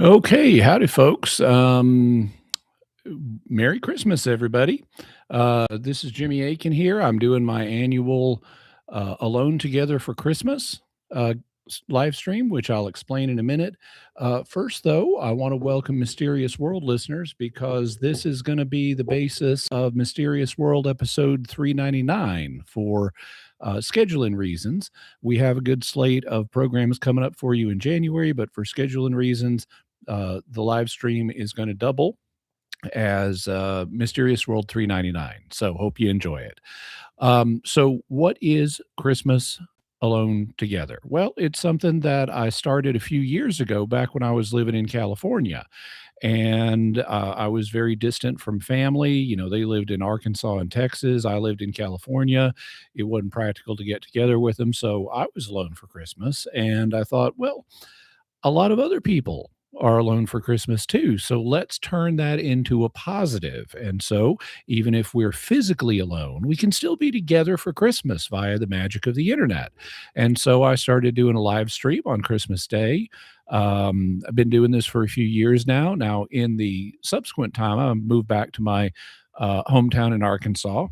Okay, howdy, folks. Merry Christmas, everybody. This is Jimmy Aiken here. I'm doing my annual Alone Together for Christmas uh, live stream, which I'll explain in a minute. First, though, I want to welcome Mysterious World listeners because this is going to be the basis of Mysterious World episode 399 for scheduling reasons. We have a good slate of programs coming up for you in January, but for scheduling reasons, the live stream is going to double as Mysterious World 399. So hope you enjoy it. So what is Christmas Alone Together? Well, it's something that I started a few years ago back when I was living in California. And I was very distant from family. You know, they lived in Arkansas and Texas. I lived in California. It wasn't practical to get together with them. So I was alone for Christmas. And I thought, well, a lot of other people are alone for Christmas too. So let's turn that into a positive. And so, even if we're physically alone, we can still be together for Christmas via the magic of the internet. And so, I started doing a live stream on Christmas Day. I've been doing this for a few years now. Now, in the subsequent time, I moved back to my hometown in Arkansas,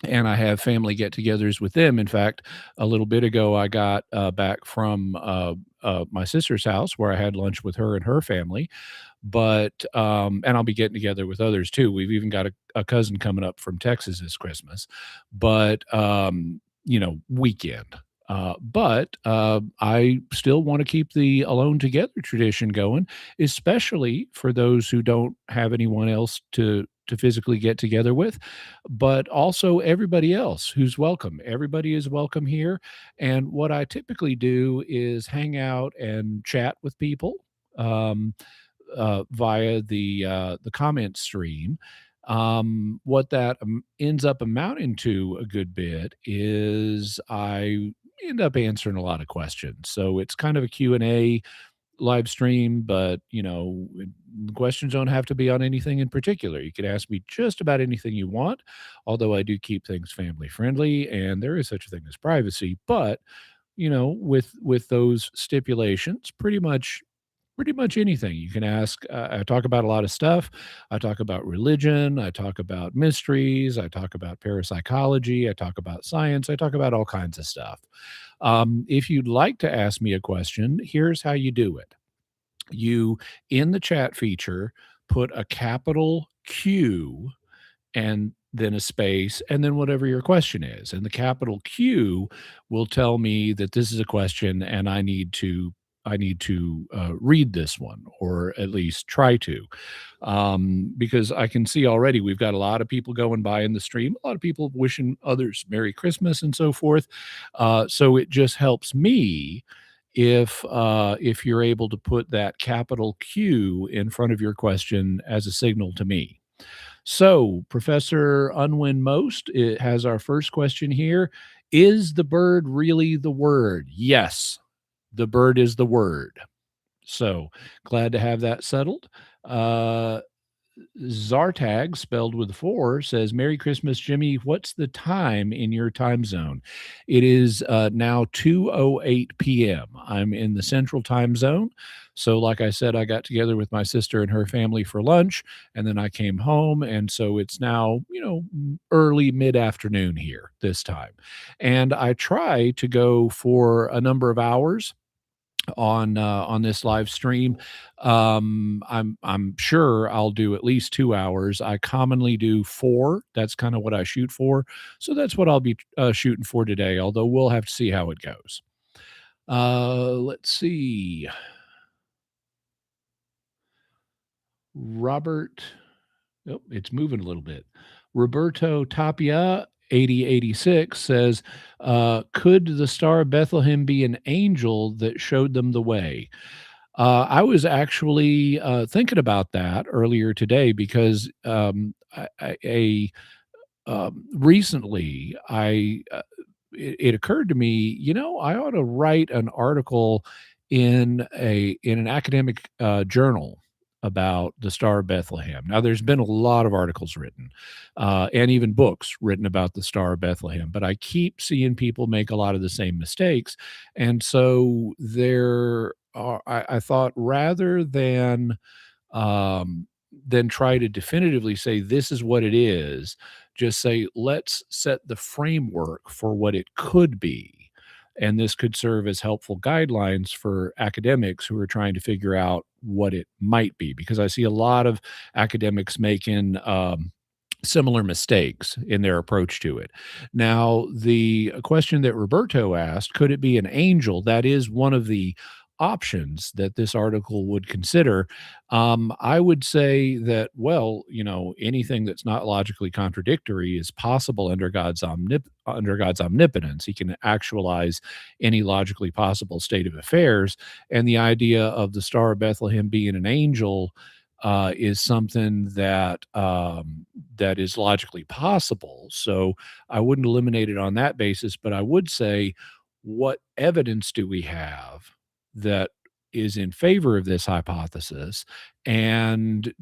and I have family get-togethers with them. In fact, a little bit ago, I got back from my sister's house where I had lunch with her and her family. And I'll be getting together with others too. We've even got a cousin coming up from Texas this Christmas, weekend. I still want to keep the alone together tradition going, especially for those who don't have anyone else to physically get together with, but also everybody else who's welcome. Everybody is welcome here. And what I typically do is hang out and chat with people um, via the comment stream. What that ends up amounting to a good bit is I end up answering a lot of questions. So it's kind of a Q&A live stream, but the questions don't have to be on anything in particular. You can ask me just about anything you want, although I do keep things family friendly and there is such a thing as privacy. But with those stipulations, pretty much anything you can ask. I talk about a lot of stuff. I talk about religion. I talk about mysteries. I talk about parapsychology. I talk about science. I talk about all kinds of stuff. If you'd like to ask me a question, here's how you do it. You, in the chat feature, put a capital Q and then a space and then whatever your question is. And the capital Q will tell me that this is a question and I need to read this one, or at least try to, because I can see already we've got a lot of people going by in the stream, a lot of people wishing others Merry Christmas and so forth. So it just helps me if you're able to put that capital Q in front of your question as a signal to me. So, Professor Unwin Most it has our first question here. Is the bird really the word? Yes, the bird is the word. So, glad to have that settled. Uh, Zartag, spelled with 4, says, Merry Christmas, Jimmy. What's the time in your time zone? It is now 2:08 p.m. I'm in the central time zone. So, like I said, I got together with my sister and her family for lunch, and then I came home. And so it's now, early mid afternoon here this time. And I try to go for a number of hours on this live stream. I'm sure I'll do at least 2 hours. I commonly do 4. That's kind of what I shoot for. So that's what I'll be shooting for today, although we'll have to see how it goes. Let's see. Robert, oh, it's moving a little bit. Roberto Tapia 8086 says, could the Star of Bethlehem be an angel that showed them the way? I was actually thinking about that earlier today because recently it occurred to me, I ought to write an article in an academic journal about the Star of Bethlehem. Now, there's been a lot of articles written and even books written about the Star of Bethlehem, but I keep seeing people make a lot of the same mistakes, and so I thought rather than try to definitively say this is what it is, just say let's set the framework for what it could be. And this could serve as helpful guidelines for academics who are trying to figure out what it might be. Because I see a lot of academics making similar mistakes in their approach to it. Now, the question that Roberto asked, could it be an angel? That is one of the options that this article would consider. I would say that, well, anything that's not logically contradictory is possible under under God's omnipotence. He can actualize any logically possible state of affairs, and the idea of the Star of Bethlehem being an angel is something that is logically possible. So I wouldn't eliminate it on that basis, but I would say, what evidence do we have that is in favor of this hypothesis? And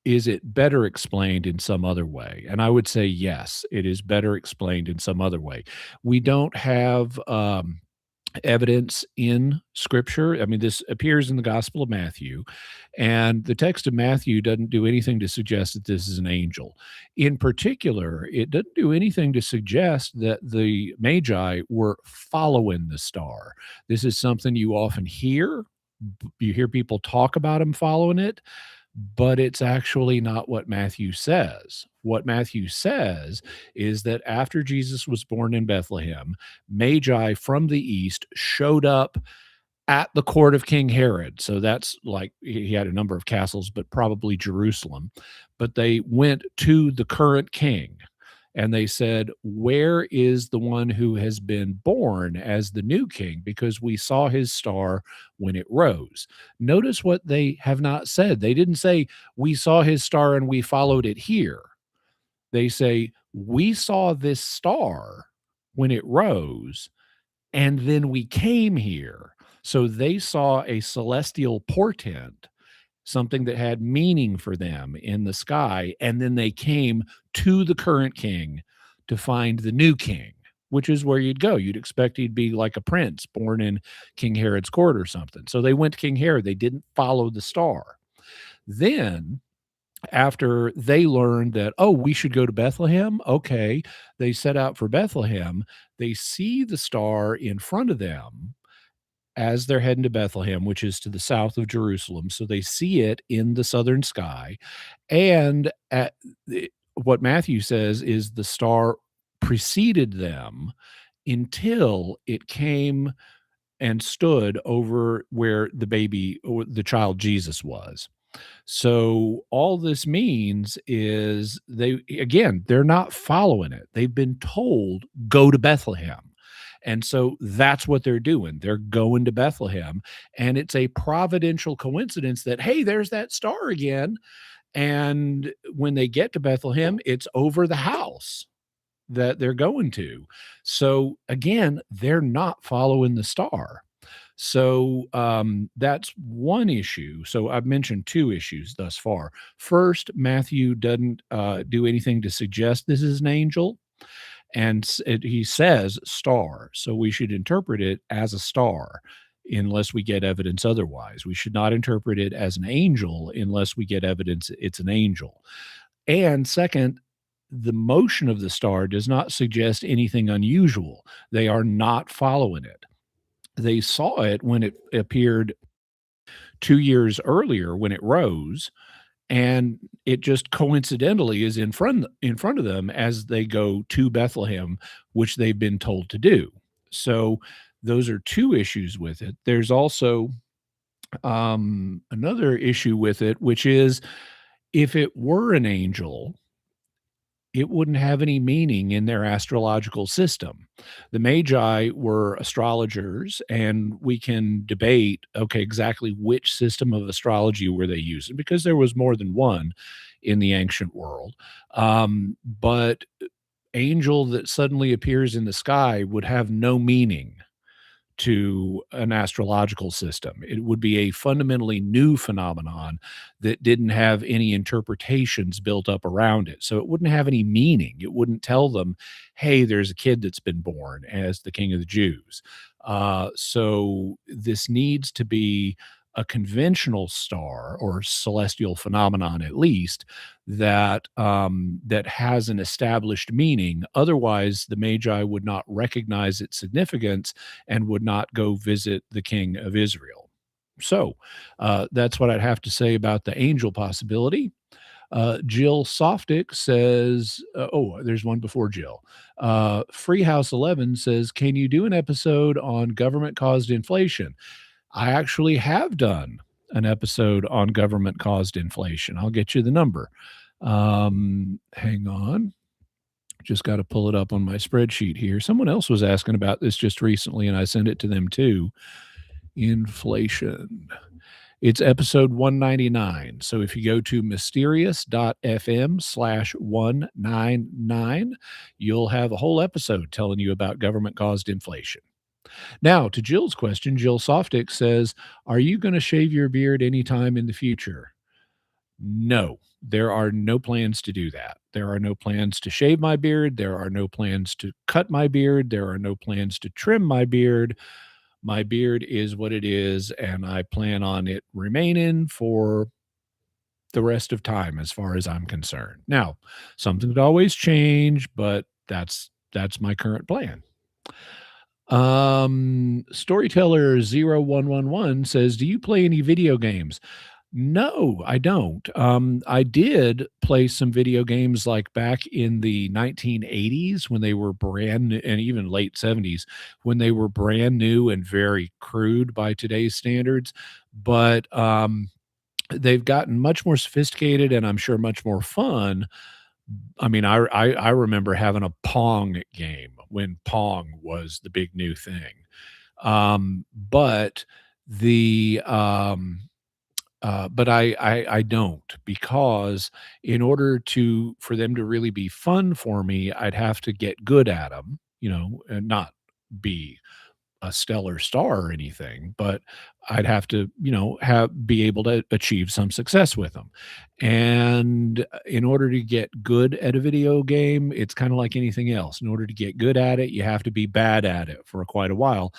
is it better explained in some other way? And I would say yes, it is better explained in some other way. We don't have evidence in scripture. I mean, this appears in the Gospel of Matthew, and the text of Matthew doesn't do anything to suggest that this is an angel. In particular, it doesn't do anything to suggest that the Magi were following the star. This is something you often hear. You hear people talk about them following it, but it's actually not what Matthew says. What Matthew says is that after Jesus was born in Bethlehem, Magi from the east showed up at the court of King Herod. So that's like he had a number of castles, but probably Jerusalem. But they went to the current king and they said, "Where is the one who has been born as the new king? Because we saw his star when it rose." Notice what they have not said. They didn't say, "We saw his star and we followed it here." They say, "We saw this star when it rose and then we came here." So they saw a celestial portent, something that had meaning for them in the sky, and then they came to the current king to find the new king, which is where you'd go. You'd expect he'd be like a prince born in King Herod's court or something. So they went to King Herod. They didn't follow the star. Then after they learned that, oh, we should go to Bethlehem. Okay. They set out for Bethlehem. They see the star in front of them as they're heading to Bethlehem, which is to the south of Jerusalem. So they see it in the southern sky. And what Matthew says is the star preceded them until it came and stood over where the baby or the child Jesus was. So all this means is they're not following it. They've been told, go to Bethlehem. And so that's what they're doing. They're going to Bethlehem. And it's a providential coincidence that, hey, there's that star again. And when they get to Bethlehem, it's over the house that they're going to. So again, they're not following the star. So that's one issue. So I've mentioned two issues thus far. First, Matthew doesn't do anything to suggest this is an angel, and he says star. So we should interpret it as a star unless we get evidence otherwise. We should not interpret it as an angel unless we get evidence it's an angel. And second, the motion of the star does not suggest anything unusual. They are not following it. They saw it when it appeared 2 years earlier when it rose, and it just coincidentally is in front of them as they go to Bethlehem, which they've been told to do. So those are two issues with it. There's also another issue with it, which is if it were an angel, it wouldn't have any meaning in their astrological system. The Magi were astrologers, and we can debate, okay, exactly which system of astrology were they using, because there was more than one in the ancient world. But angel that suddenly appears in the sky would have no meaning to an astrological system. It would be a fundamentally new phenomenon that didn't have any interpretations built up around it. So it wouldn't have any meaning. It wouldn't tell them, hey, there's a kid that's been born as the king of the Jews. So this needs to be a conventional star or celestial phenomenon, at least, that has an established meaning. Otherwise, the Magi would not recognize its significance and would not go visit the King of Israel. So that's what I'd have to say about the angel possibility. Jill Softic says, oh, there's one before Jill. Freehouse 11 says, can you do an episode on government caused inflation? I actually have done an episode on government caused inflation. I'll get you the number. Hang on. Just got to pull it up on my spreadsheet here. Someone else was asking about this just recently, and I sent it to them too. Inflation. It's episode 199. So if you go to mysterious.fm/199, you'll have a whole episode telling you about government caused inflation. Now, to Jill's question, Jill Softic says, are you going to shave your beard anytime in the future? No, there are no plans to do that. There are no plans to shave my beard. There are no plans to cut my beard. There are no plans to trim my beard. My beard is what it is, and I plan on it remaining for the rest of time as far as I'm concerned. Now, something could always change, but that's my current plan. Storyteller 0111 says, do you play any video games? No, I don't. I did play some video games like back in the 1980s when they were brand new, and even late 70s when they were brand new and very crude by today's standards. But they've gotten much more sophisticated and I'm sure much more fun. I mean, I remember having a Pong game when Pong was the big new thing. But the but I don't, because in order for them to really be fun for me, I'd have to get good at them, and not be a stellar star or anything, but I'd have to, be able to achieve some success with them. And in order to get good at a video game, it's kind of like anything else. In order to get good at it, you have to be bad at it for quite a while.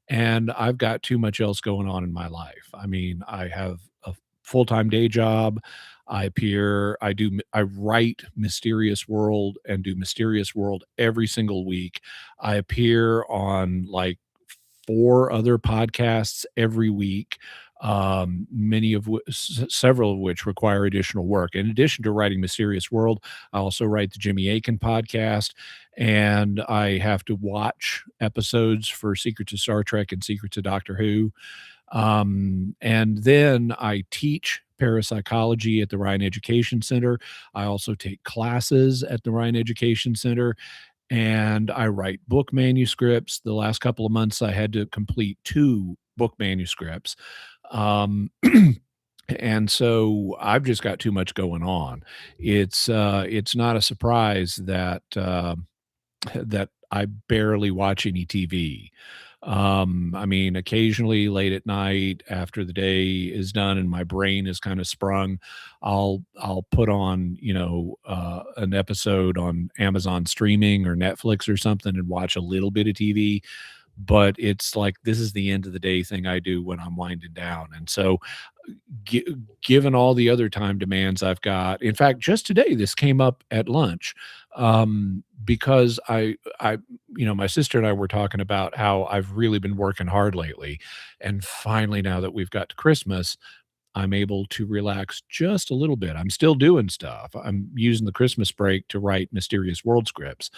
And I've got too much else going on in my life. I mean, I have a full-time day job. I write Mysterious World and do Mysterious World every single week. I appear on like 4 other podcasts every week, several of which require additional work. In addition to writing Mysterious World, I also write the Jimmy Akin podcast, and I have to watch episodes for Secrets of Star Trek and Secrets of Doctor Who. And then I teach parapsychology at the Ryan Education Center. I also take classes at the Ryan Education Center, and I write book manuscripts. The last couple of months, I had to complete 2 book manuscripts. And so I've just got too much going on. It's not a surprise that that I barely watch any TV. I mean, occasionally late at night after the day is done and my brain is kind of sprung, I'll put on, an episode on Amazon streaming or Netflix or something and watch a little bit of TV. But it's like, this is the end of the day thing I do when I'm winding down. And so given all the other time demands I've got, in fact, just today, this came up at lunch, because my sister and I were talking about how I've really been working hard lately. And finally, now that we've got to Christmas, I'm able to relax just a little bit. I'm still doing stuff. I'm using the Christmas break to write Mysterious World scripts,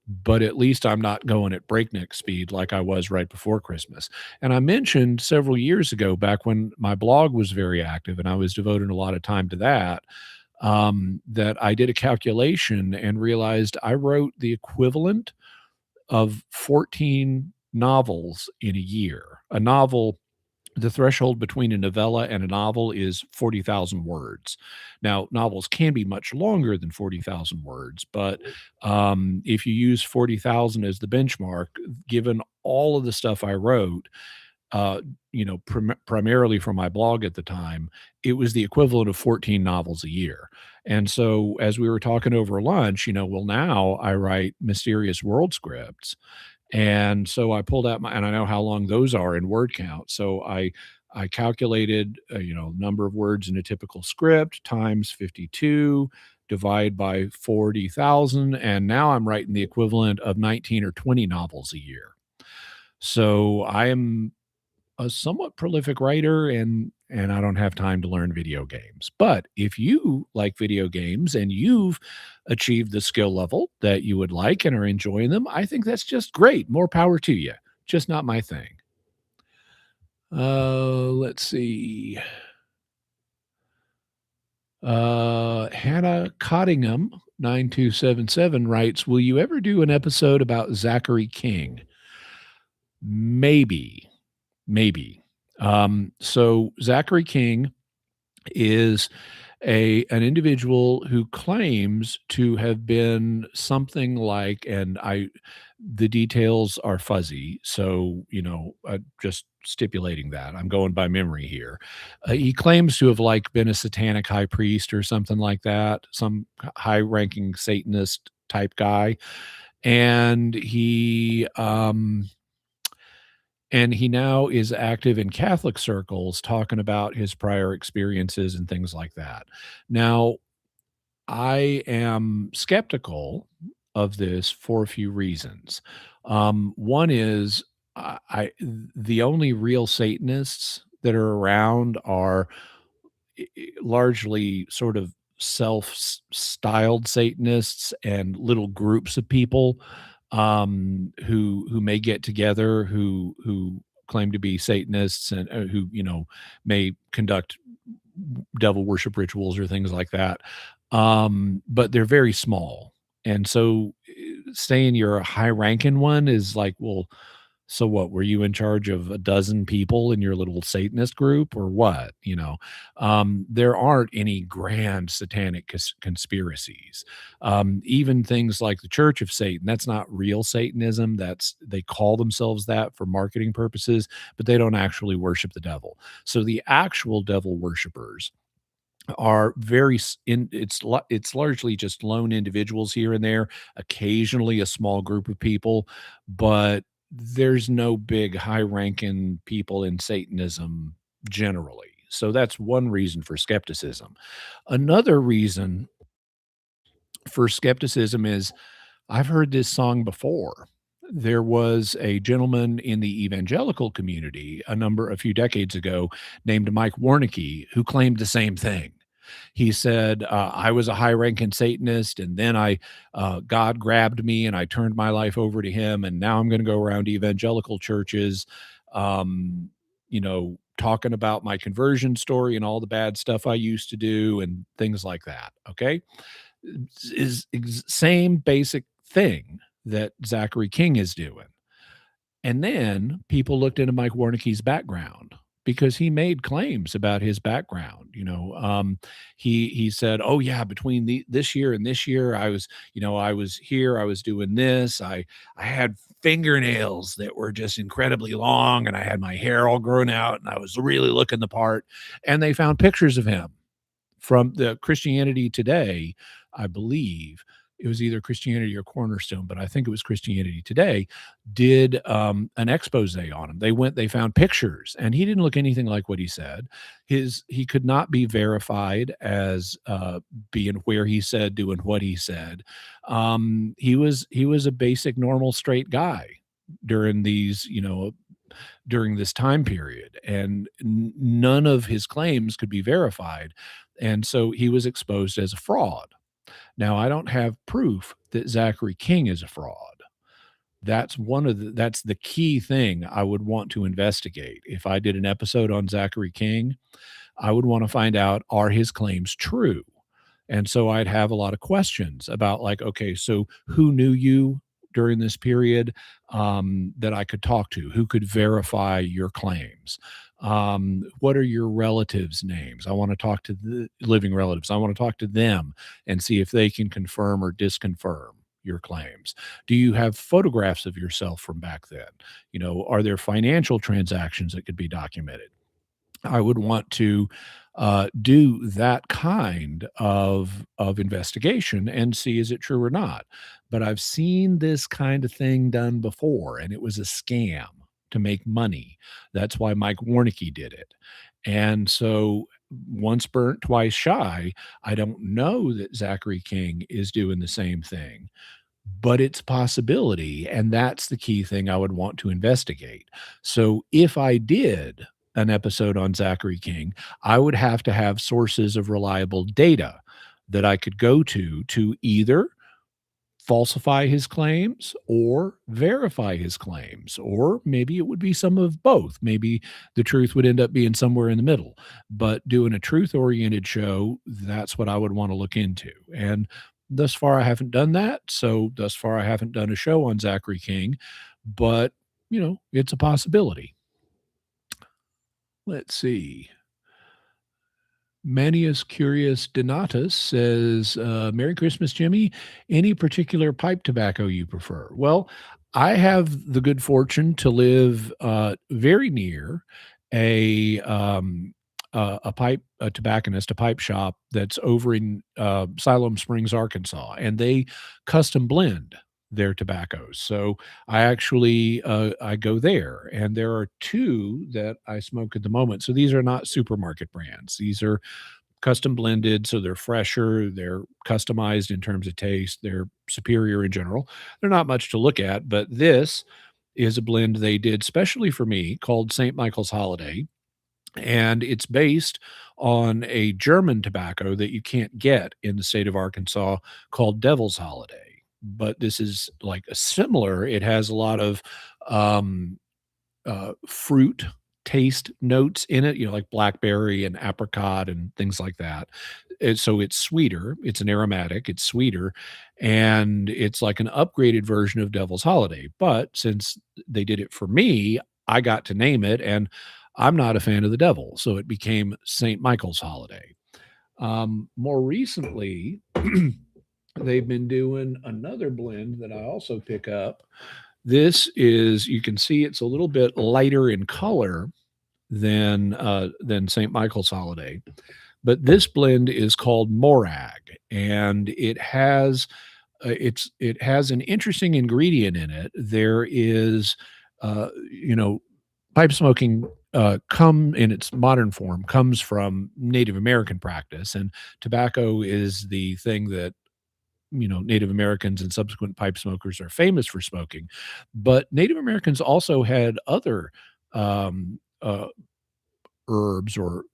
but at least I'm not going at breakneck speed like I was right before Christmas. And I mentioned several years ago, back when my blog was very active and I was devoting a lot of time to that, that I did a calculation and realized I wrote the equivalent of 14 novels in a year. A novel, the threshold between a novella and a novel is 40,000 words. Now, novels can be much longer than 40,000 words, but if you use 40,000 as the benchmark, given all of the stuff I wrote, primarily for my blog at the time, it was the equivalent of 14 novels a year. And so as we were talking over lunch, well, now I write Mysterious World scripts. And so I pulled out and I know how long those are in word count. So I I calculated, number of words in a typical script times 52, divide by 40,000, and now I'm writing the equivalent of 19 or 20 novels a year. So I am a somewhat prolific writer, and I don't have time to learn video games. But if you like video games and you've achieved the skill level that you would like and are enjoying them, I think that's just great. More power to you. Just not my thing. Let's see. Hannah Cottingham 9277 writes, "Will you ever do an episode about Zachary King?" Maybe, maybe. So Zachary King is a an individual who claims to have been something like, and I the details are fuzzy, so just stipulating that I'm going by memory here. He claims to have like been a satanic high priest or something like that, some high ranking Satanist type guy, and he now is active in Catholic circles talking about his prior experiences and things like that. Now, I am skeptical of this for a few reasons. One is the only real Satanists that are around are largely sort of self-styled Satanists and little groups of people who may get together who claim to be Satanists and who may conduct devil worship rituals or things like that. But they're very small. And so saying you're a high ranking one is like, well, so what? Were you in charge of a dozen people in your little Satanist group or what? There aren't any grand satanic conspiracies. Even things like the Church of Satan, that's not real Satanism. They call themselves that for marketing purposes, but they don't actually worship the devil. So the actual devil worshipers are very it's largely just lone individuals here and there, occasionally a small group of people, but there's no big high ranking people in Satanism generally. So that's one reason for skepticism. Another reason for skepticism is I've heard this song before. There was a gentleman in the evangelical community a few decades ago named Mike Warnicki who claimed the same thing. He said, "I was a high-ranking Satanist, and then God grabbed me, and I turned my life over to Him, and now I'm going to go around evangelical churches, talking about my conversion story and all the bad stuff I used to do, and things like that." Okay, same basic thing that Zachary King is doing. And then people looked into Mike Warnicki's background because he made claims about his background. He said, "Oh yeah, between this year and this year, I was here, I was doing this. I had fingernails that were just incredibly long, and I had my hair all grown out, and I was really looking the part." And they found pictures of him from the Christianity Today, I believe. It was either Christianity or Cornerstone, but I think it was Christianity Today, did an expose on him. They found pictures, and he didn't look anything like what he said. He could not be verified as being where he said, doing what he said. He was a basic, normal, straight guy during during this time period, and none of his claims could be verified, and so he was exposed as a fraud. Now, I don't have proof that Zachary King is a fraud. That's the key thing I would want to investigate. If I did an episode on Zachary King, I would want to find out, are his claims true? And so I'd have a lot of questions about, like, okay, so who knew you during this period, that I could talk to? Who could verify your claims? What are your relatives' names? I want to talk to the living relatives. I want to talk to them and see if they can confirm or disconfirm your claims. Do you have photographs of yourself from back then? Are there financial transactions that could be documented? I would want to do that kind of investigation and see, is it true or not. But I've seen this kind of thing done before, and it was a scam. to make money. That's why Mike Warnicki did it. And so once burnt, twice shy, I don't know that Zachary King is doing the same thing, but it's a possibility, and that's the key thing I would want to investigate. So if I did an episode on Zachary King, I would have to have sources of reliable data that I could go to either falsify his claims or verify his claims, or maybe it would be some of both. Maybe the truth would end up being somewhere in the middle. But doing a truth oriented show, that's what I would want to look into. And thus far, I haven't done that. So thus far, I haven't done a show on Zachary King, but it's a possibility. Let's see. Manius Curious Donatus says, Merry Christmas, Jimmy. Any particular pipe tobacco you prefer? Well, I have the good fortune to live very near a a tobacconist, a pipe shop that's over in Siloam Springs, Arkansas, and they custom blend their tobaccos. So I go there, and there are two that I smoke at the moment. So these are not supermarket brands. These are custom blended, so they're fresher, they're customized in terms of taste, they're superior in general. They're not much to look at, but this is a blend they did specially for me called St. Michael's Holiday, and it's based on a German tobacco that you can't get in the state of Arkansas called Devil's Holiday. But this is like a similar, it has a lot of um, fruit taste notes in it, like blackberry and apricot and things like that. And so it's sweeter. It's an aromatic. It's sweeter, and it's like an upgraded version of Devil's Holiday. But since they did it for me, I got to name it, and I'm not a fan of the devil, so it became St. Michael's Holiday. More recently, they've been doing another blend that I also pick up. This is, you can see it's a little bit lighter in color than St. Michael's Holiday, but this blend is called Morag, and it has an interesting ingredient in it. There is, you know, pipe smoking come in its modern form comes from Native American practice, and tobacco is the thing that Native Americans and subsequent pipe smokers are famous for smoking. But Native Americans also had other um, uh, herbs or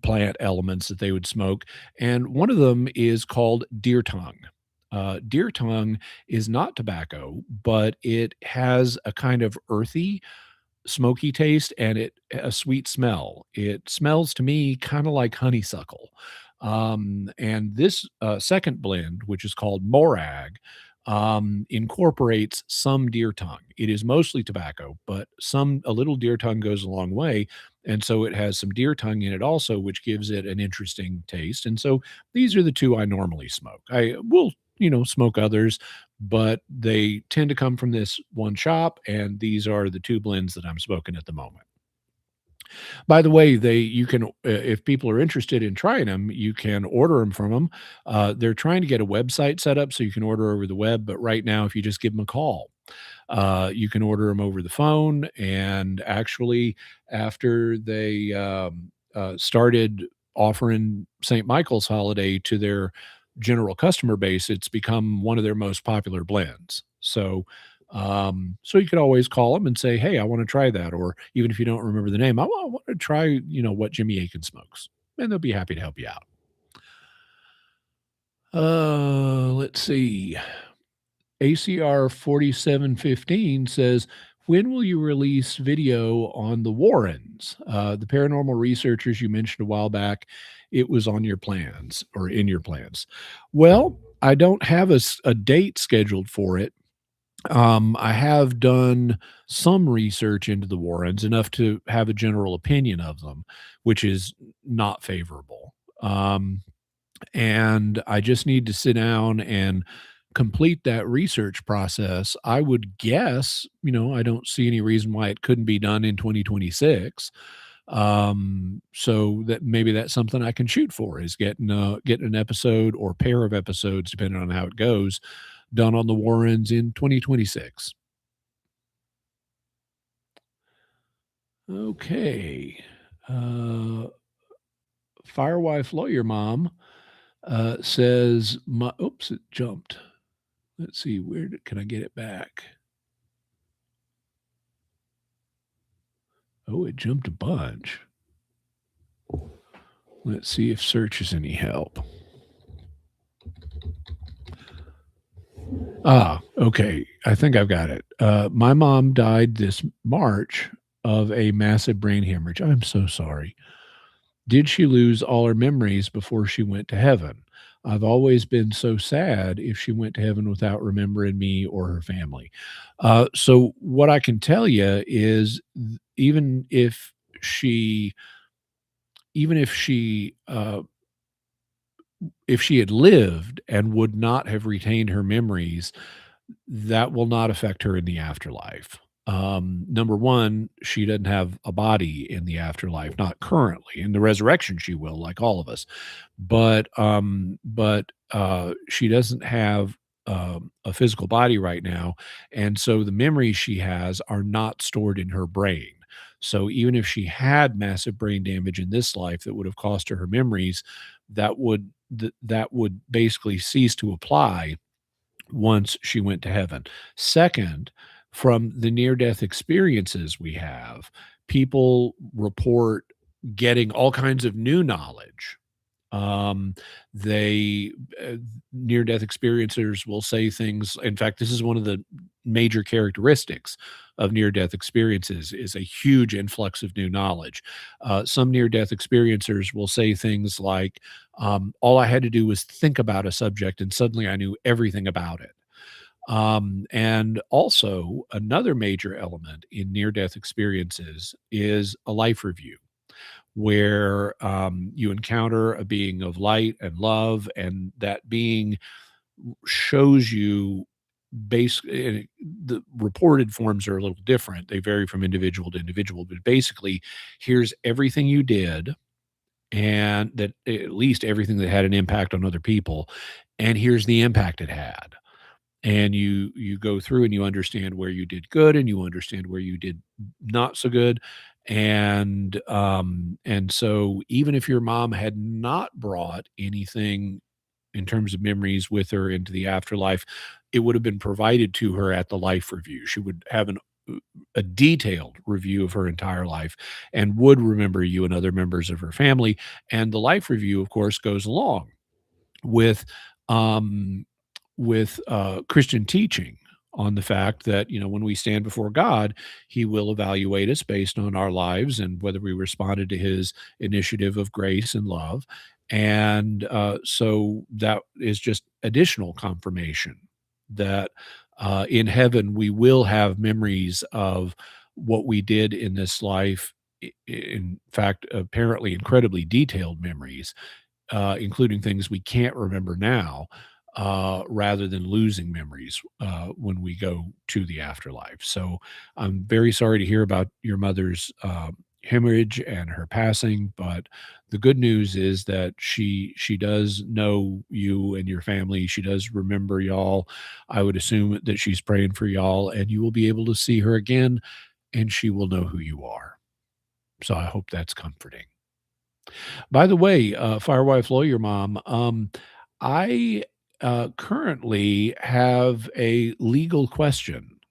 plant elements that they would smoke, and one of them is called deer tongue. Deer tongue is not tobacco, but it has a kind of earthy, smoky taste, and it a sweet smell. It smells to me kind of like honeysuckle. And this second blend, which is called Morag, incorporates some deer tongue. It is mostly tobacco, but a little deer tongue goes a long way. And so it has some deer tongue in it also, which gives it an interesting taste. And so these are the two I normally smoke. I will, smoke others, but they tend to come from this one shop. And these are the two blends that I'm smoking at the moment. By the way, you can, if people are interested in trying them, you can order them from them. They're trying to get a website set up so you can order over the web, but right now, if you just give them a call, you can order them over the phone. And actually, after they started offering St. Michael's Holiday to their general customer base, it's become one of their most popular blends. So you could always call them and say, "Hey, I want to try that," or even if you don't remember the name, I want to try, what Jimmy Akin smokes, and they'll be happy to help you out. Let's see. ACR 4715 says, when will you release video on the Warrens? The paranormal researchers you mentioned a while back, it was on your plans or in your plans. Well, I don't have a date scheduled for it. I have done some research into the Warrens, enough to have a general opinion of them, which is not favorable. And I just need to sit down and complete that research process. I would guess, I don't see any reason why it couldn't be done in 2026. So that maybe that's something I can shoot for, is getting an episode or pair of episodes, depending on how it goes, done on the Warrens in 2026. Okay. Uh, Firewife Lawyer Mom says, oops, it jumped. Let's see, can I get it back? Oh, it jumped a bunch. Let's see if search is any help. Okay. I think I've got it. My mom died this March of a massive brain hemorrhage. I'm so sorry. Did she lose all her memories before she went to heaven? I've always been so sad if she went to heaven without remembering me or her family. So what I can tell you is even she even if she had lived and would not have retained her memories, that will not affect her in the afterlife. Number one, she doesn't have a body in the afterlife, not currently. In the resurrection, she will, like all of us. But she doesn't have a physical body right now, and so the memories she has are not stored in her brain. So even if she had massive brain damage in this life that would have cost her her memories, that would basically cease to apply once she went to heaven. Second, from the near death experiences we have, people report getting all kinds of new knowledge. Um, they Near death experiencers will say things. In fact, this is one of the major characteristics of near death experiences is a huge influx of new knowledge. Some near death experiencers will say things like, all I had to do was think about a subject and suddenly I knew everything about it. And also, another major element in near death experiences is a life review where you encounter a being of light and love, and that being shows you the reported forms are a little different. They vary from individual to individual, but basically, here's everything you did, and that at least everything that had an impact on other people, and here's the impact it had. And you go through and you understand where you did good and you understand where you did not so good. And so even if your mom had not brought anything in terms of memories with her into the afterlife, it would have been provided to her at the life review. She would have a detailed review of her entire life and would remember you and other members of her family. And the life review, of course, goes along with um, Christian teaching on the fact that, when we stand before God, He will evaluate us based on our lives and whether we responded to His initiative of grace and love. And so that is just additional confirmation that in heaven we will have memories of what we did in this life. In fact, apparently incredibly detailed memories, including things we can't remember now, rather than losing memories when we go to the afterlife. So I'm very sorry to hear about your mother's hemorrhage and her passing, but the good news is that she does know you and your family. She does remember y'all. I would assume that she's praying for y'all, and you will be able to see her again, and she will know who you are. So I hope that's comforting. By the way, Firewife Lawyer Mom, I currently have a legal question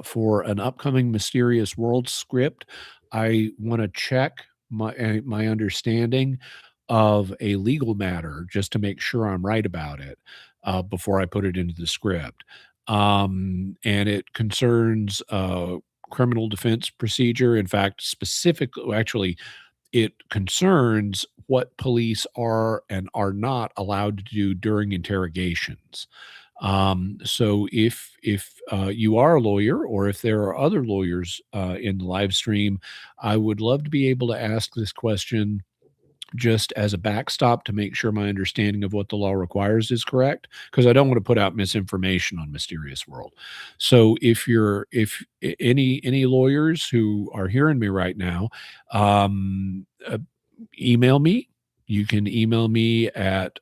for an upcoming Mysterious World script. I want to check my understanding of a legal matter just to make sure I'm right about it before I put it into the script. And it concerns criminal defense procedure. In fact, specifically, actually, it concerns what police are and are not allowed to do during interrogations. So if you are a lawyer or if there are other lawyers in the live stream, I would love to be able to ask this question just as a backstop to make sure my understanding of what the law requires is correct, because I don't want to put out misinformation on Mysterious World. So if any lawyers who are hearing me right now, email me. You can email me at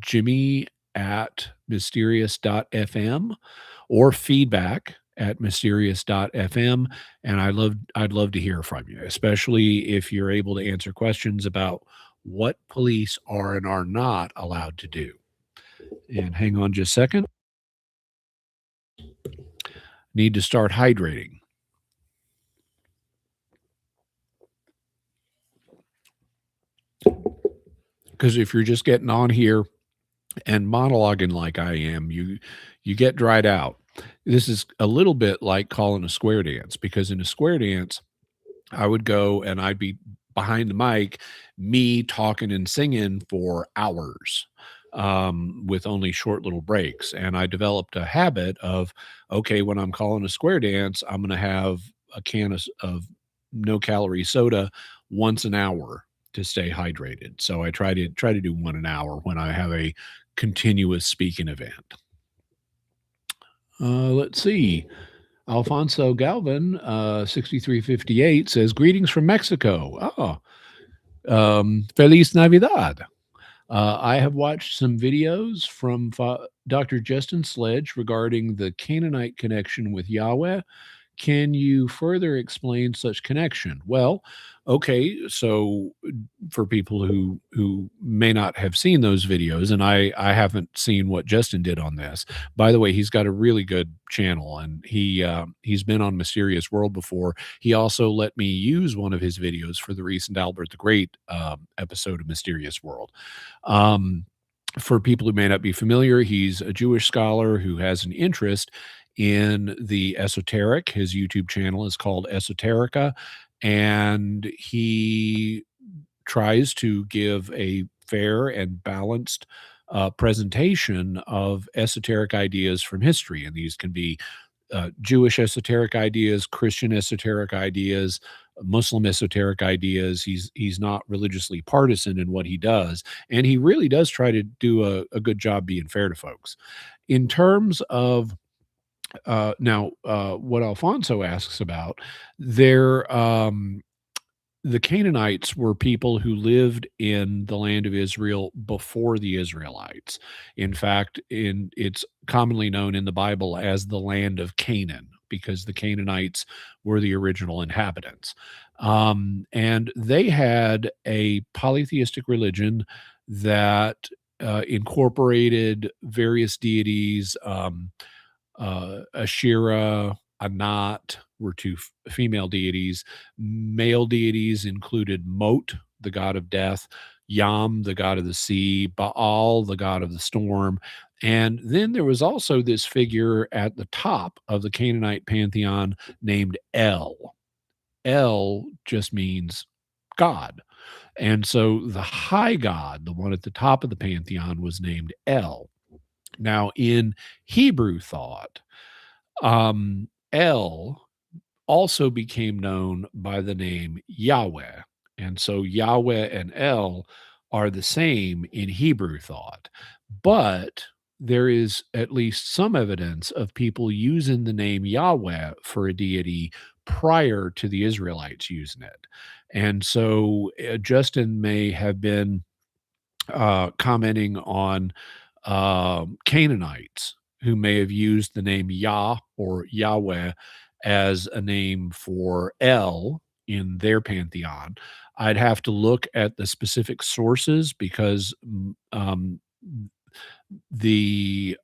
Jimmy at mysterious.fm or feedback at mysterious.fm. And I'd love to hear from you, especially if you're able to answer questions about what police are and are not allowed to do. And hang on just a second. Need to start hydrating. Because if you're just getting on here and monologuing like I am, you get dried out. This is a little bit like calling a square dance, because in a square dance, I would go and I'd be behind the mic, me talking and singing for hours, with only short little breaks. And I developed a habit of, okay, when I'm calling a square dance, I'm going to have a can of no calorie soda once an hour to stay hydrated. So I try to do one an hour when I have a continuous speaking event. Let's see. Alfonso Galvin, 6358 says, greetings from Mexico. Feliz Navidad. I have watched some videos from Dr. Justin Sledge regarding the Canaanite connection with Yahweh. Can you further explain such connection? Well, okay, so for people who may not have seen those videos, and I haven't seen what Justin did on this. By the way, he's got a really good channel, and he's been on Mysterious World before. He also let me use one of his videos for the recent Albert the Great episode of Mysterious World. Um, for people who may not be familiar, he's a Jewish scholar who has an interest in the esoteric. His YouTube channel is called Esoterica, and he tries to give a fair and balanced presentation of esoteric ideas from history. And these can be Jewish esoteric ideas, Christian esoteric ideas, Muslim esoteric ideas. He's not religiously partisan in what he does, and he really does try to do a good job being fair to folks. In terms of what Alfonso asks about, there the Canaanites were people who lived in the land of Israel before the Israelites. In fact, it's commonly known in the Bible as the land of Canaan, because the Canaanites were the original inhabitants. And they had a polytheistic religion that incorporated various deities. Asherah, Anat were two female deities. Male deities included Mot, the god of death, Yam, the god of the sea, Baal, the god of the storm. And then there was also this figure at the top of the Canaanite pantheon named El. El just means God. And so the high god, the one at the top of the pantheon, was named El. Now, in Hebrew thought, El also became known by the name Yahweh. And so Yahweh and El are the same in Hebrew thought. But there is at least some evidence of people using the name Yahweh for a deity prior to the Israelites using it. And so Justin may have been commenting on Canaanites who may have used the name Yah or Yahweh as a name for El in their pantheon. I'd have to look at the specific sources, because the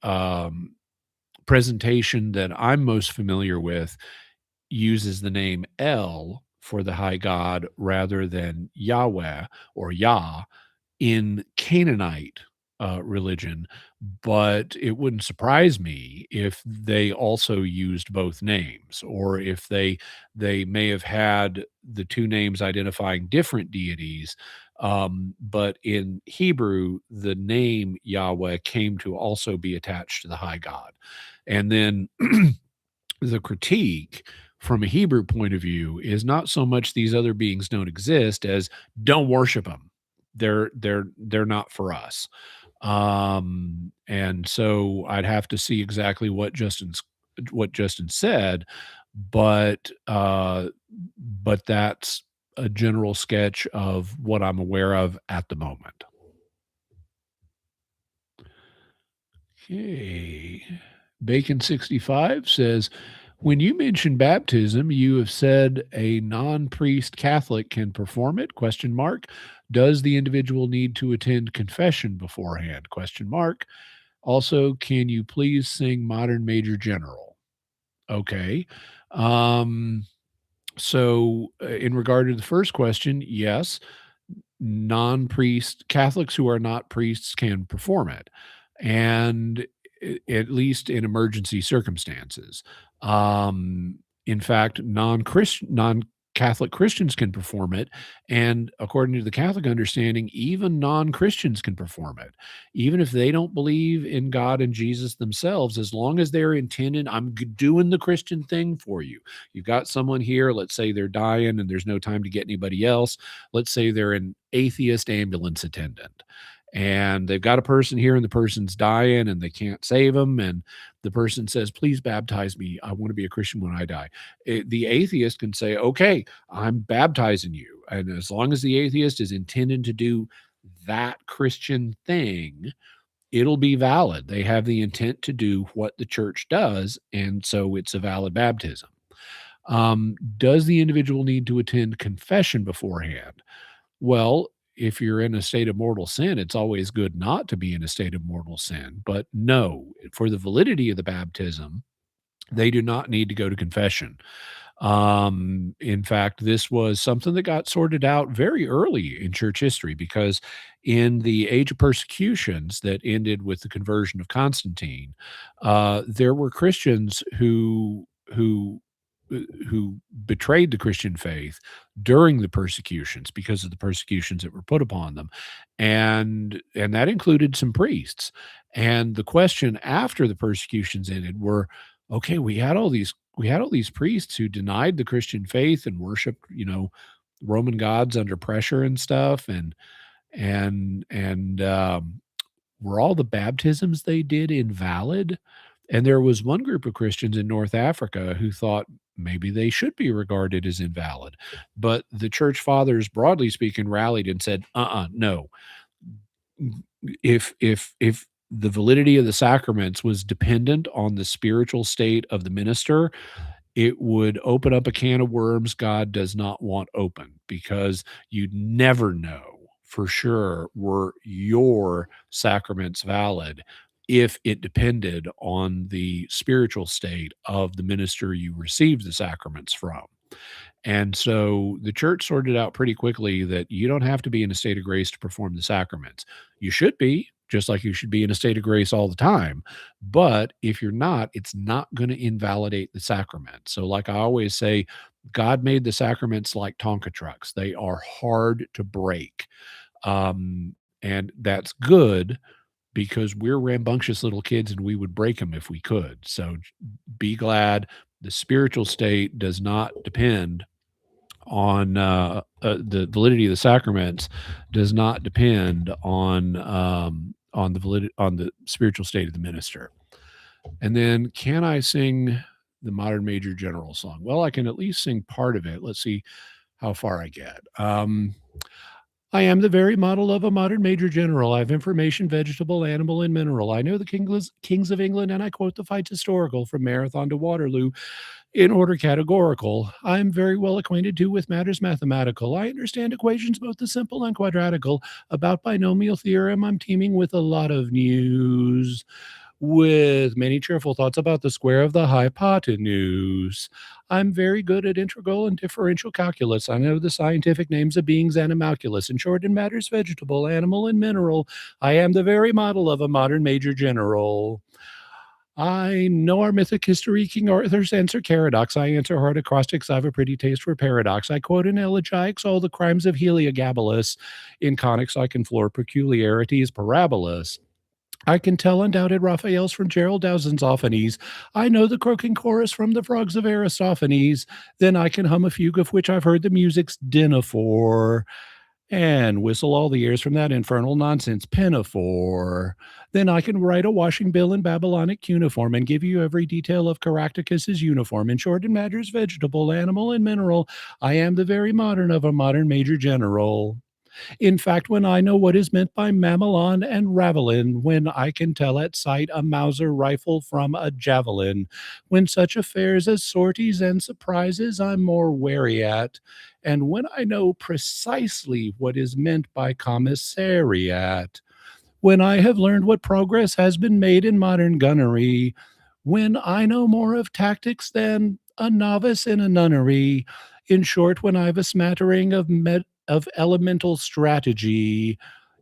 presentation that I'm most familiar with uses the name El for the high god rather than Yahweh or Yah in Canaanite religion, but it wouldn't surprise me if they also used both names, or if they may have had the two names identifying different deities. But in Hebrew, the name Yahweh came to also be attached to the high God. And then the critique from a Hebrew point of view is not so much these other beings don't exist as don't worship them. They're not for us. And so I'd have to see exactly what Justin said, but that's a general sketch of what I'm aware of at the moment. Okay. Bacon 65 says, When you mention baptism, you have said a non-priest Catholic can perform it? Question mark. Does the individual need to attend confession beforehand? Question mark. Also, can you please sing Modern Major General? Okay. Um, in regard to the first question, yes, non-priest Catholics who are not priests can perform it, and at least in emergency circumstances. In fact, non-Catholic Christians can perform it, and according to the Catholic understanding, even non-Christians can perform it, even if they don't believe in God and Jesus themselves, as long as they're intending, doing the Christian thing for you. You've got someone here, let's say they're dying and there's no time to get anybody else. Let's say they're an atheist ambulance attendant and they've got a person here and the person's dying and they can't save them, and the person says, please baptize me, I want to be a Christian when I die. The atheist can say, okay, I'm baptizing you, and as long as the atheist is intending to do that Christian thing, it'll be valid. They have the intent to do what the church does, and so it's a valid baptism. Does the individual need to attend confession beforehand? Well, if you're in a state of mortal sin, it's always good not to be in a state of mortal sin. But no, for the validity of the baptism, they do not need to go to confession. In fact, this was something that got sorted out very early in church history because in the age of persecutions that ended with the conversion of Constantine, there were Christians who betrayed the Christian faith during the persecutions because of the persecutions that were put upon them, and that included some priests. And the question after the persecutions ended were, okay, we had all these priests who denied the Christian faith and worshiped, Roman gods under pressure and stuff, and were all the baptisms they did invalid? And there was one group of Christians in North Africa who thought maybe they should be regarded as invalid. But the church fathers, broadly speaking, rallied and said, no. If the validity of the sacraments was dependent on the spiritual state of the minister, it would open up a can of worms God does not want open, because you'd never know for sure were your sacraments valid if it depended on the spiritual state of the minister you received the sacraments from. And so the church sorted out pretty quickly that you don't have to be in a state of grace to perform the sacraments. You should be, just like you should be in a state of grace all the time. But if you're not, it's not going to invalidate the sacrament. So, like I always say, God made the sacraments like Tonka trucks, they are hard to break. And that's good because we're rambunctious little kids and we would break them if we could. So be glad the spiritual state does not depend on the validity of the sacraments does not depend on the validity on the spiritual state of the minister. And then, can I sing the Modern Major General song? Well, I can at least sing part of it. Let's see how far I get. I am the very model of a modern major general. I have information, vegetable, animal, and mineral. I know the kings of England, and I quote the fights historical from Marathon to Waterloo in order categorical. I am very well acquainted too with matters mathematical. I understand equations both the simple and quadratical. About binomial theorem, I'm teeming with a lot of news, with many cheerful thoughts about the square of the hypotenuse. I'm very good at integral and differential calculus. I know the scientific names of beings and animalculous. In short, in matters vegetable, animal, and mineral, I am the very model of a modern major general. I know our mythic history, King Arthur's answer Caradox. I answer hard acrostics. I have a pretty taste for paradox. I quote in elegiacs all the crimes of Heliogabalus. In conics, I can floor peculiarities parabolus. I can tell undoubted Raphaels from Gerald Dowson's Ophanes. I know the croaking chorus from the frogs of Aristophanes. Then I can hum a fugue of which I've heard the music's for, and whistle all the airs from that infernal nonsense pinafore. Then I can write a washing bill in Babylonic cuneiform and give you every detail of Caractacus's uniform. In short, in matters vegetable, animal, and mineral, I am the very modern of a modern major general. In fact, when I know what is meant by Mamelon and Ravelin, when I can tell at sight a Mauser rifle from a javelin, when such affairs as sorties and surprises I'm more wary at, and when I know precisely what is meant by commissariat, when I have learned what progress has been made in modern gunnery, when I know more of tactics than a novice in a nunnery, in short, when I've a smattering of elemental strategy,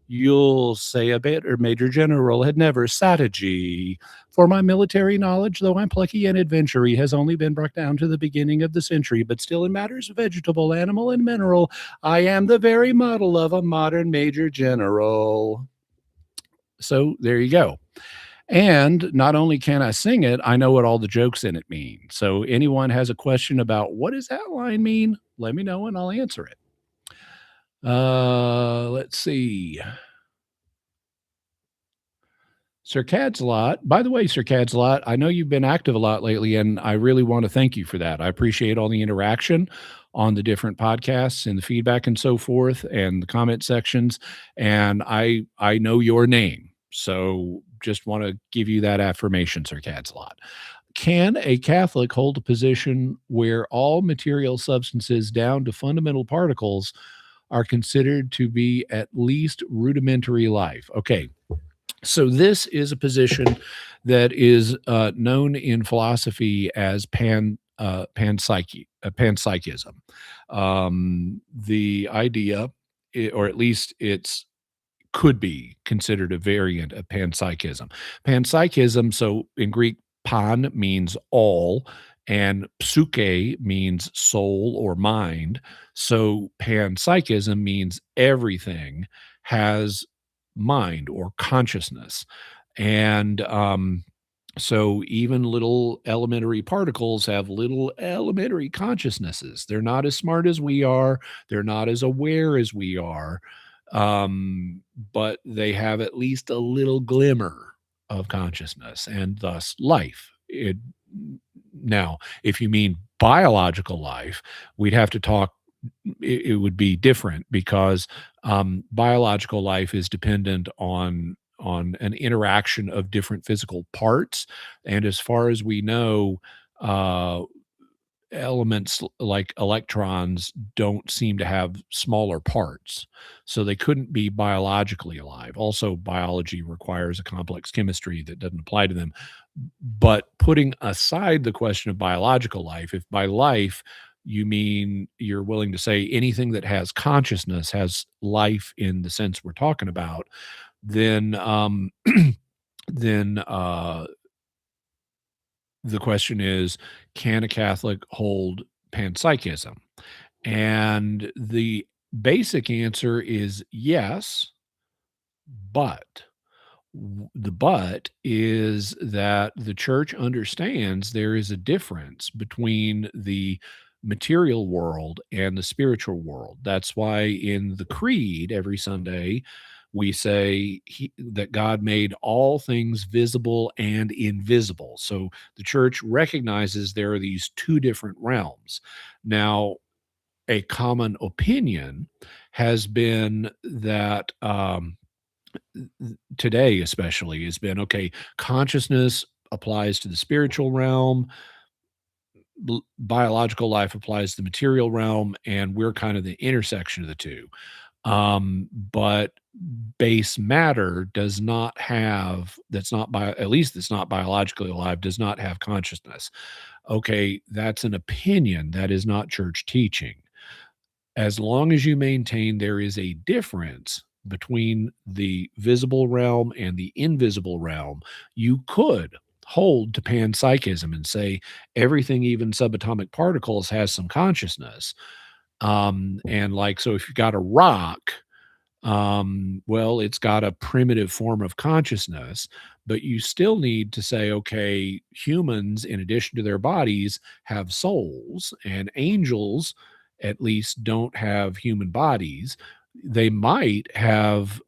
you'll say a better major general had never sat a G. For my military knowledge, though I'm plucky and adventury, has only been brought down to the beginning of the century, but still in matters vegetable, animal, and mineral, I am the very model of a modern major general. So there you go. And not only can I sing it, I know what all the jokes in it mean. So anyone has a question about what does that line mean, let me know and I'll answer it. Let's see. Sir Cadslot. By the way, Sir Cadslot, I know you've been active a lot lately, and I really want to thank you for that. I appreciate all the interaction on the different podcasts and the feedback and so forth, and the comment sections. And I know your name, so just want to give you that affirmation, Sir Cadslot. Can a Catholic hold a position where all material substances down to fundamental particles are considered to be at least rudimentary life? Okay, so this is a position that is known in philosophy as panpsychism. The idea, or at least it's could be considered a variant of panpsychism. Panpsychism, so in Greek, pan means all, and psyche means soul or mind. So panpsychism means everything has mind or consciousness. And so even little elementary particles have little elementary consciousnesses. They're not as smart as we are, they're not as aware as we are, um, but they have at least a little glimmer of consciousness and thus life. Now, if you mean biological life, we'd have to talk. It would be different because biological life is dependent on an interaction of different physical parts, and as far as we know, uh, elements like electrons don't seem to have smaller parts, so they couldn't be biologically alive. Also, biology requires a complex chemistry that doesn't apply to them. But putting aside the question of biological life, if by life you mean you're willing to say anything that has consciousness has life in the sense we're talking about, then then the question is, can a Catholic hold panpsychism? And the basic answer is yes, but the but is that the church understands there is a difference between the material world and the spiritual world. That's why in the creed every Sunday we say that God made all things visible and invisible. So the church recognizes there are these two different realms. Now, a common opinion has been that today especially has been, okay, consciousness applies to the spiritual realm, biological life applies to the material realm, and we're kind of the intersection of the two. But base matter does not have, that's not by, at least it's not biologically alive, does not have consciousness. Okay, that's an opinion, that is not church teaching. As long as you maintain there is a difference between the visible realm and the invisible realm, you could hold to panpsychism and say everything, even subatomic particles, has some consciousness. And like, so if you've got a rock, well, it's got a primitive form of consciousness, but you still need to say, okay, humans, in addition to their bodies, have souls, and angels at least don't have human bodies. They might have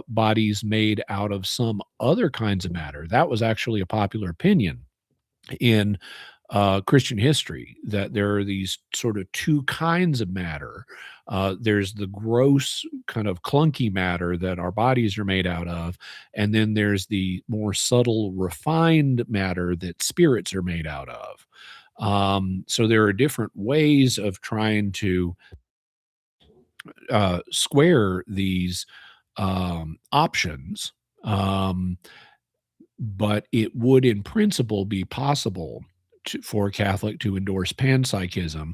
bodies made out of some other kinds of matter. That was actually a popular opinion in Christian history, that there are these sort of two kinds of matter. There's the gross, kind of clunky matter that our bodies are made out of, and then there's the more subtle, refined matter that spirits are made out of. So there are different ways of trying to square these options. Um, but it would, in principle, be possible for a Catholic to endorse panpsychism,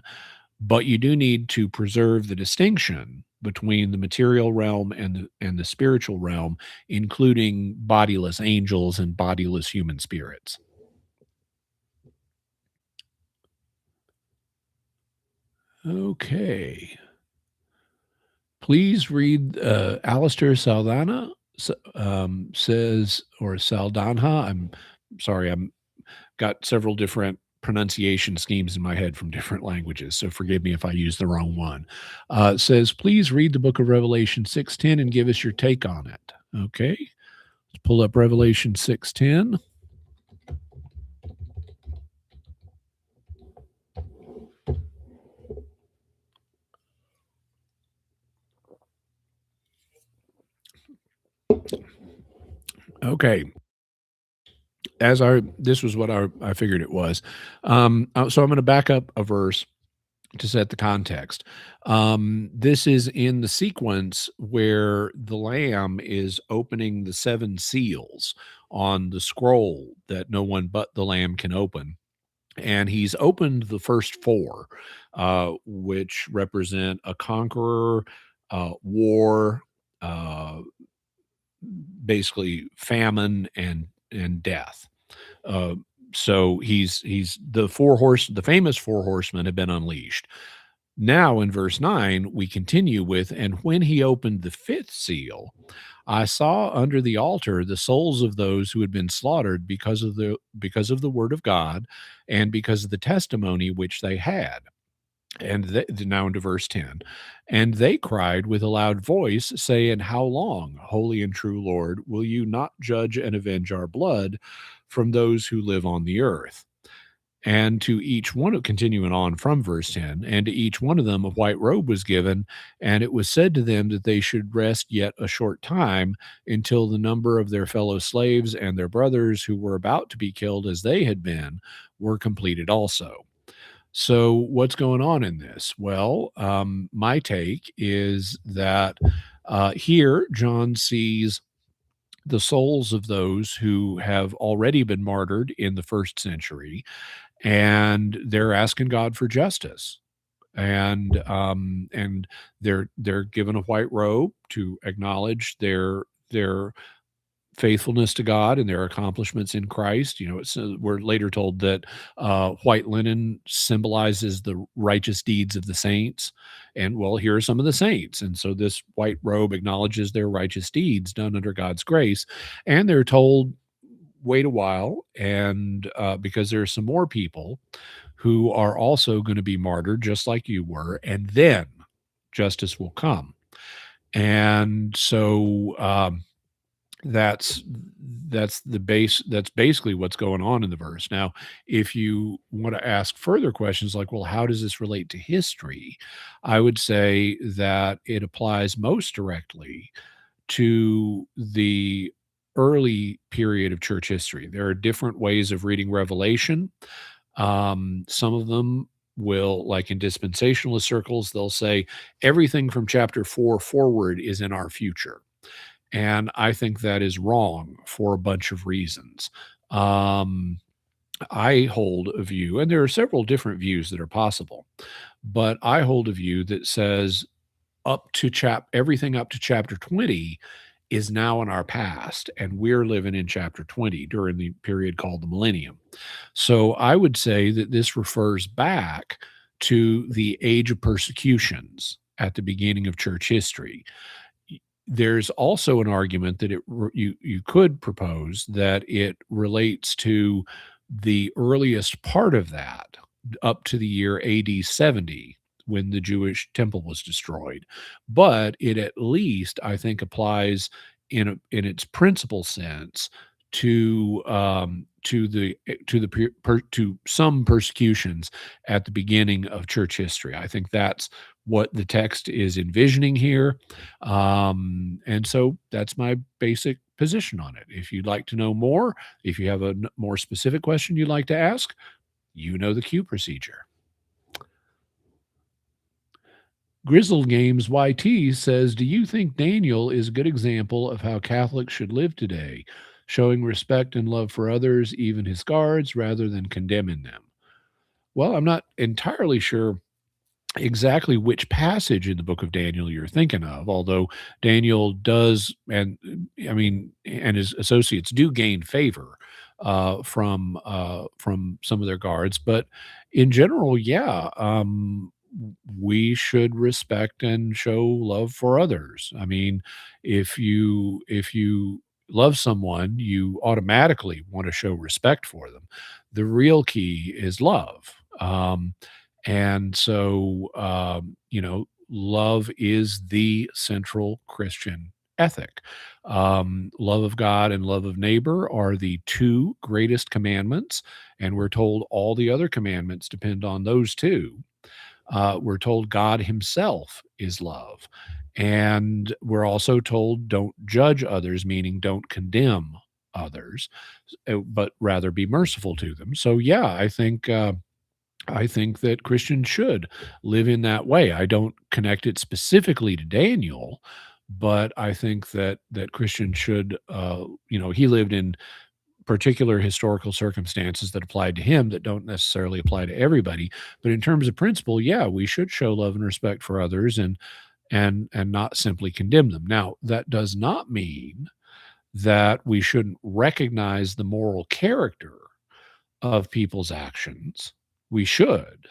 but you do need to preserve the distinction between the material realm and the spiritual realm, including bodiless angels and bodiless human spirits. Okay. Please read, Alistair Saldanha says, or Saldanha. I'm sorry, I'm got several different pronunciation schemes in my head from different languages, so forgive me if I use the wrong one. Says, please read the book of Revelation 6:10 and give us your take on it. Okay, let's pull up Revelation 6:10. Okay, this was what I figured it was. So I'm going to back up a verse to set the context. This is in the sequence where the Lamb is opening the seven seals on the scroll that no one but the Lamb can open. And he's opened the first four, which represent a conqueror, war, uh, basically famine and death. Uh, so he's the famous four horsemen have been unleashed. Now in verse 9, we continue with, and when he opened the fifth seal, I saw under the altar the souls of those who had been slaughtered because of the word of God and because of the testimony which they had. And now into verse 10. And they cried with a loud voice, saying, how long, holy and true Lord, will you not judge and avenge our blood from those who live on the earth? And to each one, continuing on from verse 10, and to each one of them a white robe was given, and it was said to them that they should rest yet a short time until the number of their fellow slaves and their brothers who were about to be killed as they had been were completed also. So, what's going on in this? Well, my take is that here John sees the souls of those who have already been martyred in the first century, and they're asking God for justice. And they're given a white robe to acknowledge their faithfulness to God and their accomplishments in Christ. We're later told that white linen symbolizes the righteous deeds of the saints. And well, here are some of the saints. And so this white robe acknowledges their righteous deeds done under God's grace. And they're told, wait a while, and because there are some more people who are also going to be martyred, just like you were, and then justice will come. And so that's that's basically what's going on in the verse. Now, if you want to ask further questions like, well, how does this relate to history? I would say that it applies most directly to the early period of church history. There are different ways of reading Revelation. Some of them will, like in dispensationalist circles, they'll say everything from chapter 4 forward is in our future. And I think that is wrong for a bunch of reasons. Um, I hold a view, and there are several different views that are possible, but I hold a view that says everything up to chapter 20 is now in our past, and we're living in chapter 20 during the period called the millennium. So I would say that this refers back to the age of persecutions at the beginning of church history. There's also an argument that you could propose that it relates to the earliest part of that, up to the year AD 70, when the Jewish temple was destroyed. But it at least, I think, applies in its principal sense to some persecutions at the beginning of church history. I think that's what the text is envisioning here. And so that's my basic position on it. If you'd like to know more, if you have a more specific question you'd like to ask, you know the queue procedure. Grizzle Games YT says, "Do you think Daniel is a good example of how Catholics should live today, showing respect and love for others, even his guards, rather than condemning them?" Well, I'm not entirely sure exactly which passage in the book of Daniel you're thinking of, although Daniel does, and I mean, and his associates do gain favor from some of their guards. But in general, yeah, we should respect and show love for others. I mean, if you love someone, you automatically want to show respect for them. The real key is love. And so, love is the central Christian ethic. Love of God and love of neighbor are the two greatest commandments, and we're told all the other commandments depend on those two. We're told God Himself is love. And we're also told don't judge others, meaning don't condemn others, but rather be merciful to them. So, yeah, I think that Christians should live in that way. I don't connect it specifically to Daniel, but I think that Christians should, he lived in particular historical circumstances that applied to him that don't necessarily apply to everybody. But in terms of principle, yeah, we should show love and respect for others and not simply condemn them. Now, that does not mean that we shouldn't recognize the moral character of people's actions. We should.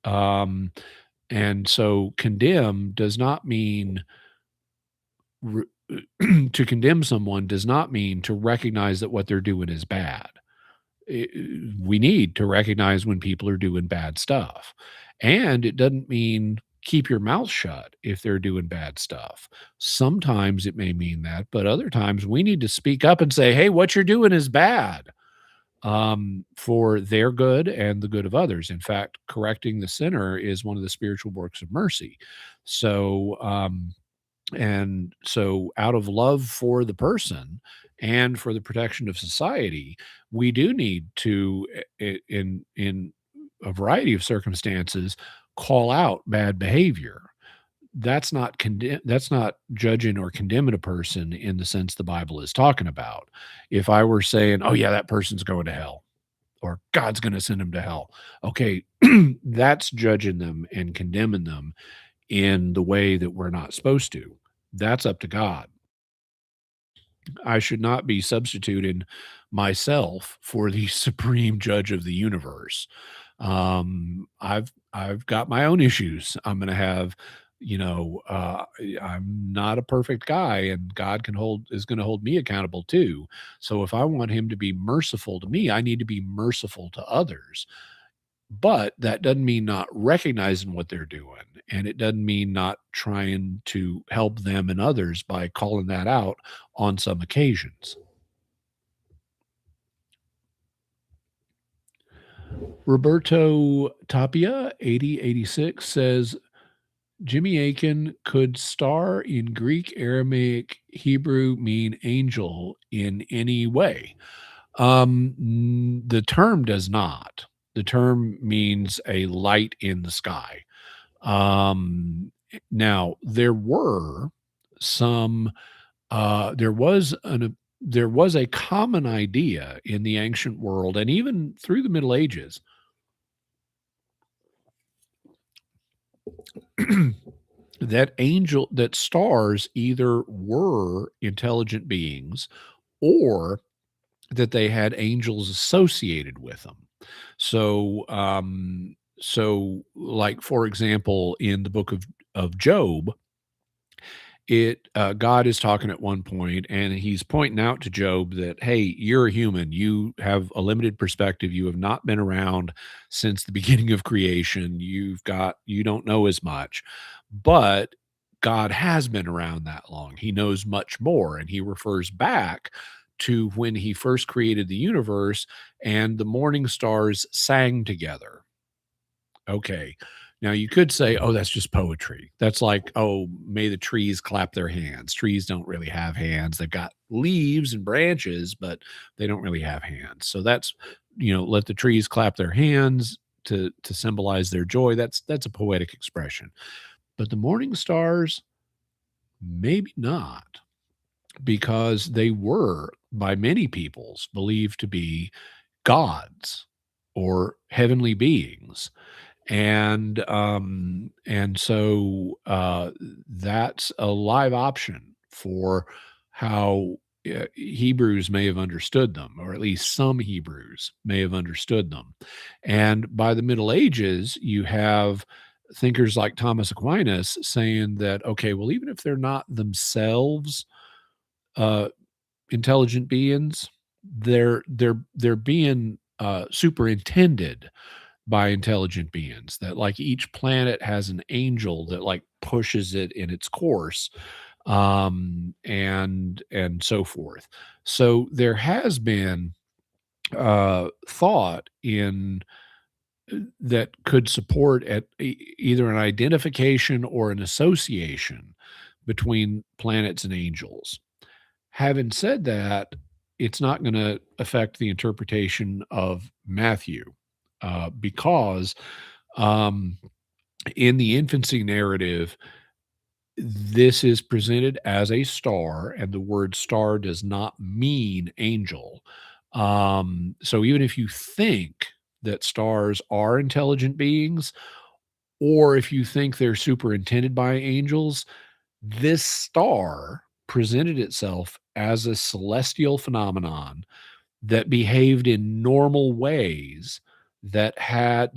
Um, and so condemn does not mean re- to condemn someone does not mean to recognize that what they're doing is bad. I We need to recognize when people are doing bad stuff. And it doesn't mean keep your mouth shut if they're doing bad stuff. Sometimes it may mean that, but other times we need to speak up and say, "Hey, what you're doing is bad." For their good and the good of others. In fact, correcting the sinner is one of the spiritual works of mercy. So, and so out of love for the person and for the protection of society, we do need to, in a variety of circumstances, call out bad behavior. That's not judging or condemning a person in the sense the Bible is talking about. If I were saying, "Oh yeah, that person's going to hell," or "God's gonna send them to hell," okay, that's judging them and condemning them in the way that we're not supposed to. That's up to God. I should not be substituting myself for the supreme judge of the universe. I've got my own issues. I'm gonna have, I'm not a perfect guy, and God is gonna hold me accountable too. So if I want him to be merciful to me, I need to be merciful to others. But that doesn't mean not recognizing what they're doing, and it doesn't mean not trying to help them and others by calling that out on some occasions. Roberto Tapia, 8086, says Jimmy Akin, could star in Greek, Aramaic, Hebrew mean angel in any way? The term does not. The term means a light in the sky. Now some there was there was a common idea in the ancient world and even through the Middle Ages that stars either were intelligent beings or that they had angels associated with them. So like for example, in the book of Job, God is talking at one point and he's pointing out to Job that, hey, you're a human. You have a limited perspective. You have not been around since the beginning of creation. You don't know as much, but God has been around that long. He knows much more. And he refers back to when he first created the universe and the morning stars sang together. Okay. Now you could say, "Oh, that's just poetry." That's like, "Oh, may the trees clap their hands." Trees don't really have hands. They've got leaves and branches, but they don't really have hands. So that's, let the trees clap their hands to symbolize their joy. That's a poetic expression. But the morning stars, maybe not, because they were by many peoples believed to be gods or heavenly beings. And that's a live option for how Hebrews may have understood them, or at least some Hebrews may have understood them. And by the Middle Ages, you have thinkers like Thomas Aquinas saying that, okay, well, even if they're not themselves uh, intelligent beings, they're being superintended by intelligent beings, that like each planet has an angel that like pushes it in its course, and so forth. So there has been thought in that could support at either an identification or an association between planets and angels. Having said that, it's not going to affect the interpretation of Matthew, because um, in the infancy narrative, this is presented as a star, and the word star does not mean angel. So even if you think that stars are intelligent beings, or if you think they're superintended by angels, this star presented itself as a celestial phenomenon that behaved in normal ways, that had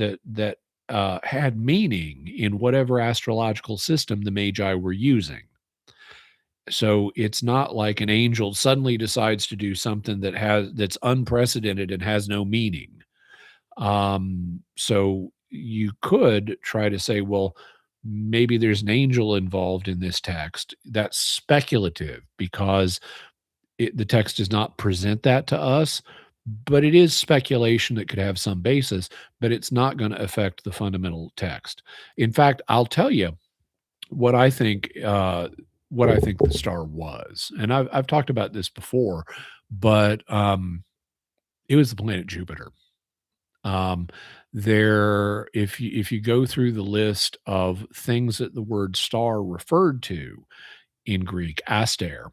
meaning in whatever astrological system the Magi were using. So it's not like an angel suddenly decides to do something that's unprecedented and has no meaning. So you could try to say, well, maybe there's an angel involved in this text. That's speculative because the text does not present that to us, but it is speculation that could have some basis, but it's not going to affect the fundamental text. In fact, I'll tell you what I think. What I think the star was, and I've talked about this before, but it was the planet Jupiter. Um, if you go through the list of things that the word star referred to in Greek, aster,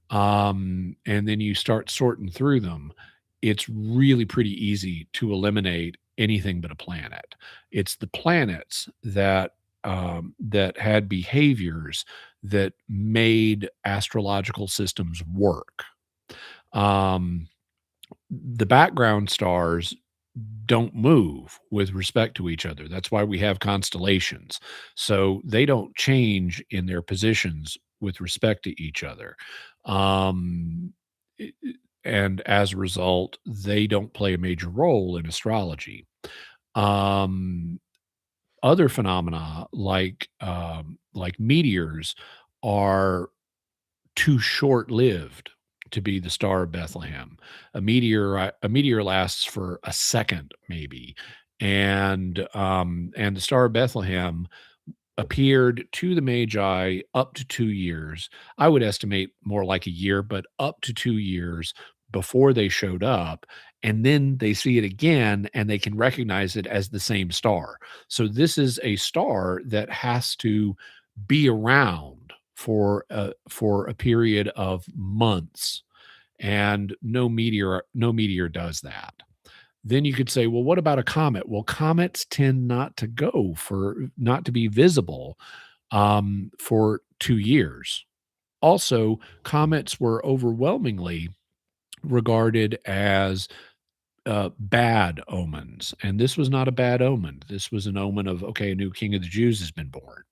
and then you start sorting through them, it's really pretty easy to eliminate anything but a planet. It's the planets that had behaviors that made astrological systems work. Um, the background stars don't move with respect to each other. That's why we have constellations. So they don't change in their positions with respect to each other. Um, i- i- and as a result, they don't play a major role in astrology. Um, Other phenomena like meteors are too short-lived to be the Star of Bethlehem. A meteor lasts for a second maybe, and the Star of Bethlehem appeared to the Magi up to 2 years. I would estimate more like a year, but up to 2 years before they showed up, and then they see it again, and they can recognize it as the same star. So this is a star that has to be around for a period of months, and no meteor does that. Then you could say, well, what about a comet? Well, comets tend not to be visible for 2 years. Also, comets were overwhelmingly regarded as bad omens, and this was not a bad omen. This was an omen of, okay, a new king of the Jews has been born.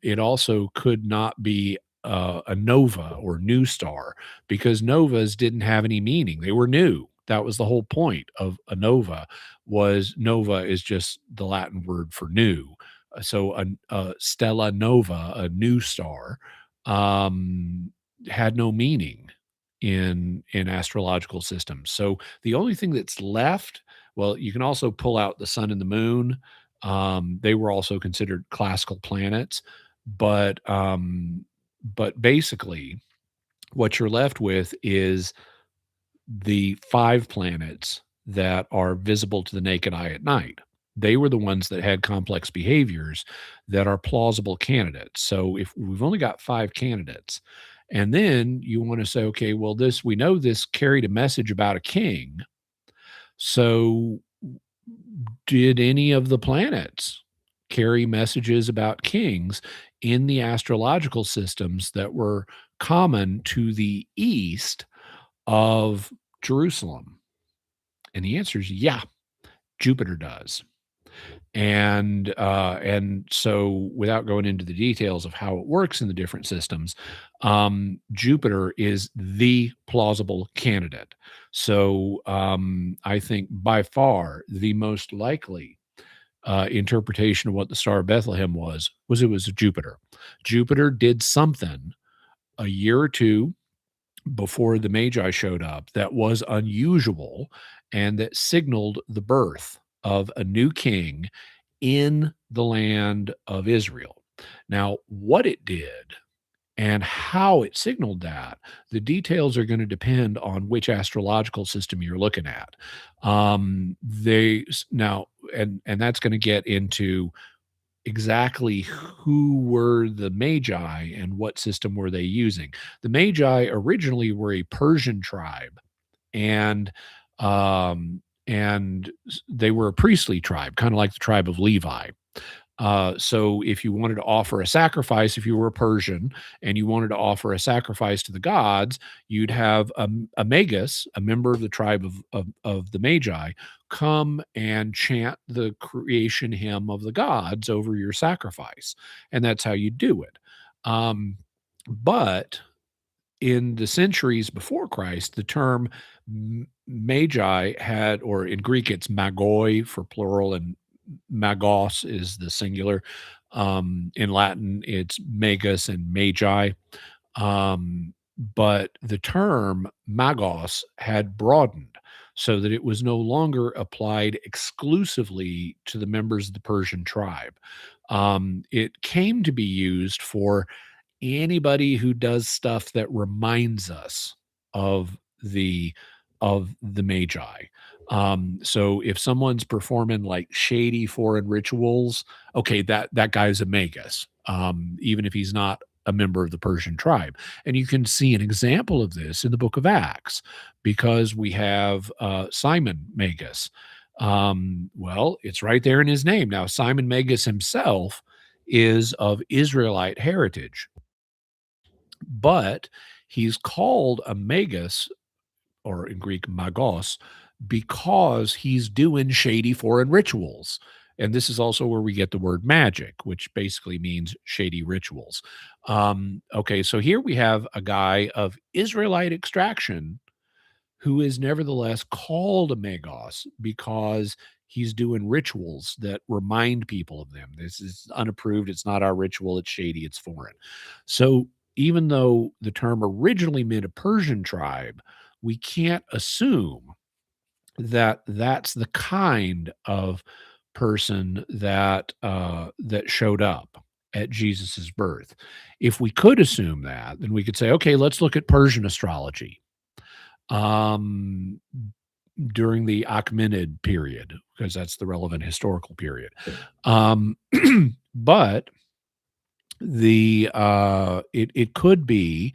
It also could not be a nova or new star, because novas didn't have any meaning. They were new. That was the whole point of a nova. Was nova is just the Latin word for new. So a stella nova, a new star, um, had no meaning. in astrological systems. So the only thing that's left, well, you can also pull out the sun and the moon. They were also considered classical planets, but basically, what you're left with is the 5 planets that are visible to the naked eye at night. They were the ones that had complex behaviors that are plausible candidates. So if we've only got 5 candidates, and then you want to say, okay, well, this we know this carried a message about a king. So did any of the planets carry messages about kings in the astrological systems that were common to the east of Jerusalem? And the answer is yeah, Jupiter does. And so without going into the details of how it works in the different systems, Jupiter is the plausible candidate. So I think by far the most likely interpretation of what the Star of Bethlehem was it was Jupiter. Jupiter did something a year or two before the Magi showed up that was unusual and that signaled the birth of a new king in the land of Israel. Now, what it did and how it signaled that, the details are going to depend on which astrological system you're looking at. They now, and that's going to get into exactly who were the Magi and what system were they using. The Magi originally were a Persian tribe, and they were a priestly tribe, kind of like the tribe of Levi. So if you wanted to offer a sacrifice, if you were a Persian and you wanted to offer a sacrifice to the gods, you'd have a magus, a member of the tribe of the Magi, come and chant the creation hymn of the gods over your sacrifice, and that's how you do it. But in the centuries before Christ, the term magi had, or in Greek, it's magoi for plural, and magos is the singular. In Latin, it's magus and magi. But the term magos had broadened so that it was no longer applied exclusively to the members of the Persian tribe. It came to be used for anybody who does stuff that reminds us of the the magi. So if someone's performing like shady foreign rituals, okay, that guy's a magus, even if he's not a member of the Persian tribe. And you can see an example of this in the book of Acts because we have Simon Magus. Well, it's right there in his name. Now, Simon Magus himself is of Israelite heritage, but he's called a magus, or in Greek magos, because he's doing shady foreign rituals. And this is also where we get the word magic, which basically means shady rituals. Okay, so here we have a guy of Israelite extraction who is nevertheless called a magos because he's doing rituals that remind people of them. This is unapproved. It's not our ritual. It's shady. It's foreign. So even though the term originally meant a Persian tribe, we can't assume that that's the kind of person that showed up at Jesus's birth. If we could assume that, then we could say, okay, let's look at Persian astrology um, during the Achaemenid period, because that's the relevant historical period. Um, but it could be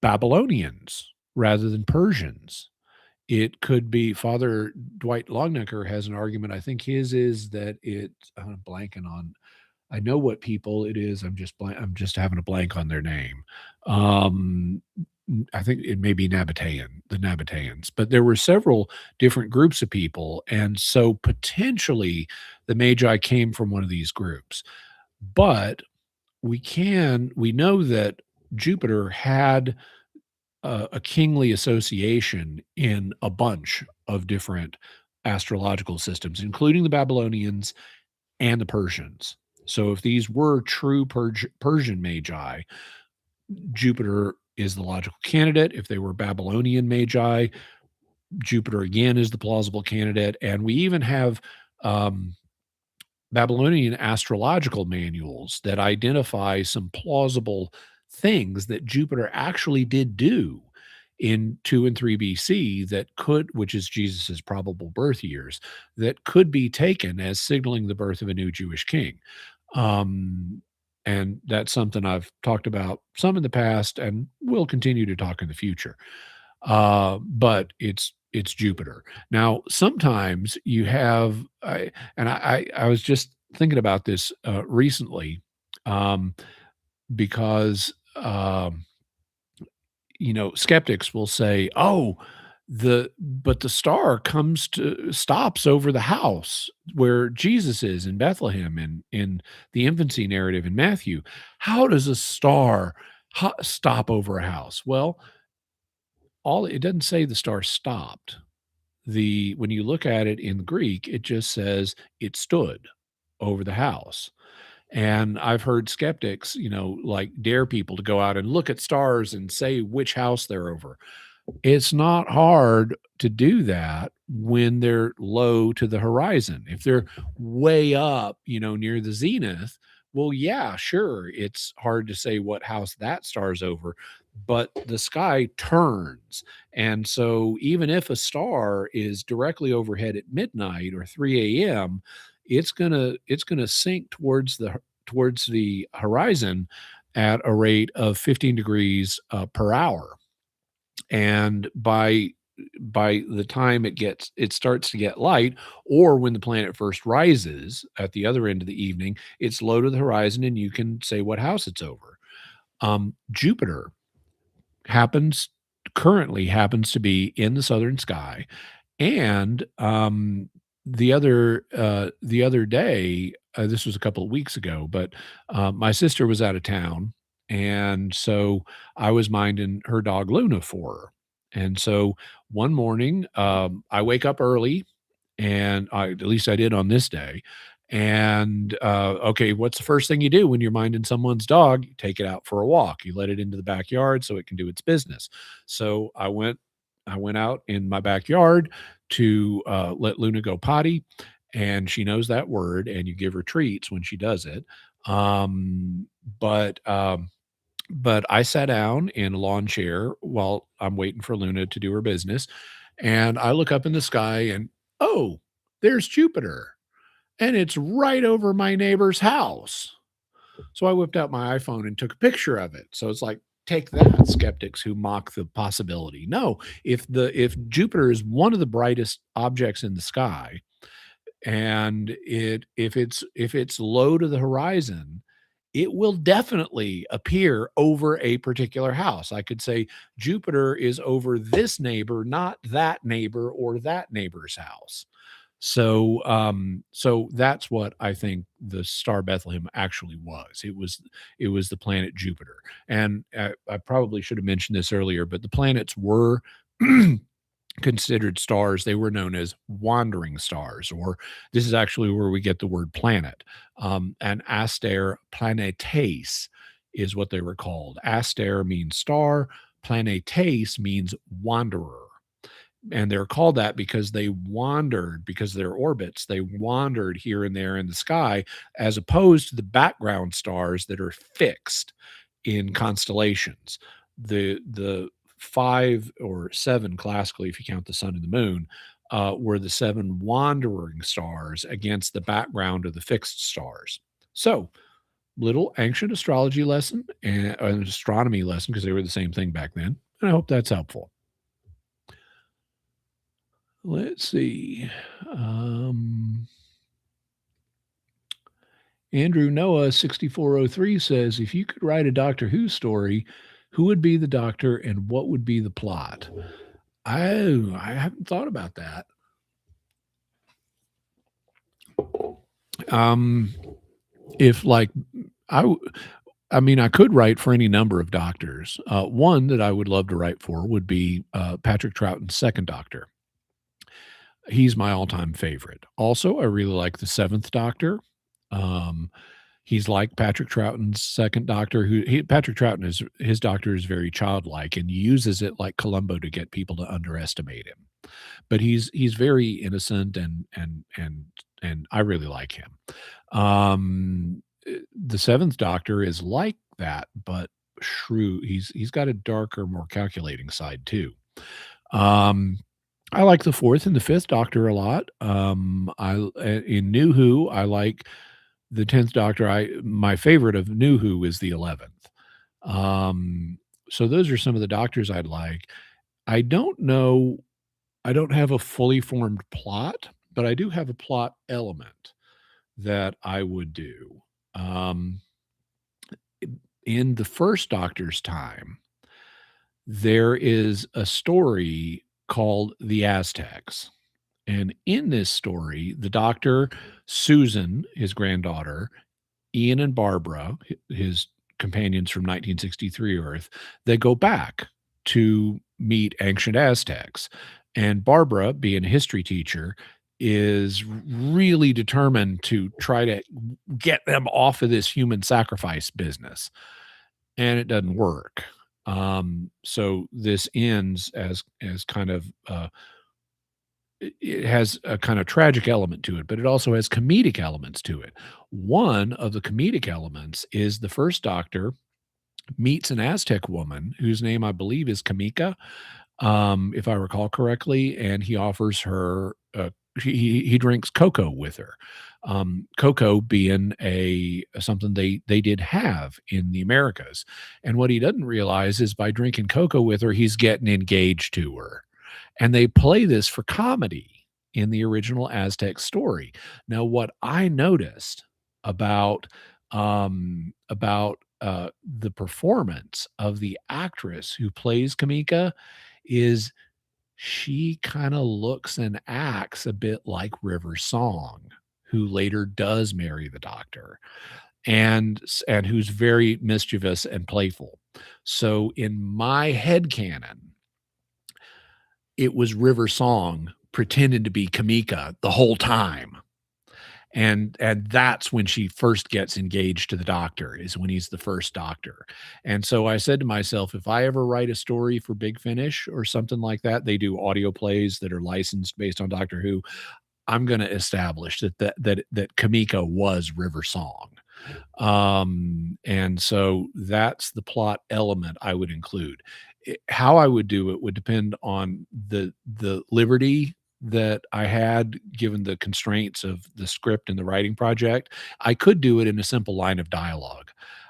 Babylonians rather than Persians. It could be Father Dwight Longnecker has an argument. I think his is that I'm blanking on. I know what people it is. I'm just having a blank on their name. Um, I think it may be Nabatean, the Nabateans, but there were several different groups of people, and so potentially the Magi came from one of these groups. But we know that Jupiter had a kingly association in a bunch of different astrological systems, including the Babylonians and the Persians. So if these were true Persian magi, Jupiter is the logical candidate. If they were Babylonian magi, Jupiter again is the plausible candidate. And we even have um, Babylonian astrological manuals that identify some plausible things that Jupiter actually did do in 2 and 3 BC that could, which is Jesus's probable birth years, that could be taken as signaling the birth of a new Jewish king. Um, and that's something I've talked about some in the past and will continue to talk in the future. But it's Jupiter. Now, sometimes you have, I was just thinking about this recently, um, because skeptics will say, "Oh, the star comes to stops over the house where Jesus is in Bethlehem in the infancy narrative in Matthew. How does a star stop over a house?" Well, all it doesn't say the star stopped. The When you look at it in Greek, it just says it stood over the house. And I've heard skeptics, like dare people to go out and look at stars and say which house they're over. It's not hard to do that when they're low to the horizon. If they're way up, near the zenith, well, yeah, sure, it's hard to say what house that star's over, but the sky turns. And so even if a star is directly overhead at midnight or 3 a.m., it's gonna sink towards the horizon at a rate of 15 degrees per hour. And by the time it starts to get light, or when the planet first rises at the other end of the evening, it's low to the horizon and you can say what house it's over. Jupiter happens happens to be in the southern sky. And the other day, this was a couple of weeks ago, but my sister was out of town, and so I was minding her dog Luna for her. And so one morning, I wake up early, and at least I did on this day. And okay, what's the first thing you do when you're minding someone's dog? You take it out for a walk. You let it into the backyard so it can do its business. So I went out in my backyard to let Luna go potty, and she knows that word, and you give her treats when she does it. Um, but um, but I sat down in a lawn chair while I'm waiting for Luna to do her business, and I look up in the sky, and oh, there's Jupiter, and it's right over my neighbor's house. So I whipped out my iPhone and took a picture of it. So it's like, take that, skeptics who mock the possibility. No, if Jupiter is one of the brightest objects in the sky, and if it's low to the horizon, it will definitely appear over a particular house. I could say Jupiter is over this neighbor, not that neighbor or that neighbor's house. So that's what I think the star Bethlehem actually was. It was the planet Jupiter. And I probably should have mentioned this earlier, but the planets were considered stars. They were known as wandering stars, or this is actually where we get the word planet. And Aster planetes is what they were called. Aster means star, planetes means wanderer. And they're called that because they wandered, because of their orbits, they wandered here and there in the sky, as opposed to the background stars that are fixed in constellations. The 5 or 7 classically, if you count the sun and the moon, were the 7 wandering stars against the background of the fixed stars. So, little ancient astrology lesson and an astronomy lesson, because they were the same thing back then. And I hope that's helpful. Let's see. Um, Andrew Noah 6403 says, if you could write a Doctor Who story, who would be the Doctor and what would be the plot? I haven't thought about that. Um, if like I, w- I mean, I could write for any number of doctors. One that I would love to write for would be Patrick Troughton's second Doctor. He's my all-time favorite. Also, I really like the Seventh Doctor. Um, He's like Patrick Troughton's second doctor, Patrick Troughton is his doctor is very childlike and uses it like Columbo to get people to underestimate him. But he's very innocent and I really like him. The seventh doctor is like that, but shrewd. He's got a darker, more calculating side too. Um, I like the fourth and the fifth doctor a lot. In New Who, I like the 10th Doctor. I My favorite of New Who is the 11th. Um, so those are some of the doctors I'd like. I don't know I don't have a fully formed plot, but I do have a plot element that I would do. Um, in the first Doctor's time, there is a story called The Aztecs. And in this story, the doctor, Susan, his granddaughter, Ian and Barbara, his companions from 1963 Earth, they go back to meet ancient Aztecs. And Barbara, being a history teacher, is really determined to try to get them off of this human sacrifice business. And it doesn't work. So this ends as kind of it has a kind of tragic element to it, but it also has comedic elements to it. One of the comedic elements is the first doctor meets an Aztec woman whose name I believe is Kamika, if I recall correctly, and he offers her he drinks cocoa with her. Cocoa being a something they did have in the Americas, and what he doesn't realize is by drinking cocoa with her, he's getting engaged to her, and they play this for comedy in the original Aztec story. Now, what I noticed about the performance of the actress who plays Kamika is she kinda looks and acts a bit like River Song, who later does marry the doctor, and who's very mischievous and playful. So in my headcanon, it was River Song pretending to be Kamika the whole time. And that's when she first gets engaged to the doctor, is when he's the first doctor. And so I said to myself, if I ever write a story for Big Finish or something like that, they do audio plays that are licensed based on Doctor Who. I'm going to establish that Kamika was River Song. And so that's the plot element I would include. How I would do it would depend on the liberty that I had given the constraints of the script and the writing project. I could do it in a simple line of dialogue.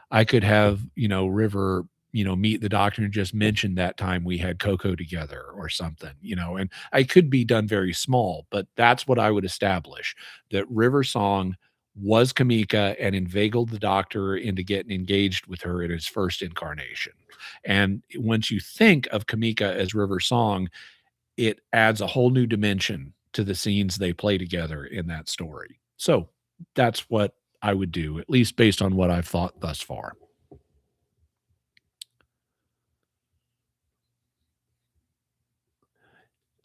I could have, River, meet the doctor and just mention that time we had cocoa together or something, and I could be done very small, but that's what I would establish, that River Song was Kamika and inveigled the doctor into getting engaged with her in his first incarnation. And once you think of Kamika as River Song, it adds a whole new dimension to the scenes they play together in that story. So that's what I would do, at least based on what I've thought thus far.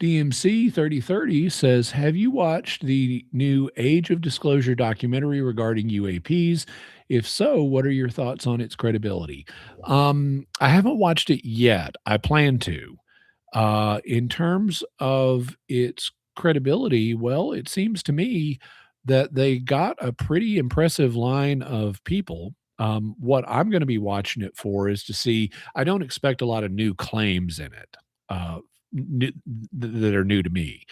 DMC 3030 says, have you watched the new Age of Disclosure documentary regarding UAPs? If so, what are your thoughts on its credibility? I haven't watched it yet. I plan to. In terms of its credibility, well, it seems to me that they got a pretty impressive line of people. What I'm going to be watching it for is to see, I don't expect a lot of new claims in it. That are new to me.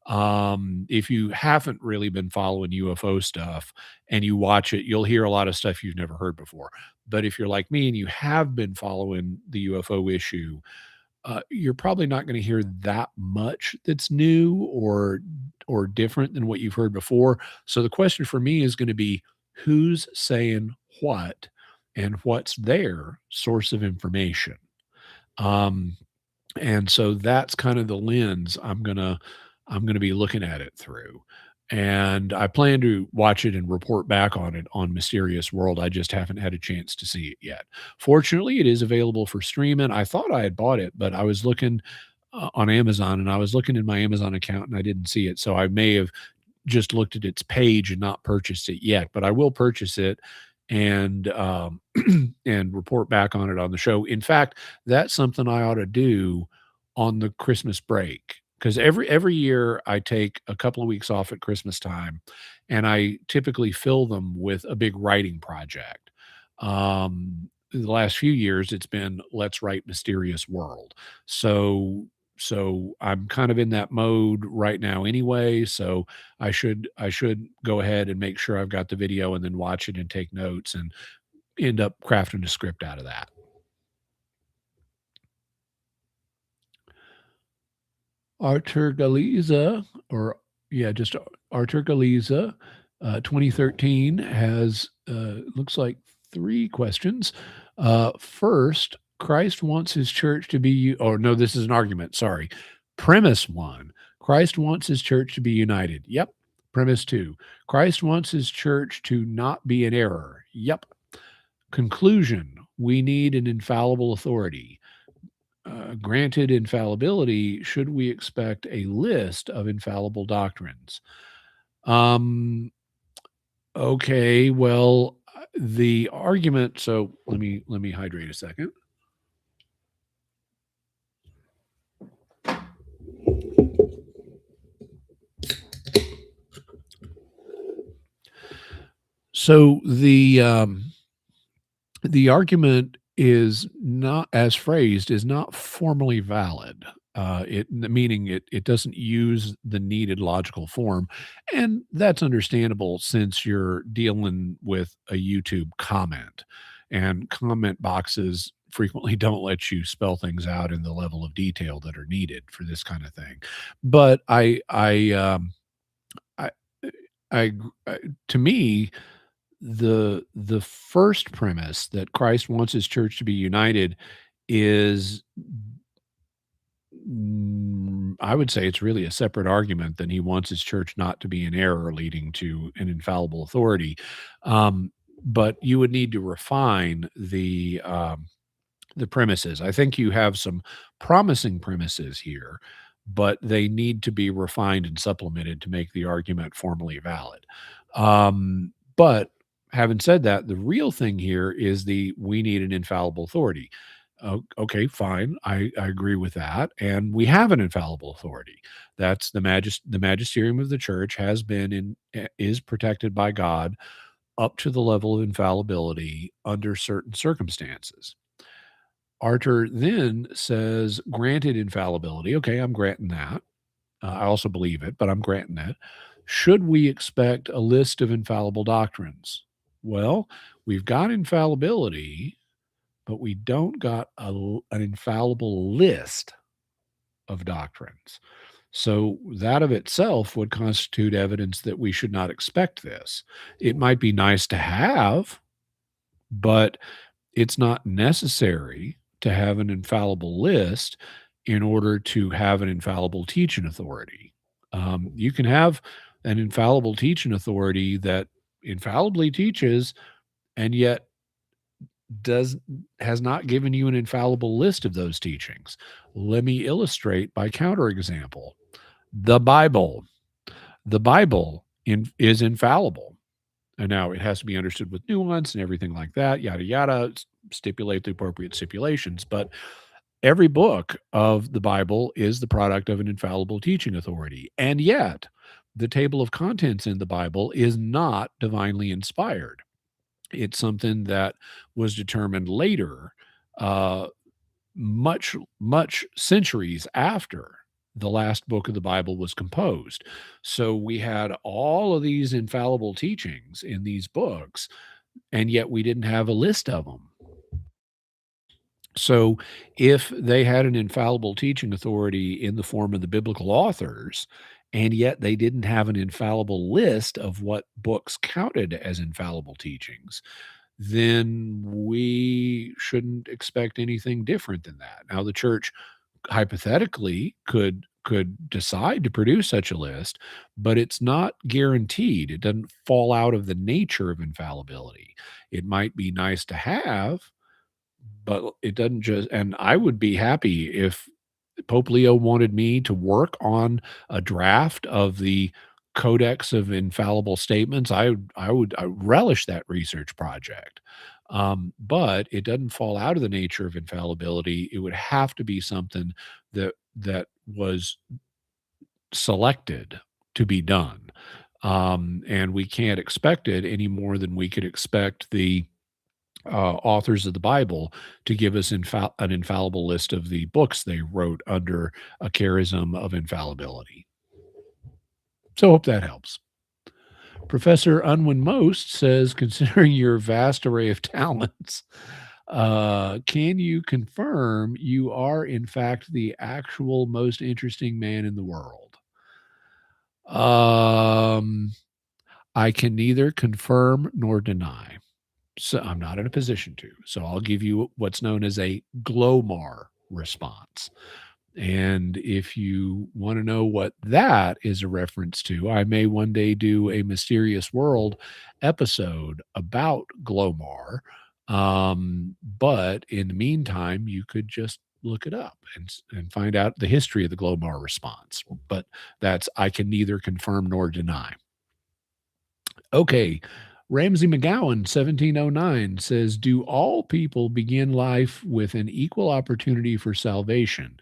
If you haven't really been following UFO stuff and you watch it, you'll hear a lot of stuff you've never heard before. But if you're like me and you have been following the UFO issue, you're probably not going to hear that much that's new or different than what you've heard before. So the question for me is going to be who's saying what and what's their source of information. Um, and so that's kind of the lens I'm gonna be looking at it through. And I plan to watch it and report back on it on Mysterious World. I just haven't had a chance to see it yet. Fortunately, it is available for streaming. I thought I had bought it, but I was looking on Amazon and I was looking in my Amazon account and I didn't see it. So I may have just looked at its page and not purchased it yet, but I will purchase it and and report back on it on the show. In fact, that's something I ought to do on the Christmas break, because every year I take a couple of weeks off at Christmas time, and I typically fill them with a big writing project. The last few years, it's been Let's Write Mysterious World. So I'm kind of in that mode right now anyway, so I should go ahead and make sure I've got the video and then watch it and take notes and end up crafting a script out of that. Artur Galiza, or yeah, just Artur Galiza, 2013 has looks like three questions. First, Christ wants his church to be, or no, this is an argument. Sorry. Premise one: Christ wants his church to be united. Yep. Premise two: Christ wants his church to not be in error. Yep. Conclusion: We need an infallible authority. Granted infallibility, should we expect a list of infallible doctrines? Um, okay, well, the argument. So let me hydrate a second. So the argument is not, as phrased, is not formally valid. Meaning it doesn't use the needed logical form, and that's understandable since you're dealing with a YouTube comment, and comment boxes frequently don't let you spell things out in the level of detail that are needed for this kind of thing. But I, I to me, the first premise that Christ wants his church to be united is, I would say it's really a separate argument than he wants his church not to be in error, leading to an infallible authority. But you would need to refine the premises. I think you have some promising premises here, but they need to be refined and supplemented to make the argument formally valid. But having said that, the real thing here is we need an infallible authority. Okay, fine. I agree with that. And we have an infallible authority. That's the magisterium of the church has been is protected by God up to the level of infallibility under certain circumstances. Arter then says, granted infallibility. Okay, I'm granting that. I also believe it, but I'm granting that. Should we expect a list of infallible doctrines? Well, we've got infallibility, but we don't got an infallible list of doctrines. So that of itself would constitute evidence that we should not expect this. It might be nice to have, but it's not necessary to have an infallible list in order to have an infallible teaching authority. You can have an infallible teaching authority that infallibly teaches and yet does has not given you an infallible list of those teachings. Let me illustrate by counterexample. The Bible. The Bible is infallible. And now it has to be understood with nuance and everything like that, yada, yada, stipulate the appropriate stipulations. But every book of the Bible is the product of an infallible teaching authority. And yet, the table of contents in the Bible is not divinely inspired. It's something that was determined later, uh, much centuries after the last book of the Bible was composed. So we had all of these infallible teachings in these books, and yet we didn't have a list of them. So if they had an infallible teaching authority in the form of the biblical authors, and yet they didn't have an infallible list of what books counted as infallible teachings, then we shouldn't expect anything different than that. Now, the church hypothetically could decide to produce such a list, but it's not guaranteed. It doesn't fall out of the nature of infallibility. It might be nice to have, but it doesn't just. And I would be happy if Pope Leo wanted me to work on a draft of the codex of infallible statements, I relish that research project. But it doesn't fall out of the nature of infallibility. It would have to be something that was selected to be done. And we can't expect it any more than we could expect the authors of the Bible to give us an infallible list of the books they wrote under a charism of infallibility. So, hope that helps. Professor Unwin Most says, considering your vast array of talents, can you confirm you are, in fact, the actual most interesting man in the world? Um, I can neither confirm nor deny. So I'm not in a position to. So I'll give you what's known as a GLOMAR response. And if you want to know what that is a reference to, I may one day do a Mysterious World episode about GLOMAR. But in the meantime, you could just look it up and find out the history of the GLOMAR response. But that's, I can neither confirm nor deny. Okay. Ramsey McGowan, 1709, says, do all people begin life with an equal opportunity for salvation?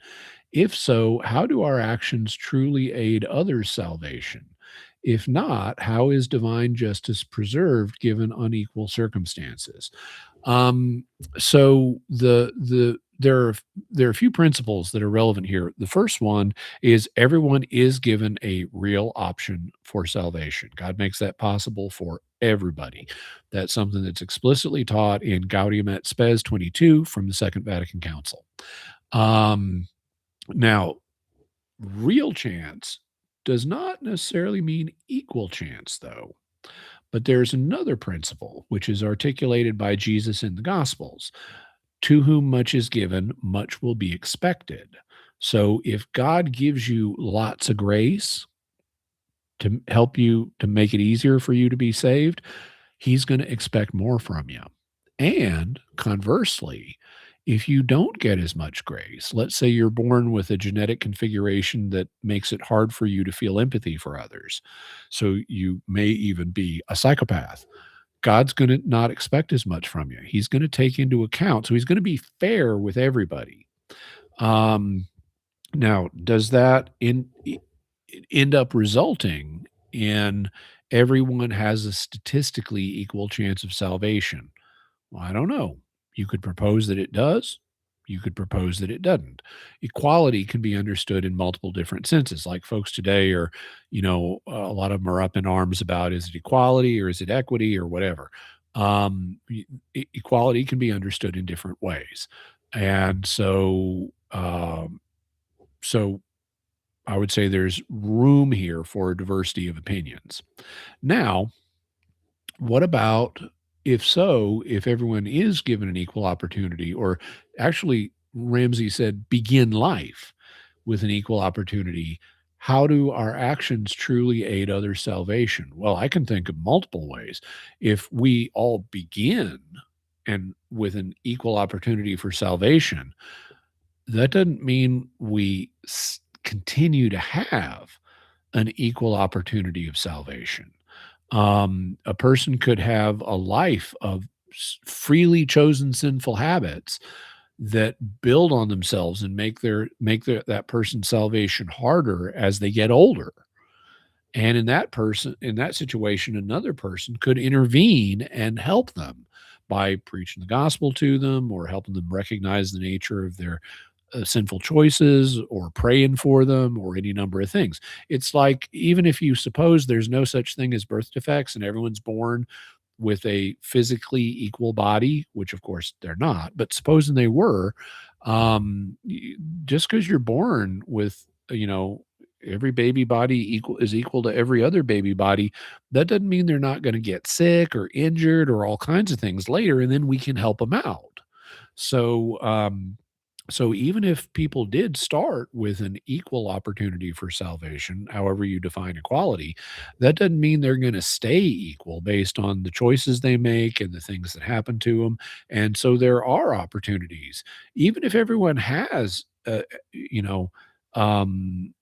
If so, how do our actions truly aid others' salvation? If not, how is divine justice preserved given unequal circumstances? Um, so there are a few principles that are relevant here. The first one is everyone is given a real option for salvation. God makes that possible for everybody. That's something that's explicitly taught in Gaudium et Spes 22 from the Second Vatican Council. Now, real chance does not necessarily mean equal chance, though. But there's another principle which is articulated by Jesus in the Gospels. To whom much is given, much will be expected. So if God gives you lots of grace to help you to make it easier for you to be saved, he's going to expect more from you. And conversely, if you don't get as much grace, let's say you're born with a genetic configuration that makes it hard for you to feel empathy for others, so you may even be a psychopath. God's going to not expect as much from you. He's going to take into account. So he's going to be fair with everybody. Um, Now, does that end up resulting in everyone has a statistically equal chance of salvation? Well, I don't know. You could propose that it does. You could propose that it doesn't. Equality can be understood in multiple different senses. Like folks today are, a lot of them are up in arms about is it equality or is it equity or whatever. Equality can be understood in different ways. And so I would say there's room here for a diversity of opinions. Now, what about if so, if everyone is given an equal opportunity, or actually, Ramsey said, begin life with an equal opportunity, how do our actions truly aid others' salvation? Well, I can think of multiple ways. If we all begin and with an equal opportunity for salvation, that doesn't mean we continue to have an equal opportunity of salvation. A person could have a life of freely chosen sinful habits that build on themselves and make their that person's salvation harder as they get older. And in that situation, another person could intervene and help them by preaching the gospel to them or helping them recognize the nature of their sinful choices or praying for them or any number of things. It's like, even if you suppose there's no such thing as birth defects and everyone's born with a physically equal body, which of course they're not, but supposing they were, just because you're born with, every baby body equal to every other baby body, that doesn't mean they're not going to get sick or injured or all kinds of things later, and then we can help them out. So, even if people did start with an equal opportunity for salvation, however you define equality, that doesn't mean they're going to stay equal based on the choices they make and the things that happen to them. And so there are opportunities, even if everyone has, you know, um,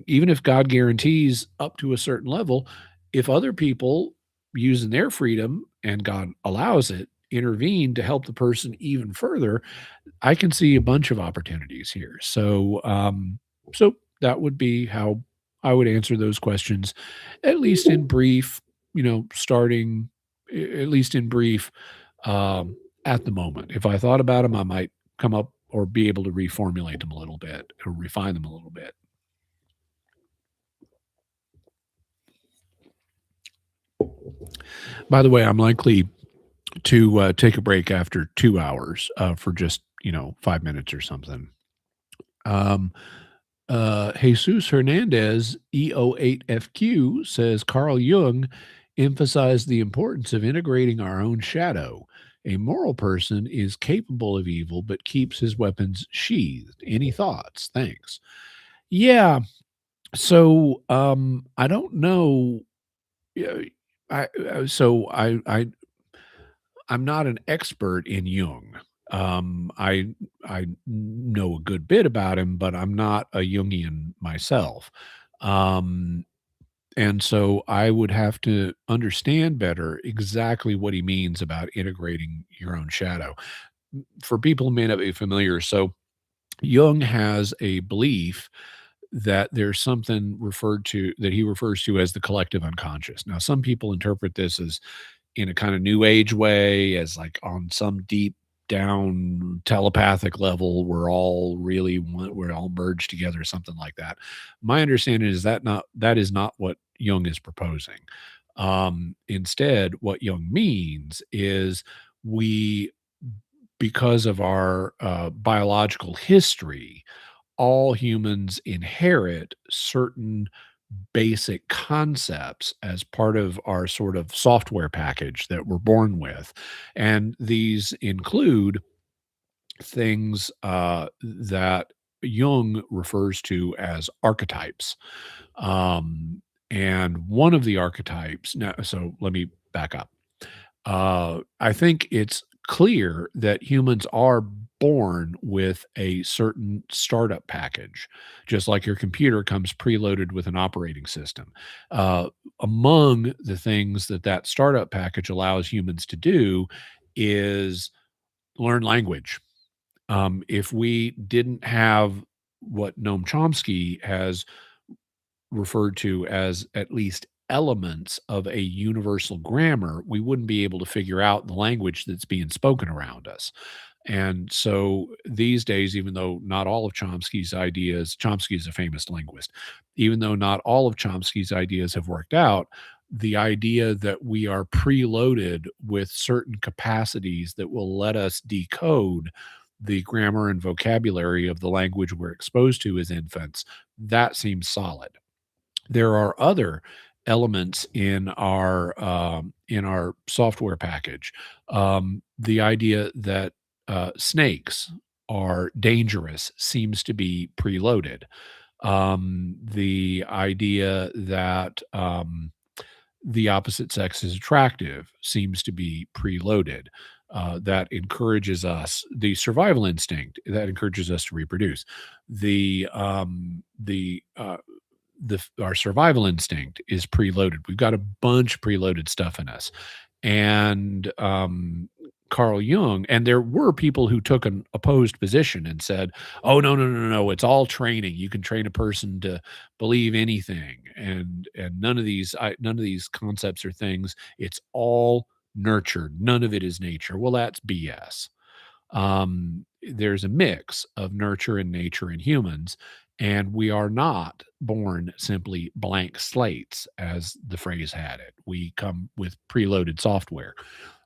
even if God guarantees up to a certain level, if other people using their freedom and God allows it intervene to help the person even further, I can see a bunch of opportunities here. So that would be how I would answer those questions, at least in brief, starting at least in brief, at the moment. If I thought about them, I might come up or be able to reformulate them a little bit or refine them a little bit. By the way, I'm likely to take a break after 2 hours for just 5 minutes or something. Um, Jesus Hernandez, EO8FQ, says Carl Jung emphasized the importance of integrating our own shadow. A moral person is capable of evil but keeps his weapons sheathed. Any thoughts? Thanks. Yeah. So I don't know. Yeah, I'm not an expert in Jung. I know a good bit about him, but I'm not a Jungian myself. Um, and so I would have to understand better exactly what he means about integrating your own shadow. For people who may not be familiar, so Jung has a belief that there's something referred to that he refers to as the collective unconscious. Now, some people interpret this as in a kind of new age way, as like on some deep down telepathic level, we're all merged together, something like that. My understanding is that is not what Jung is proposing. Instead, what Jung means is we, because of our biological history, all humans inherit certain basic concepts as part of our sort of software package that we're born with. And these include things that Jung refers to as archetypes. Um, and one of the archetypes, now, so let me back up. I think it's clear that humans are born with a certain startup package, just like your computer comes preloaded with an operating system. Uh, Among the things that that startup package allows humans to do is learn language. If we didn't have what Noam Chomsky has referred to as at least elements of a universal grammar, we wouldn't be able to figure out the language that's being spoken around us. And so these days, even though not all of Chomsky's ideas, Chomsky is a famous linguist, even though not all of Chomsky's ideas have worked out, the idea that we are preloaded with certain capacities that will let us decode the grammar and vocabulary of the language we're exposed to as infants, that seems solid. There are other elements in our software package. The idea that snakes are dangerous seems to be preloaded. The idea that the opposite sex is attractive seems to be preloaded. That encourages us, the survival instinct that encourages us to reproduce. Our survival instinct is preloaded. We've got a bunch of preloaded stuff in us. And Carl Jung, and there were people who took an opposed position and said, "Oh, no, no, no, no, it's all training. You can train a person to believe anything, and none of these concepts or things. It's all nurtured. None of it is nature." Well, that's BS. There's a mix of nurture and nature in humans, and we are not born simply blank slates, as the phrase had it. We come with preloaded software.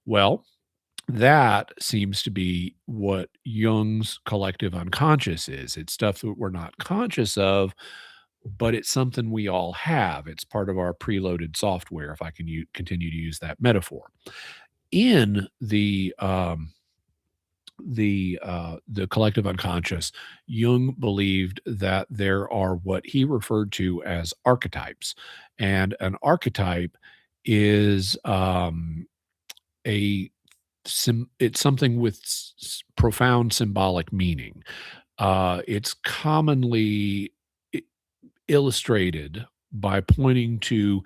Well, that seems to be what Jung's collective unconscious is. It's stuff that we're not conscious of, but it's something we all have. It's part of our preloaded software, if I can continue to use that metaphor. In the collective unconscious, Jung believed that there are what he referred to as archetypes, and an archetype is a it's something with profound symbolic meaning. It's commonly illustrated by pointing to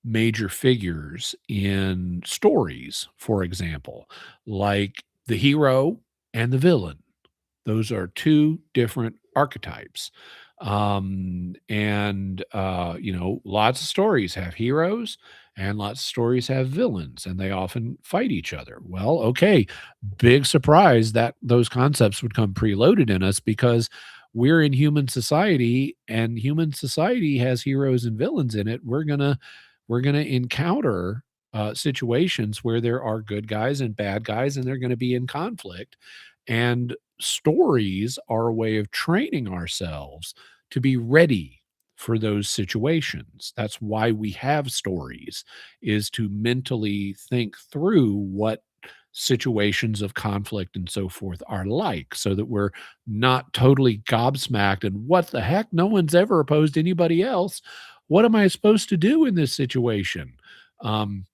major figures in stories, for example, like the hero and the villain. Those are 2 different archetypes. Lots of stories have heroes and lots of stories have villains, and they often fight each other. Well, okay, big surprise that those concepts would come preloaded in us because we're in human society, and human society has heroes and villains in it. We're gonna encounter, situations where there are good guys and bad guys, and they're gonna be in conflict, and stories are a way of training ourselves to be ready for those situations. That's why we have stories, is to mentally think through what situations of conflict and so forth are like, so that we're not totally gobsmacked and what the heck, no one's ever opposed anybody else. What am I supposed to do in this situation? Um,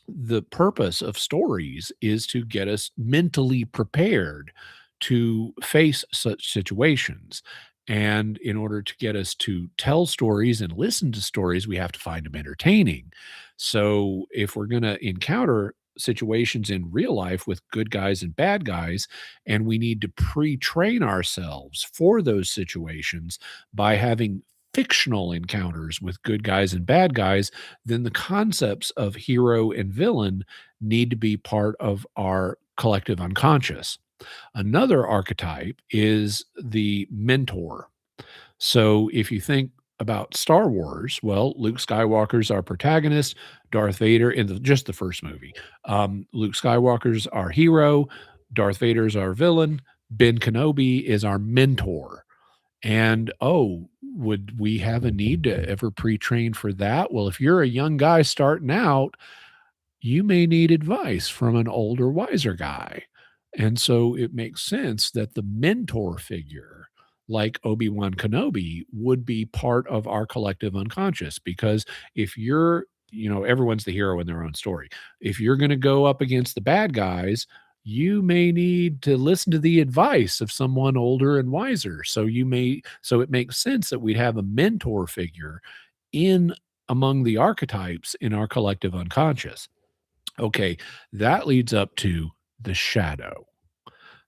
the purpose of stories is to get us mentally prepared to face such situations. And in order to get us to tell stories and listen to stories, we have to find them entertaining. So if we're going to encounter situations in real life with good guys and bad guys, and we need to pre train ourselves for those situations by having fictional encounters with good guys and bad guys, then the concepts of hero and villain need to be part of our collective unconscious. Another archetype is the mentor. So if you think about Star Wars, well, Luke Skywalker's our protagonist, Darth Vader in just the first movie. Luke Skywalker's our hero, Darth Vader's our villain, Ben Kenobi is our mentor. And, oh, would we have a need to ever pre-train for that? Well, if you're a young guy starting out, you may need advice from an older, wiser guy. And so it makes sense that the mentor figure, like Obi-Wan Kenobi, would be part of our collective unconscious. Because if you're, everyone's the hero in their own story. If you're going to go up against the bad guys, you may need to listen to the advice of someone older and wiser. So it makes sense that we'd have a mentor figure in among the archetypes in our collective unconscious. Okay, that leads up to the shadow.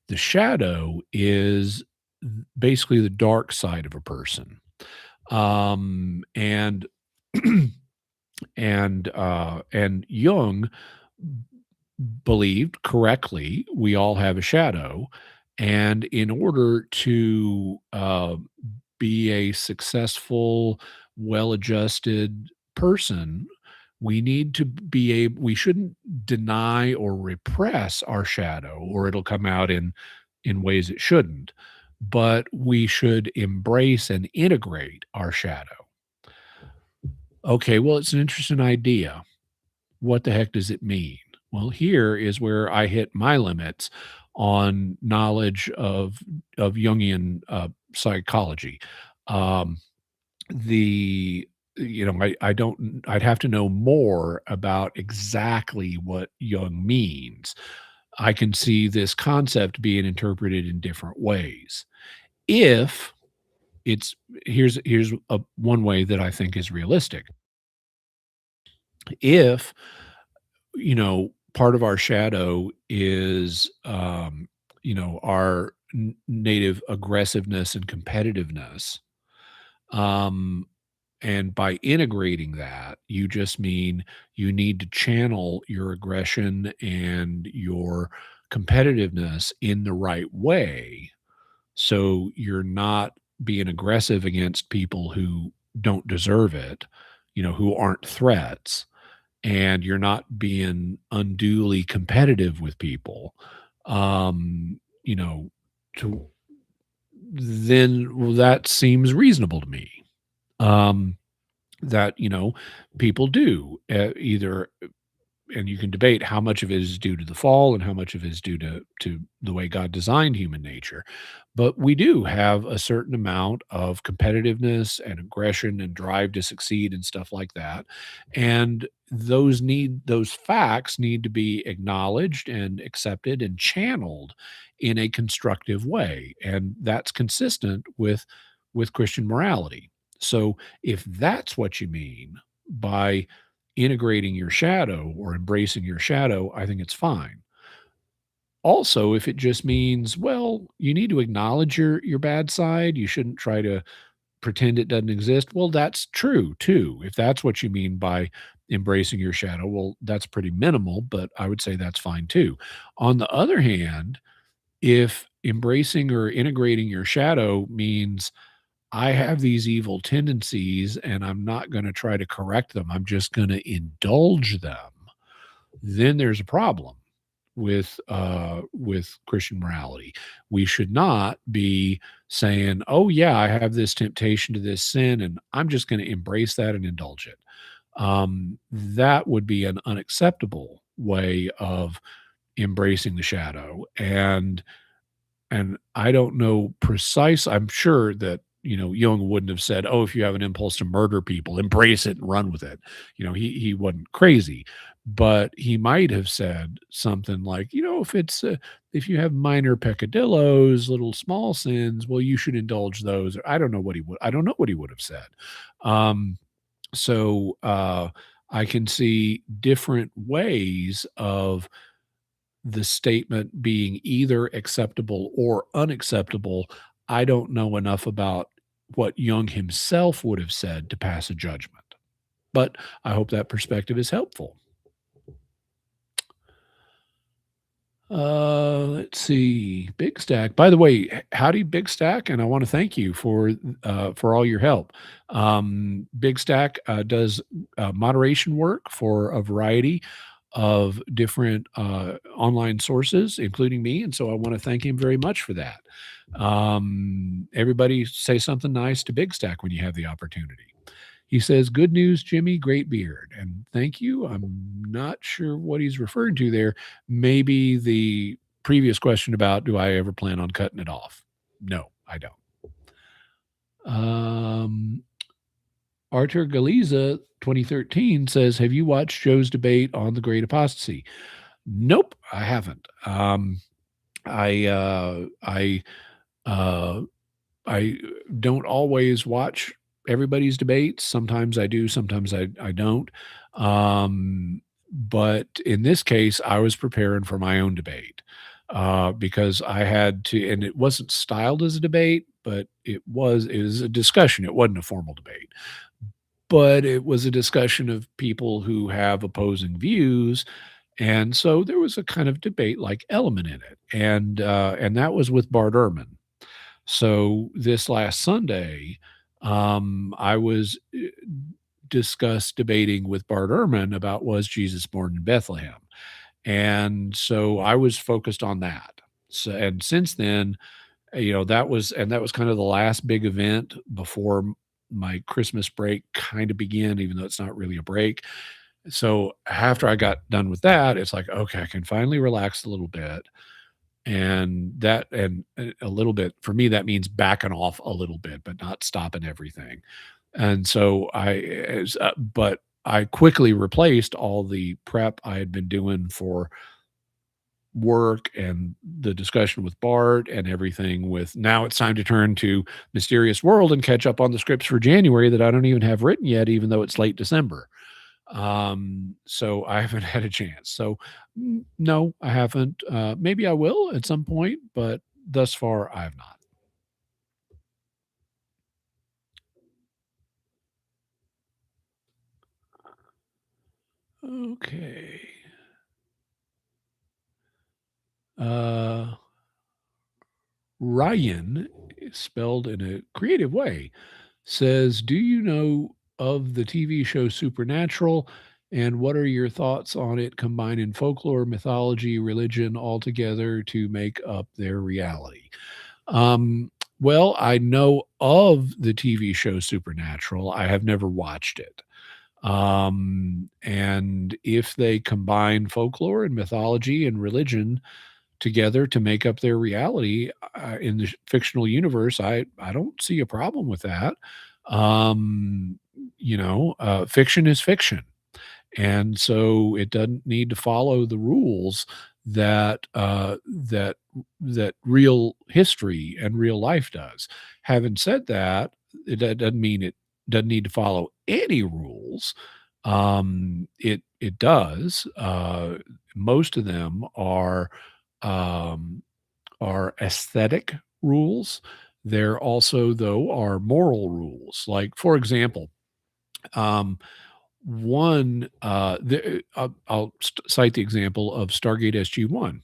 The shadow is basically the dark side of a person. And and Jung believed correctly we all have a shadow, and in order to be a successful, well-adjusted person, we shouldn't deny or repress our shadow, or it'll come out in ways it shouldn't, but we should embrace and integrate our shadow. Okay, well, it's an interesting idea. What the heck does it mean? Well, here is where I hit my limits on knowledge of Jungian psychology. Um, the I don't I'd have to know more about exactly what Jung means. I can see this concept being interpreted in different ways. If it's here's a one way that I think is realistic. If part of our shadow is, our native aggressiveness and competitiveness. Um, and by integrating that, you just mean you need to channel your aggression and your competitiveness in the right way. So you're not being aggressive against people who don't deserve it, who aren't threats, and you're not being unduly competitive with people, um, you know, to then well, that seems reasonable to me. Um, that, people do either, and you can debate how much of it is due to the fall and how much of it is due to the way God designed human nature. But we do have a certain amount of competitiveness and aggression and drive to succeed and stuff like that. And those facts need to be acknowledged and accepted and channeled in a constructive way. And that's consistent with Christian morality. So if that's what you mean by integrating your shadow or embracing your shadow, I think it's fine. Also, if it just means, well, you need to acknowledge your bad side, you shouldn't try to pretend it doesn't exist. Well, that's true too. If that's what you mean by embracing your shadow, well, that's pretty minimal, but I would say that's fine too. On the other hand, if embracing or integrating your shadow means I have these evil tendencies and I'm not going to try to correct them, I'm just going to indulge them, then there's a problem with Christian morality. We should not be saying, "Oh yeah, I have this temptation to this sin and I'm just going to embrace that and indulge it." That would be an unacceptable way of embracing the shadow. And I don't know precise I'm sure that, Jung wouldn't have said, "Oh, if you have an impulse to murder people, embrace it and run with it." He wasn't crazy, but he might have said something like, if you have minor peccadillos, little small sins, well, you should indulge those. Or I don't know what he would have said. Um, so I can see different ways of the statement being either acceptable or unacceptable. I don't know enough about what Jung himself would have said to pass a judgment, but I hope that perspective is helpful. Let's see. Big Stack. By the way, howdy, Big Stack, and I want to thank you for all your help. Big Stack does moderation work for a variety of different online sources, including me, and so I want to thank him very much for that. Everybody, say something nice to Big Stack when you have the opportunity. He says, "Good news, Jimmy, great beard." And thank you. I'm not sure what he's referring to there. Maybe the previous question about, do I ever plan on cutting it off? No, I don't. Um, Artur Galiza 2013 says, "Have you watched Joe's debate on the great apostasy?" Nope, I haven't. I uh, I don't always watch everybody's debates. Sometimes I do, sometimes I don't. But in this case, I was preparing for my own debate because I had to, and it wasn't styled as a debate, but it was a discussion. It wasn't a formal debate, but it was a discussion of people who have opposing views, and so there was a kind of debate like element in it, and that was with Bart Ehrman. So this last Sunday, I was discussed debating with Bart Ehrman about, was Jesus born in Bethlehem? And so I was focused on that. So, and since then, that was kind of the last big event before my Christmas break kind of began, even though it's not really a break. So after I got done with that, it's like, okay, I can finally relax a little bit, and a little bit for me, that means backing off a little bit, but not stopping everything. And so but I quickly replaced all the prep I had been doing for work and the discussion with Bart and everything with, now it's time to turn to Mysterious World and catch up on the scripts for January that I don't even have written yet, even though it's late December. So I haven't had a chance. So no, I haven't. Maybe I will at some point, but thus far I have not. Okay. Uh, Ryan, spelled in a creative way, says, "Do you know of the TV show Supernatural? And what are your thoughts on it combining folklore, mythology, religion all together to make up their reality?" Well, I know of the TV show Supernatural. I have never watched it. And if they combine folklore and mythology and religion together to make up their reality in the fictional universe, I don't see a problem with that. Fiction is fiction, and so it doesn't need to follow the rules that real history and real life does. Having said that, that doesn't mean it doesn't need to follow any rules. It does. Most of them um, are aesthetic rules. There also, though, are moral rules. Like, for example, um, I'll cite the example of Stargate SG-1.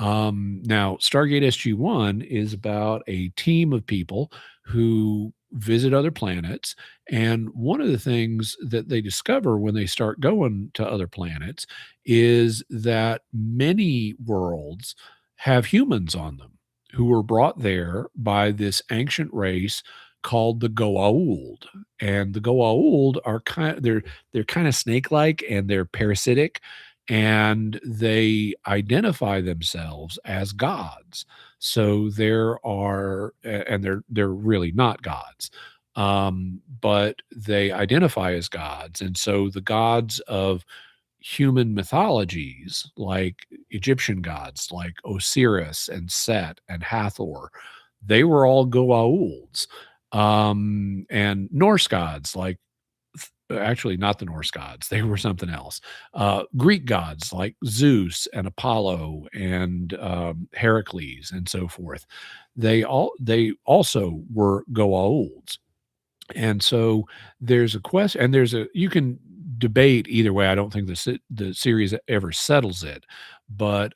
Now, Stargate SG-1 is about a team of people who visit other planets, and one of the things that they discover when they start going to other planets is that many worlds have humans on them who were brought there by this ancient race called the Goa'uld. And the Goa'uld are they're kind of snake-like and they're parasitic, and they identify themselves as gods. So there are, and they're really not gods, but they identify as gods. And so the gods of human mythologies, like Egyptian gods, like Osiris and Set and Hathor, they were all Goa'ulds. And Norse gods like actually not the Norse gods, they were something else. Greek gods like Zeus and Apollo and Heracles and so forth. They also were Goa'ulds. And so there's a question, and there's a you can debate either way. I don't think the series ever settles it, but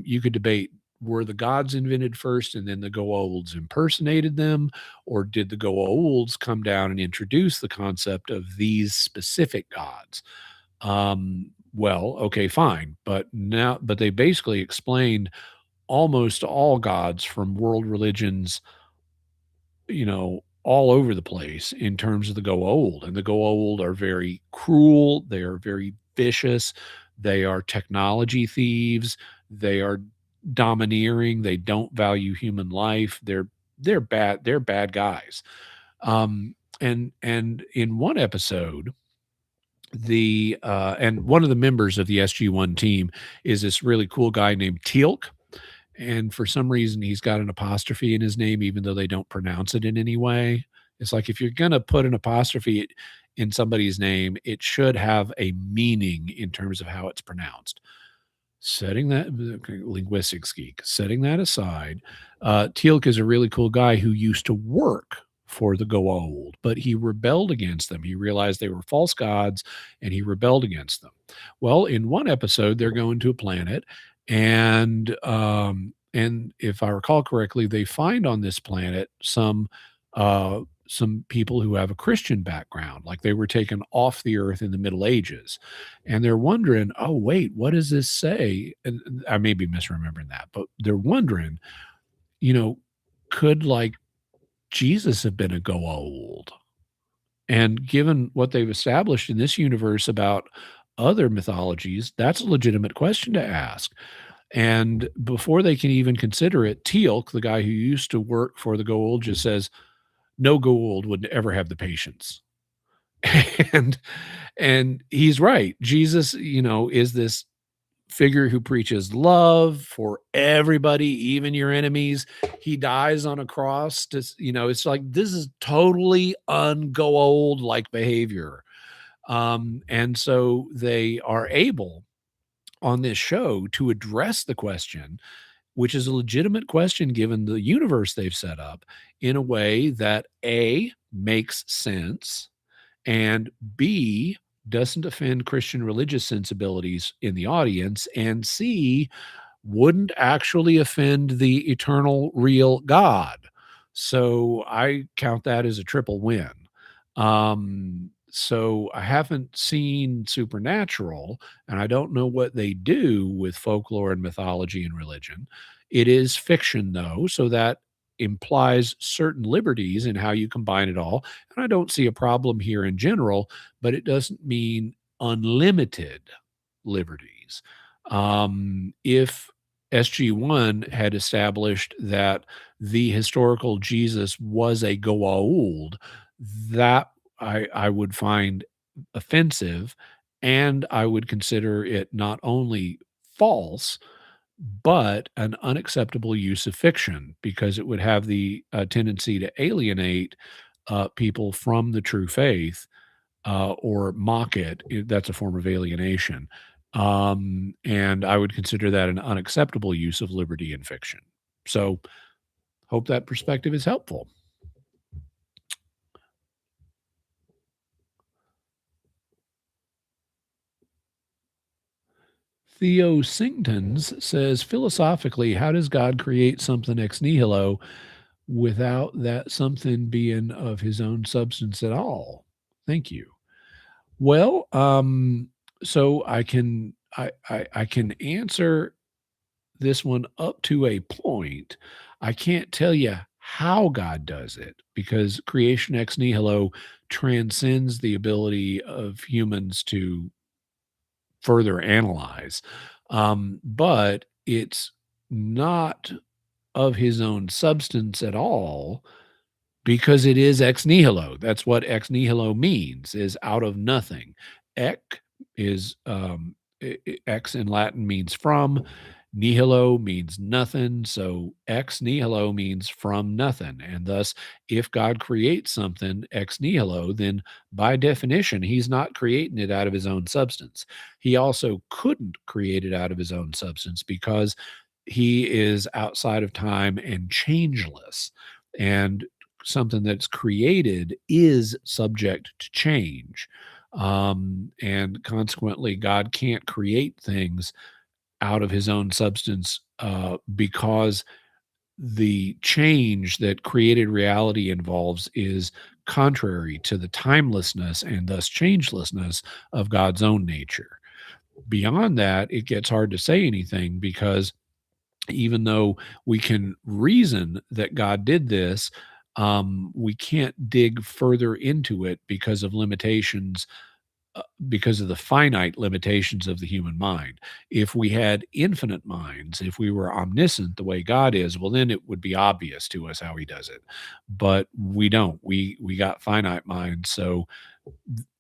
you could debate, were the gods invented first and then the Goa'ulds impersonated them, or did the Goa'ulds come down and introduce the concept of these specific gods? Well, okay, fine, but they basically explained almost all gods from world religions, all over the place in terms of the Goa'uld. And the Goa'uld are very cruel, they are very vicious, they are technology thieves, they are domineering, they don't value human life. They're bad guys. And in one episode, the and one of the members of the SG-1 team is this really cool guy named Teal'c, and for some reason he's got an apostrophe in his name even though they don't pronounce it in any way. It's like, if you're going to put an apostrophe in somebody's name, it should have a meaning in terms of how it's pronounced. Setting that Okay, linguistics geek, setting that aside, Teal'c is a really cool guy who used to work for the Goa'uld, but he rebelled against them. He realized they were false gods, and he rebelled against them. Well, in one episode, they're going to a planet, and if I recall correctly, they find on this planet some people who have a Christian background, like they were taken off the earth in the Middle Ages, and they're wondering, "Oh, wait, what does this say?" And I may be misremembering that, but they're wondering, you know, could, like, Jesus have been a Goa'uld? And given what they've established in this universe about other mythologies, that's a legitimate question to ask. And before they can even consider it, Teal'c, the guy who used to work for the Goa'uld, just says, "No Goa'uld would ever have the patience." And and he's right. Jesus, is this figure who preaches love for everybody, even your enemies. He dies on a cross it's like, this is totally un-Goa'uld like behavior. And so they are able on this show to address the question, which is a legitimate question given the universe they've set up, in a way that A, makes sense, and B, doesn't offend Christian religious sensibilities in the audience, and C, wouldn't actually offend the eternal real God. So I count that as a triple win. So I haven't seen Supernatural, and I don't know what they do with folklore and mythology and religion. It is fiction, though, so that implies certain liberties in how you combine it all. And I don't see a problem here in general, but it doesn't mean unlimited liberties. If SG-1 had established that the historical Jesus was a Goa'uld, that I would find offensive, and I would consider it not only false, but an unacceptable use of fiction, because it would have the tendency to alienate people from the true faith or mock it, that's a form of alienation. And I would consider that an unacceptable use of liberty in fiction. So, hope that perspective is helpful. Theo Singtons says, philosophically, how does God create something ex nihilo without that something being of his own substance at all? Thank you. Well, so I can answer this one up to a point. I can't tell you how God does it because creation ex nihilo transcends the ability of humans to further analyze. But it's not of his own substance at all because it is ex nihilo. That's what ex nihilo means, is out of nothing. Ec is ex in Latin means from, nihilo means nothing. So ex nihilo means from nothing. And thus, if God creates something ex nihilo, then by definition, he's not creating it out of his own substance. He also couldn't create it out of his own substance because he is outside of time and changeless. And something that's created is subject to change. And consequently, God can't create things out of his own substance because the change that created reality involves is contrary to the timelessness and thus changelessness of God's own nature. Beyond that, it gets hard to say anything because even though we can reason that God did this, we can't dig further into it because of limitations, because of the finite limitations of the human mind. If we had infinite minds, if we were omniscient the way God is, well, then it would be obvious to us how he does it. But we don't. We got finite minds. So,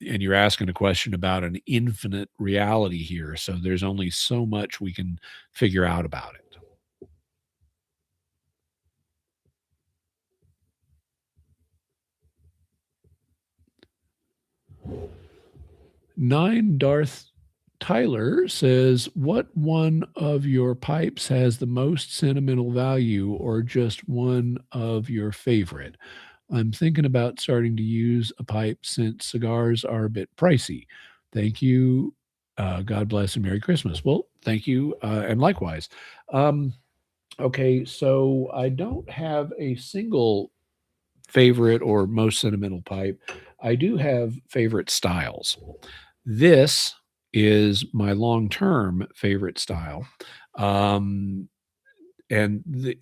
and you're asking a question about an infinite reality here. So there's only so much we can figure out about it. Nine Darth Tyler says, what one of your pipes has the most sentimental value, or just one of your favorite? I'm thinking about starting to use a pipe since cigars are a bit pricey. Thank you. God bless and Merry Christmas. Well, thank you. And likewise. Um, okay, so I don't have a single favorite or most sentimental pipe. I do have favorite styles. This is my long-term favorite style. Um, and the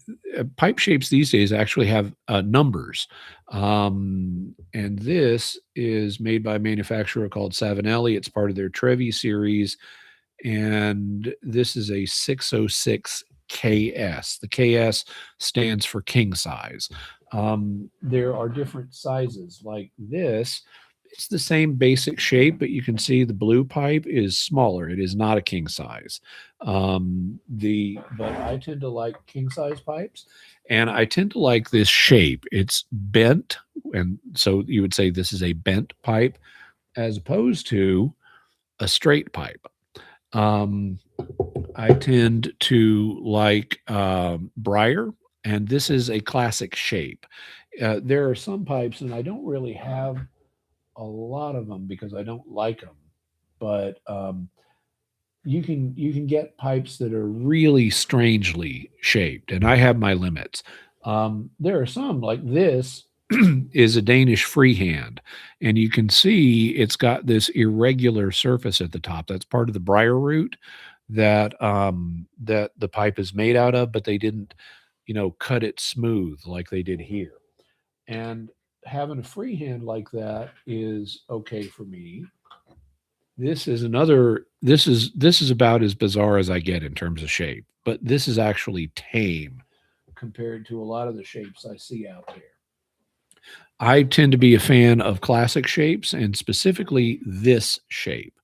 pipe shapes these days actually have numbers. And this is made by a manufacturer called Savinelli. It's part of their Trevi series. And this is a 606 KS. The KS stands for king size. There are different sizes like this. It's the same basic shape, but you can see the blue pipe is smaller. It is not a king size. But I tend to like king size pipes, and I tend to like this shape. It's bent, and so you would say this is a bent pipe as opposed to a straight pipe. Um, I tend to like briar, and this is a classic shape. There are some pipes, and I don't really have a lot of them because I don't like them. But you can get pipes that are really strangely shaped, and I have my limits. There are some like this is a Danish freehand, and you can see it's got this irregular surface at the top. That's part of the briar root that the pipe is made out of, but they didn't, cut it smooth like they did here. And having a freehand like that is okay for me. This is about as bizarre as I get in terms of shape, but this is actually tame compared to a lot of the shapes I see out there. I tend to be a fan of classic shapes and specifically this shape,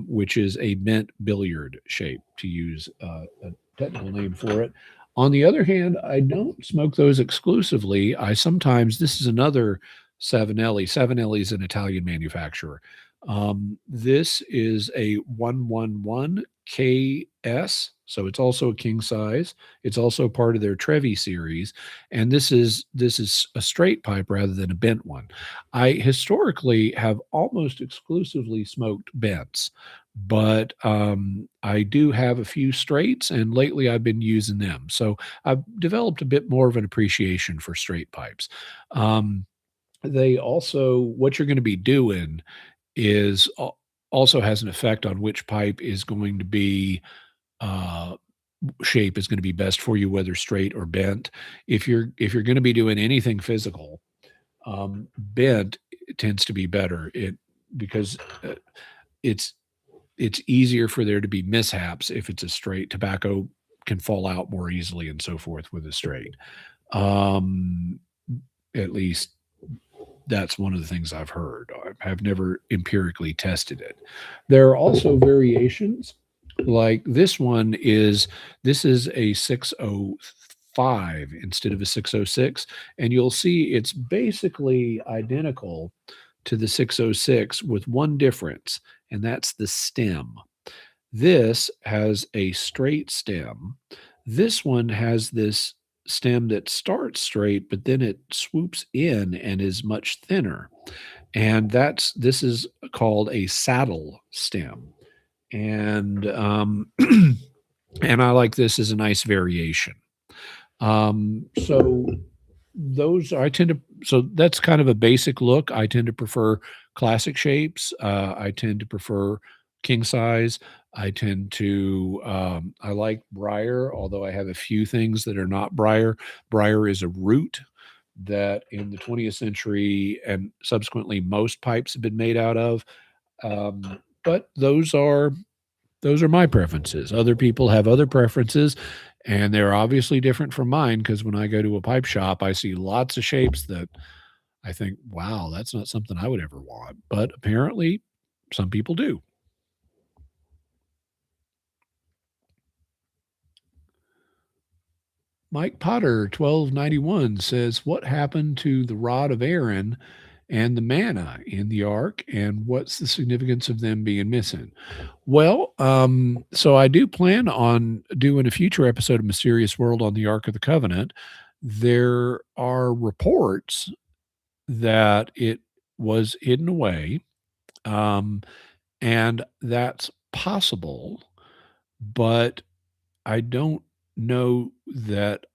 which is a bent billiard shape, to use a technical name for it. On the other hand, I don't smoke those exclusively. I sometimes this is another Savinelli. Savinelli is an Italian manufacturer. This is a 111 KS, so it's also a king size. It's also part of their Trevi series, and this is a straight pipe rather than a bent one. I historically have almost exclusively smoked bents, but I do have a few straights, and lately I've been using them. So I've developed a bit more of an appreciation for straight pipes. Um, they also, what you're going to be doing is also has an effect on which pipe is going to be uh, shape is going to be best for you, whether straight or bent. If you're going to be doing anything physical, bent tends to be better. It because it's it's easier for there to be mishaps if it's a straight. Tobacco can fall out more easily and so forth with a straight. Um, at least that's one of the things I've heard. I've never empirically tested it. There are also variations. Like this is a 605 instead of a 606, and you'll see it's basically identical to the 606 with one difference, and that's the stem. This has a straight stem. This one has this stem that starts straight, but then it swoops in and is much thinner. And this is called a saddle stem. And and I like this as a nice variation. So those I tend to so that's kind of a basic look. I tend to prefer classic shapes. I tend to prefer king size. I like briar, although I have a few things that are not briar. Briar is a root that in the 20th century and subsequently most pipes have been made out of. But those are my preferences. Other people have other preferences, and they're obviously different from mine because when I go to a pipe shop, I see lots of shapes that I think, wow, that's not something I would ever want. But apparently, some people do. Mike Potter, 1291, says, what happened to the rod of Aaron and the manna in the ark, and what's the significance of them being missing? Well, so I do plan on doing a future episode of Mysterious World on the Ark of the Covenant. There are reports that it was hidden away, um, and that's possible, but I don't know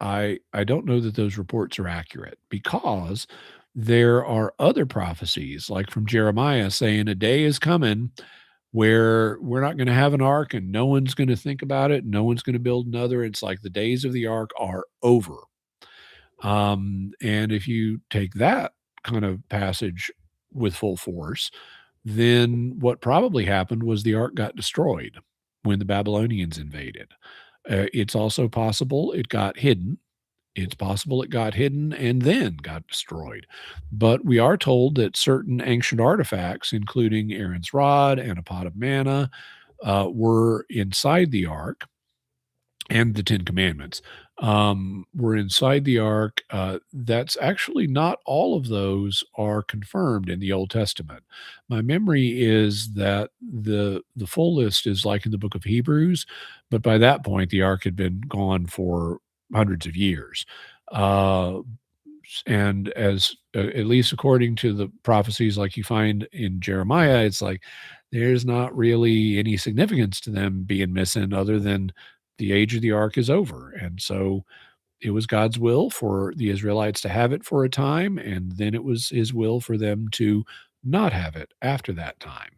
I don't know that those reports are accurate because there are other prophecies, like from Jeremiah, saying a day is coming where we're not going to have an ark and no one's going to think about it. No one's going to build another. It's like the days of the ark are over. And if you take that kind of passage with full force, then what probably happened was the ark got destroyed when the Babylonians invaded. It's also possible it got hidden. It's possible it got hidden and then got destroyed. But we are told that certain ancient artifacts, including Aaron's rod and a pot of manna, were inside the ark, and the Ten Commandments were inside the ark. That's actually not all of those are confirmed in the Old Testament. My memory is that the full list is like in the book of Hebrews, but by that point the ark had been gone for hundreds of years. Uh, and as at least according to the prophecies like you find in Jeremiah, it's like there's not really any significance to them being missing other than the age of the ark is over. And so it was God's will for the Israelites to have it for a time, and then it was his will for them to not have it after that time.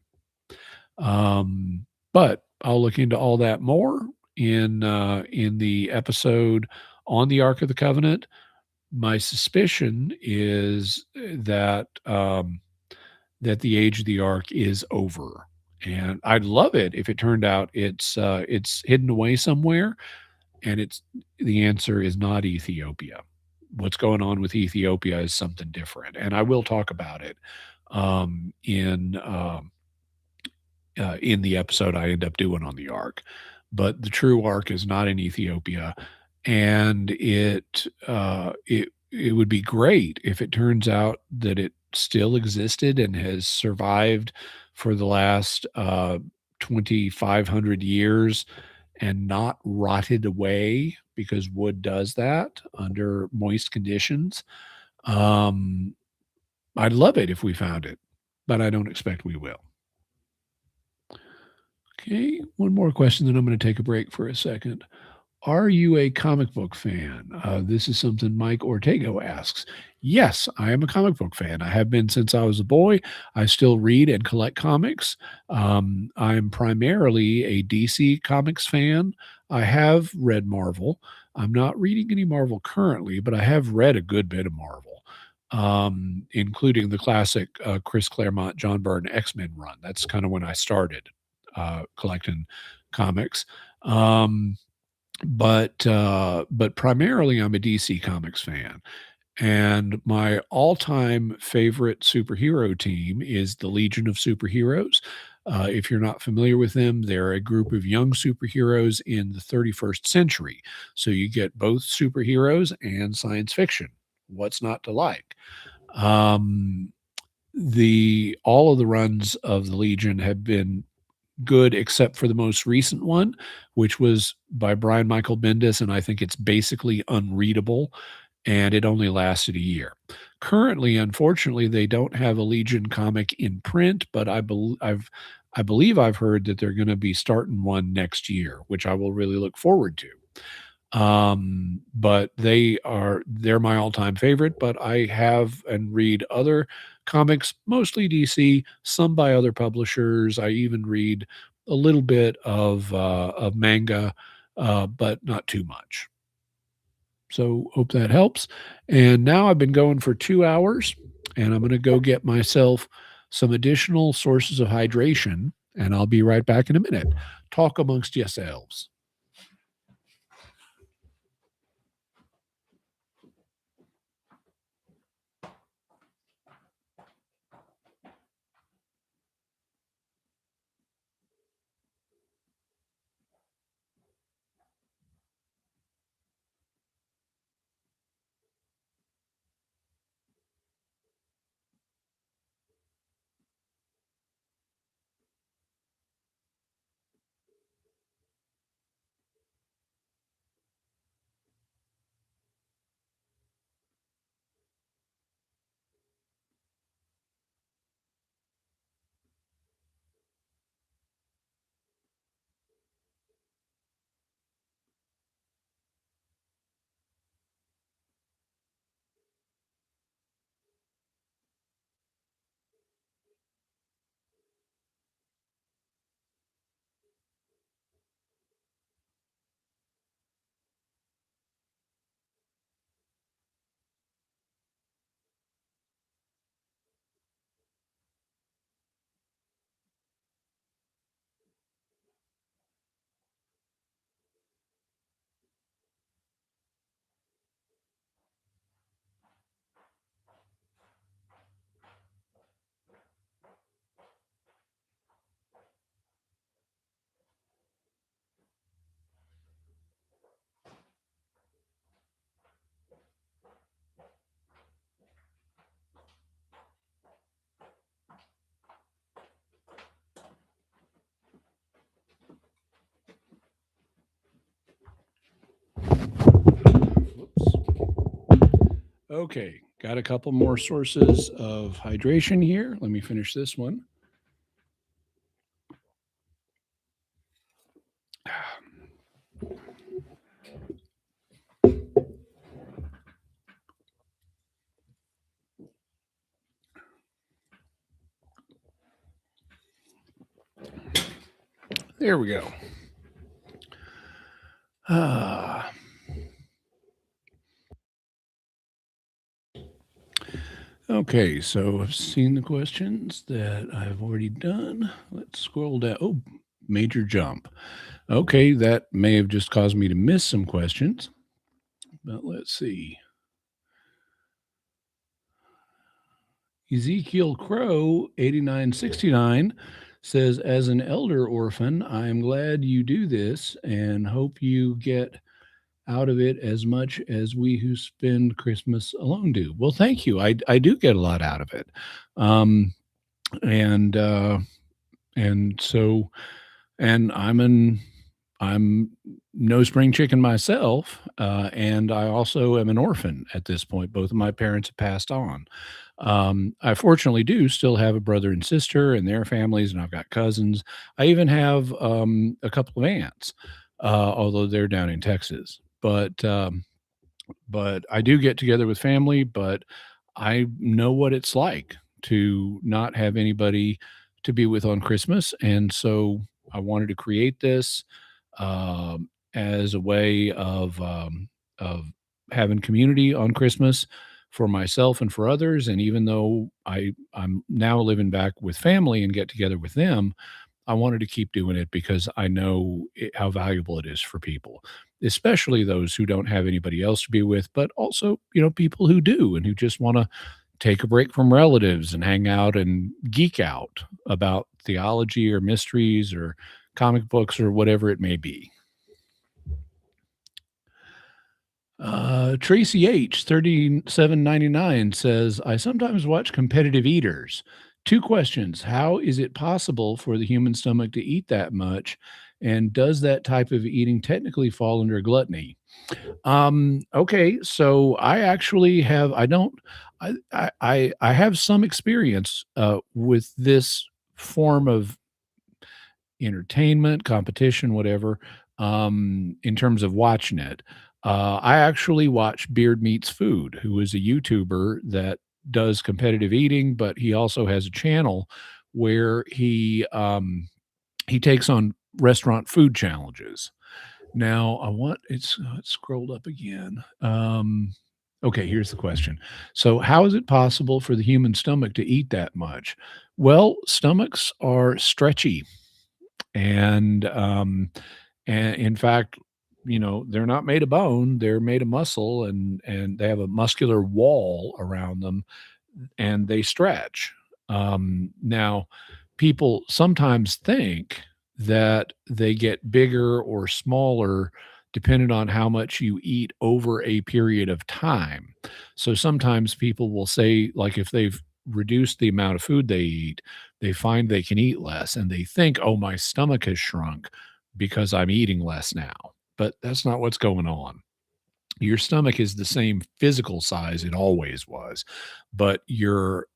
But I'll look into all that more in the episode on the Ark of the Covenant. My suspicion is that the age of the ark is over, and I'd love it if it turned out it's hidden away somewhere, and it's the answer is not Ethiopia. What's going on with Ethiopia is something different, and I will talk about it um, in um, in the episode I end up doing on the ark. But the true ark is not in Ethiopia, And it would be great if it turns out that it still existed and has survived for the last 2,500 years and not rotted away, because wood does that under moist conditions. Um, I'd love it if we found it, but I don't expect we will. Okay, one more question, then I'm going to take a break for a second. Are you a comic book fan? This is something Mike Ortego asks. Yes, I am a comic book fan. I have been since I was a boy. I still read and collect comics. I'm primarily a DC Comics fan. I have read Marvel. I'm not reading any Marvel currently, but I have read a good bit of Marvel, including the classic Chris Claremont, John Byrne X-Men run. That's kind of when I started collecting comics. But primarily I'm a DC Comics fan. And my all-time favorite superhero team is the Legion of Superheroes. If you're not familiar with them, they're a group of young superheroes in the 31st century. So you get both superheroes and science fiction. What's not to like? Um, the all of the runs of the Legion have been good except for the most recent one, which was by Brian Michael Bendis, and I think it's basically unreadable, and it only lasted a year. Currently, unfortunately, they don't have a Legion comic in print, but I believe I've heard that they're going to be starting one next year, which I will really look forward to. But they're my all-time favorite, but I have and read other comics, mostly DC, some by other publishers. I even read a little bit of manga, but not too much. So hope that helps. And now I've been going for 2 hours, and I'm gonna go get myself some additional sources of hydration, and I'll be right back in a minute. Talk amongst yourselves. Okay, got a couple more sources of hydration here. Let me finish this one. There we go. Ah. Okay, so I've seen the questions that I've already done. Let's scroll down. Oh, major jump. Okay, that may have just caused me to miss some questions, but let's see. Ezekiel Crow 8969 says, as an elder orphan, I am glad you do this and hope you get out of it as much as we who spend Christmas alone do. Well, thank you. I do get a lot out of it. Um, and and so and I'm no spring chicken myself, and I also am an orphan at this point. Both of my parents have passed on. I fortunately do still have a brother and sister and their families, and I've got cousins. I even have a couple of aunts, although they're down in Texas. But I do get together with family, but I know what it's like to not have anybody to be with on Christmas, and so I wanted to create this, as a way of having community on Christmas for myself and for others, and even though I'm now living back with family and get together with them, I wanted to keep doing it because I know how valuable it is for people, especially those who don't have anybody else to be with, but also, people who do and who just want to take a break from relatives and hang out and geek out about theology or mysteries or comic books or whatever it may be. Tracy H 3799 says, I sometimes watch competitive eaters. Two questions. How is it possible for the human stomach to eat that much? And does that type of eating technically fall under gluttony? Okay, so I actually have I don't I have some experience with this form of entertainment, competition, whatever, in terms of watching it. I actually watch Beard Meats Food, who is a YouTuber that does competitive eating, but he also has a channel where he takes on restaurant food challenges. Now, it's scrolled up again. Okay, here's the question. So, how is it possible for the human stomach to eat that much? Well, stomachs are stretchy and, in fact, they're not made of bone, they're made of muscle and they have a muscular wall around them and they stretch. Now, people sometimes think that they get bigger or smaller depending on how much you eat over a period of time. So sometimes people will say, like, if they've reduced the amount of food they eat, they find they can eat less and they think, oh, my stomach has shrunk because I'm eating less now. But that's not what's going on. Your stomach is the same physical size it always was, but your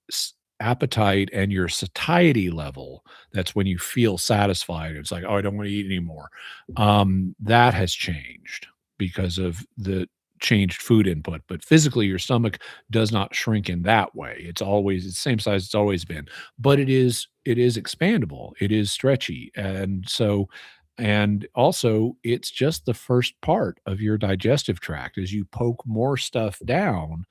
appetite and your satiety level, that's when you feel satisfied. It's like, oh, I don't want to eat anymore. That has changed because of the changed food input. But physically, your stomach does not shrink in that way. It's the same size it's always been, but it is expandable. It is stretchy. And also, it's just the first part of your digestive tract. As you poke more stuff down,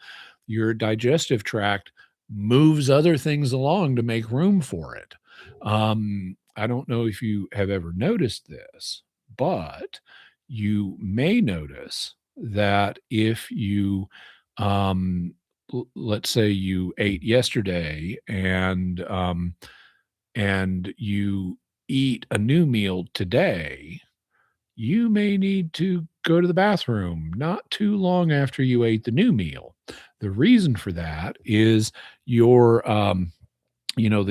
your digestive tract moves other things along to make room for it. I don't know if you have ever noticed this, but you may notice that if you, let's say you ate yesterday and you eat a new meal today, you may need to go to the bathroom not too long after you ate the new meal. The reason for that is the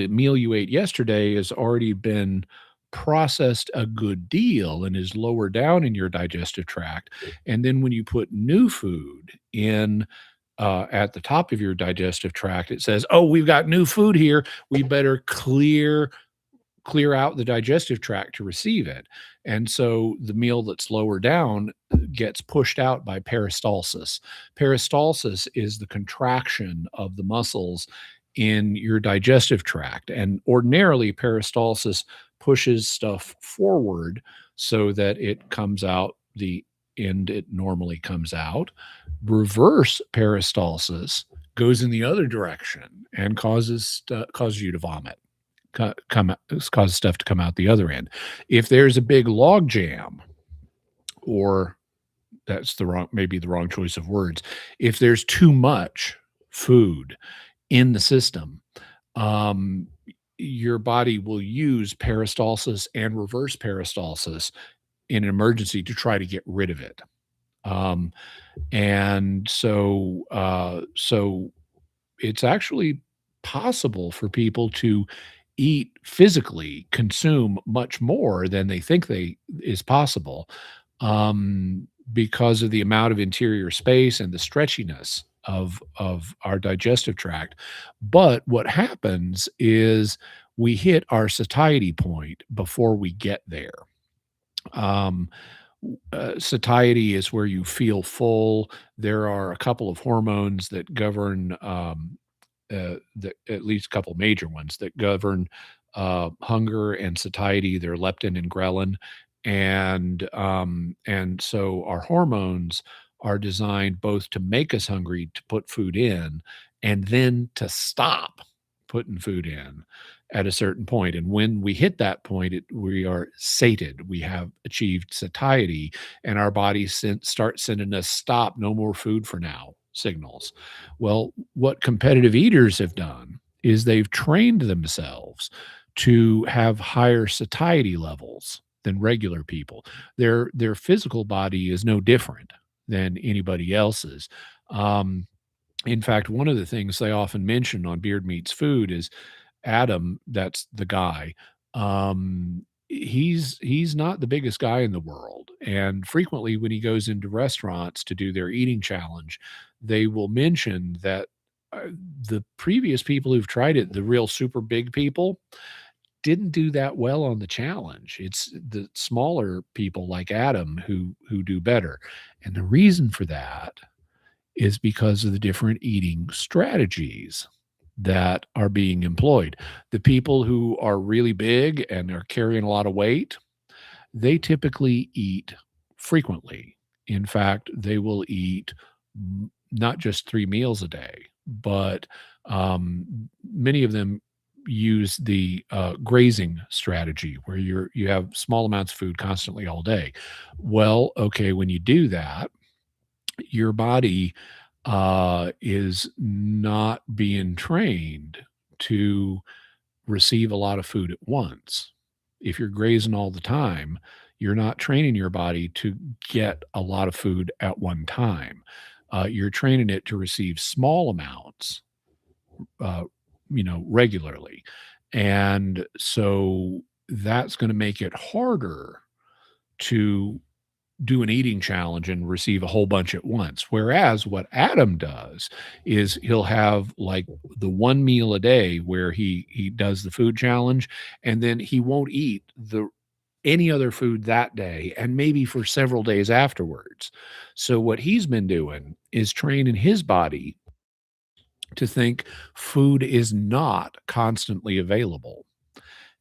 meal you ate yesterday has already been processed a good deal and is lower down in your digestive tract. And then when you put new food in, at the top of your digestive tract, it says, oh, we've got new food here. We better clear out the digestive tract to receive it. And so the meal that's lower down gets pushed out by peristalsis. Peristalsis is the contraction of the muscles in your digestive tract. And ordinarily, peristalsis pushes stuff forward so that it comes out the end it normally comes out. Reverse peristalsis goes in the other direction and causes you to vomit, cause stuff to come out the other end. If there's a big log jam, or that's maybe the wrong choice of words. If there's too much food in the system, um, your body will use peristalsis and reverse peristalsis in an emergency to try to get rid of it. Um, and so it's actually possible for people to eat physically, consume much more than they think they is possible, because of the amount of interior space and the stretchiness of our digestive tract. But what happens is we hit our satiety point before we get there. Um, Satiety is where you feel full. There are a couple of hormones that govern, at least a couple major ones that govern hunger and satiety. They're leptin and ghrelin, and so our hormones are designed both to make us hungry to put food in, and then to stop putting food in at a certain point. And when we hit that point, we are sated. We have achieved satiety, and our bodies start sending us stop, no more food for now signals. Well, what competitive eaters have done is they've trained themselves to have higher satiety levels than regular people. Their physical body is no different than anybody else's. Um, in fact, one of the things they often mention on Beard Meats Food is Adam, that's the guy, he's not the biggest guy in the world, and frequently when he goes into restaurants to do their eating challenge, they will mention that, the previous people who've tried it, the real super big people, didn't do that well on the challenge. It's the smaller people like Adam who do better, and the reason for that is because of the different eating strategies that are being employed. The people who are really big and are carrying a lot of weight, they typically eat frequently. In fact, they will eat not just 3 meals a day, but many of them use the grazing strategy where you have small amounts of food constantly all day. Well, okay, when you do that, your body is not being trained to receive a lot of food at once. If you're grazing all the time, you're not training your body to get a lot of food at one time. You're training it to receive small amounts, uh, regularly. And so that's going to make it harder to do an eating challenge and receive a whole bunch at once. Whereas what Adam does is he'll have like the 1 meal a day where he does the food challenge, and then he won't eat the any other food that day and maybe for several days afterwards. So what he's been doing is training his body to think food is not constantly available.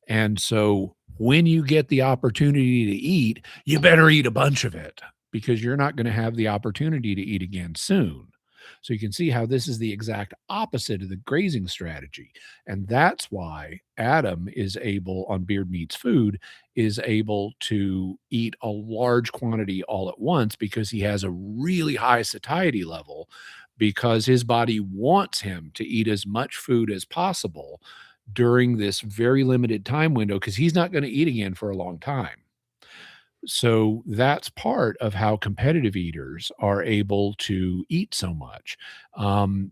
And so when you get the opportunity to eat, you better eat a bunch of it because you're not going to have the opportunity to eat again soon. So you can see how this is the exact opposite of the grazing strategy. And that's why Adam is able on Beard Meats Food is able to eat a large quantity all at once because he has a really high satiety level because his body wants him to eat as much food as possible during this very limited time window because he's not going to eat again for a long time. So that's part of how competitive eaters are able to eat so much.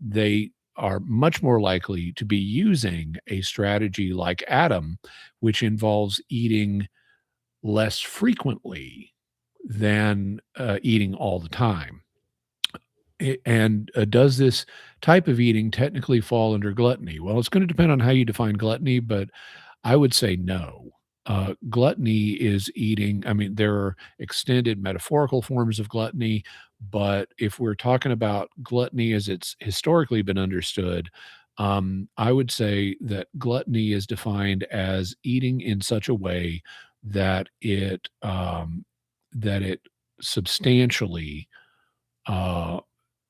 They are much more likely to be using a strategy like Adam, which involves eating less frequently than eating all the time. And does this type of eating technically fall under gluttony? Well, it's going to depend on how you define gluttony, but I would say no. Gluttony is eating, I mean, there are extended metaphorical forms of gluttony, but if we're talking about gluttony as it's historically been understood, I would say that gluttony is defined as eating in such a way that it substantially uh,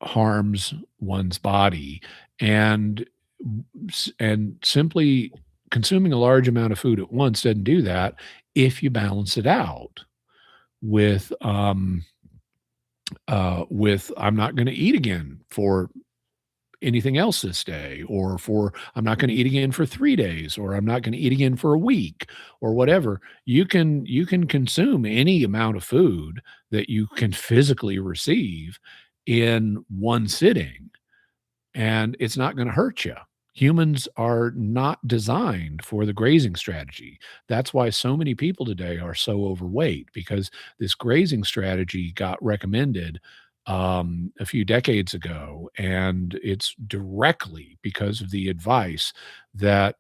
harms one's body, and simply consuming a large amount of food at once doesn't do that if you balance it out with with I'm not going to eat again for anything else this day, or for I'm not going to eat again for 3 days, or I'm not going to eat again for a week, or whatever. You can consume any amount of food that you can physically receive in one sitting, and it's not going to hurt you. Humans are not designed for the grazing strategy. That's why so many people today are so overweight, because this grazing strategy got recommended a few decades ago, and it's directly because of the advice that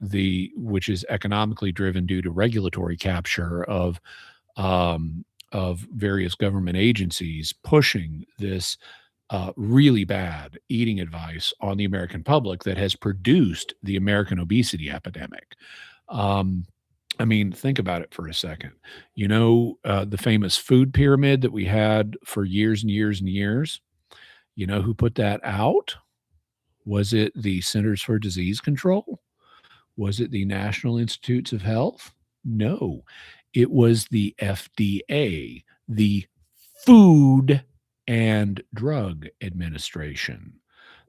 which is economically driven due to regulatory capture of various government agencies pushing this really bad eating advice on the American public that has produced the American obesity epidemic. Um, I mean, think about it for a second. The famous food pyramid that we had for years and years and years? You know who put that out? Was it the Centers for Disease Control? Was it the National Institutes of Health? No, it was the FDA, the Food and Drug Administration.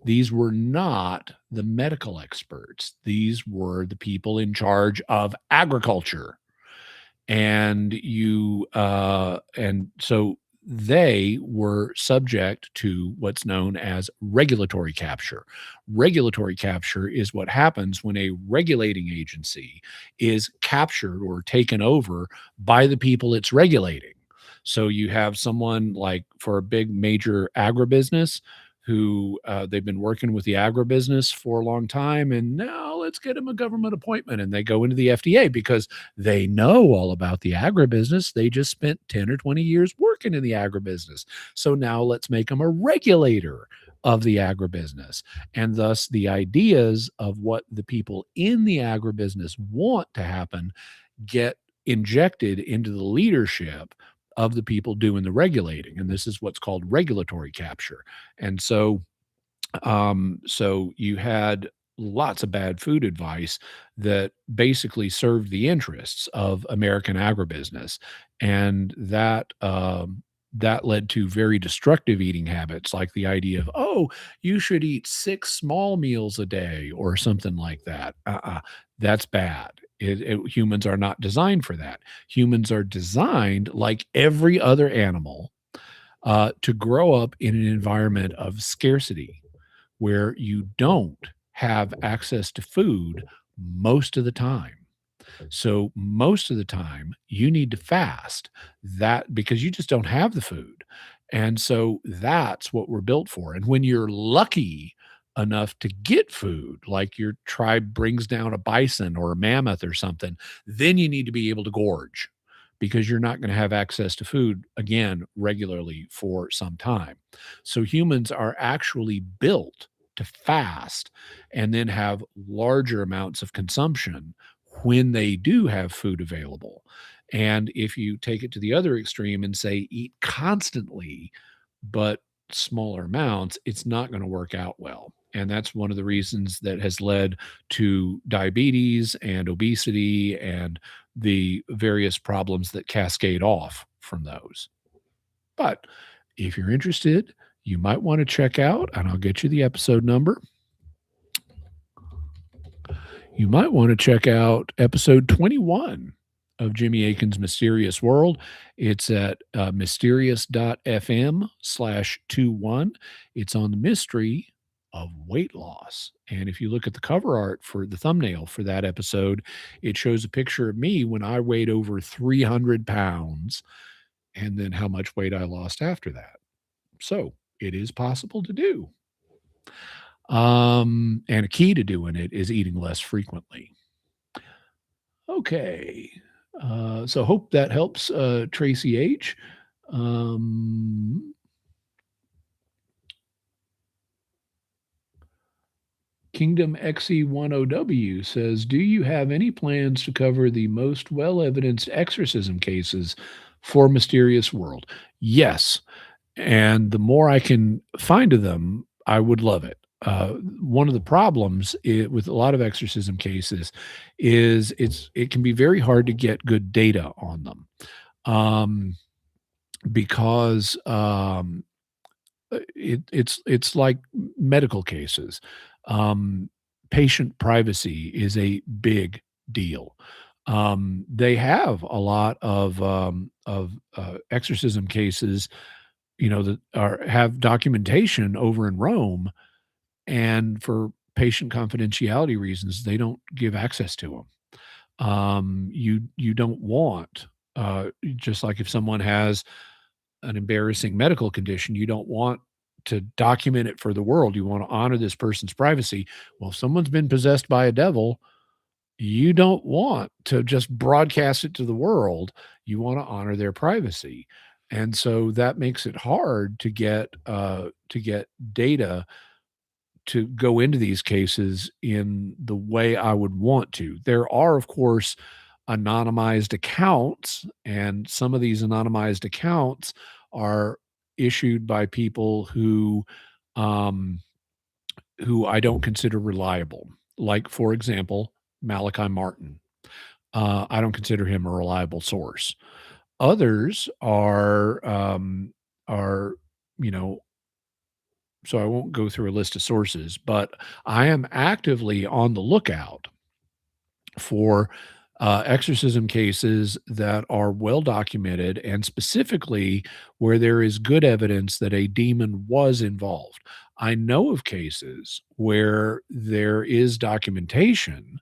These were not the medical experts. These were the people in charge of agriculture. And so they were subject to what's known as regulatory capture. Regulatory capture is what happens when a regulating agency is captured or taken over by the people it's regulating. So you have someone like, for a big major agribusiness, who they've been working with the agribusiness for a long time, and now let's get them a government appointment, and they go into the FDA because they know all about the agribusiness. They just spent 10 or 20 years working in the agribusiness. So now let's make them a regulator of the agribusiness. And thus, the ideas of what the people in the agribusiness want to happen get injected into the leadership of the people doing the regulating. And this is what's called regulatory capture. And so you had lots of bad food advice that basically served the interests of American agribusiness, and that led to very destructive eating habits, like the idea of, oh, you should eat 6 small meals a day or something like that. That's bad. Humans are not designed for that. Humans are designed, like every other animal, to grow up in an environment of scarcity where you don't have access to food most of the time. So most of the time you need to fast, that because you just don't have the food. And so that's what we're built for. And when you're lucky enough to get food, like your tribe brings down a bison or a mammoth or something, then you need to be able to gorge, because you're not going to have access to food again regularly for some time. So humans are actually built to fast and then have larger amounts of consumption when they do have food available. And if you take it to the other extreme and say eat constantly, but smaller amounts, it's not going to work out well. And that's one of the reasons that has led to diabetes and obesity and the various problems that cascade off from those. But if you're interested, you might want to check out, and I'll get you the episode number. You might want to check out episode 21 of Jimmy Akin's Mysterious World. It's at mysterious.fm/21. It's on the mystery of weight loss. And if you look at the cover art for the thumbnail for that episode, it shows a picture of me when I weighed over 300 pounds, and then how much weight I lost after that. So it is possible to do. And a key to doing it is eating less frequently. Okay. So hope that helps, Tracy H. Kingdom XE10W says, do you have any plans to cover the most well-evidenced exorcism cases for Mysterious World? Yes. And the more I can find of them, I would love it. One of the problems with a lot of exorcism cases is it can be very hard to get good data on them, because it's like medical cases. Um, Patient privacy is a big deal. They have a lot of exorcism cases, that have documentation over in Rome, and for patient confidentiality reasons, they don't give access to them. You don't want, just like if someone has an embarrassing medical condition, you don't want to document it for the world. You want to honor this person's privacy. Well, if someone's been possessed by a devil, you don't want to just broadcast it to the world. You want to honor their privacy. And so that makes it hard to get data to go into these cases in the way I would want to. There are, of course, anonymized accounts, and some of these anonymized accounts are issued by people um, who I don't consider reliable. Like, for example, Malachi Martin. I don't consider him a reliable source. Others are, you know, so I won't go through a list of sources, but I am actively on the lookout for exorcism cases that are well documented, and specifically where there is good evidence that a demon was involved. I know of cases where there is documentation,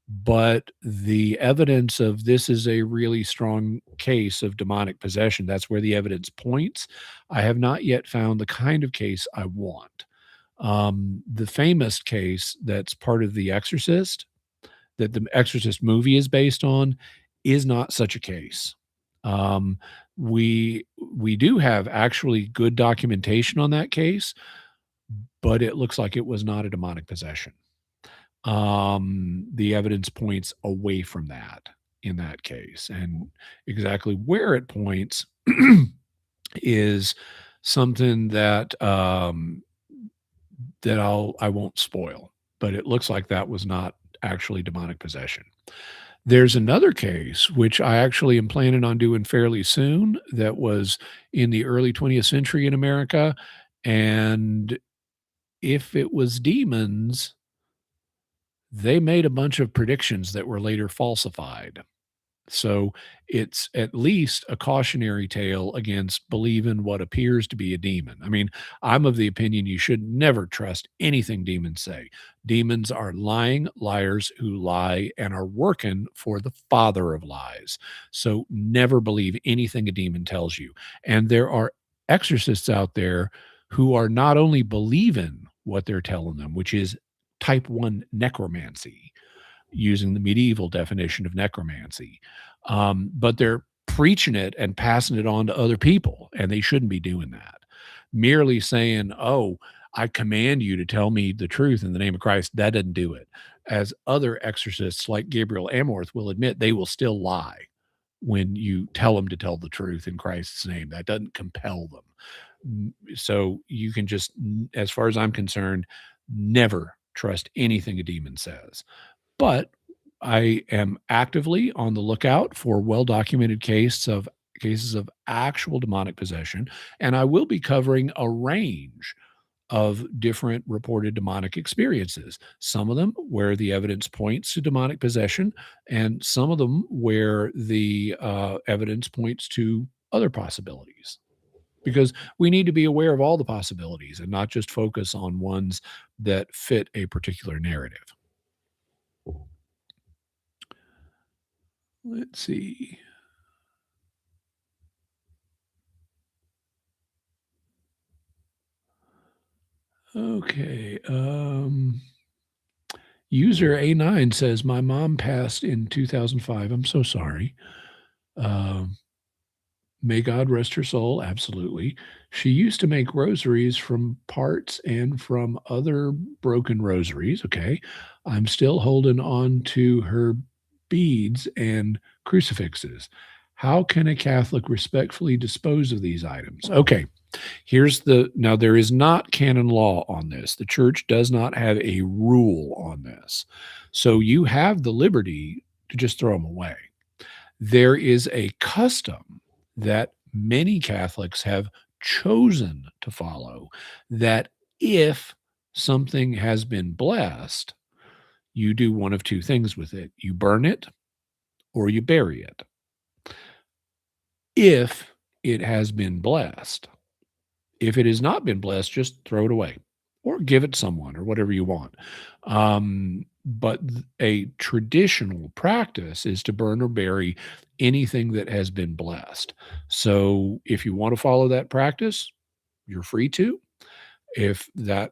but the evidence of this is a really strong case of demonic possession. That's where the evidence points. I have not yet found the kind of case I want. The famous case that's part of The Exorcist, that the Exorcist movie is based on, is not such a case. Um, we do have actually good documentation on that case, but it looks like it was not a demonic possession. The evidence points away from that in that case, and exactly where it points is something that I won't spoil, but it looks like that was not actually demonic possession. There's another case, which I actually am planning on doing fairly soon, that was in the early 20th century in America, and if it was demons, they made a bunch of predictions that were later falsified. So it's at least a cautionary tale against believing what appears to be a demon. I mean, I'm of the opinion you should never trust anything demons say. Demons are lying liars who lie and are working for the father of lies. So never believe anything a demon tells you. And there are exorcists out there who are not only believing what they're telling them, which is type 1 necromancy, using the medieval definition of necromancy. But they're preaching it and passing it on to other people, and they shouldn't be doing that. Merely saying, "Oh, I command you to tell me the truth in the name of Christ," that doesn't do it. As other exorcists like Gabriel Amorth will admit, they will still lie when you tell them to tell the truth in Christ's name. That doesn't compel them. So you can just, as far as I'm concerned, never trust anything a demon says. But I am actively on the lookout for well-documented cases of actual demonic possession, and I will be covering a range of different reported demonic experiences. Some of them where the evidence points to demonic possession, and some of them where the evidence points to other possibilities. Because we need to be aware of all the possibilities and not just focus on ones that fit a particular narrative. Let's see. Okay. User A9 says, "My mom passed in 2005. I'm so sorry. Um, may God rest her soul." Absolutely. She used to make rosaries from parts and from other broken rosaries. Okay. I'm still holding on to her beads and crucifixes. How can a Catholic respectfully dispose of these items? Okay. Now there is not canon law on this. The church does not have a rule on this. So you have the liberty to just throw them away. There is a custom that many Catholics have chosen to follow, that if something has been blessed, you do one of two things with it. You burn it or you bury it. If it has been blessed. If it has not been blessed, just throw it away or give it someone or whatever you want. But a traditional practice is to burn or bury anything that has been blessed. So if you want to follow that practice, you're free to. If that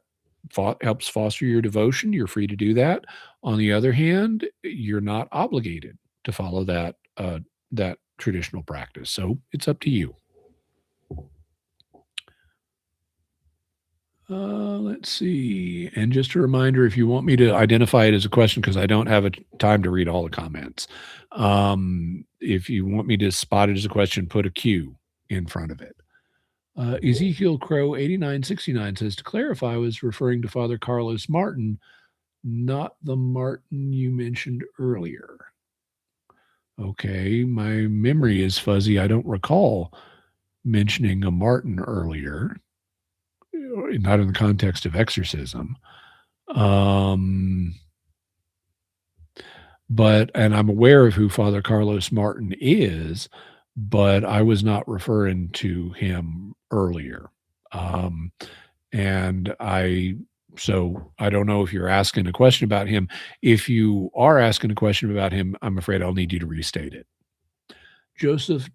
helps foster your devotion, you're free to do that. On the other hand, you're not obligated to follow that traditional practice. So it's up to you. Let's see. And just a reminder, if you want me to identify it as a question, because I don't have a time to read all the comments. If you want me to spot it as a question, put a Q in front of it. Ezekiel Crow 8969 says, to clarify, I was referring to Father Carlos Martin, not the Martin you mentioned earlier. Okay, my memory is fuzzy. I don't recall mentioning a Martin earlier, not in the context of exorcism. And I'm aware of who Father Carlos Martin is, but I was not referring to him earlier. Um, and so I don't know if you're asking a question about him. If you are asking a question about him, I'm afraid I'll need you to restate it. Joseph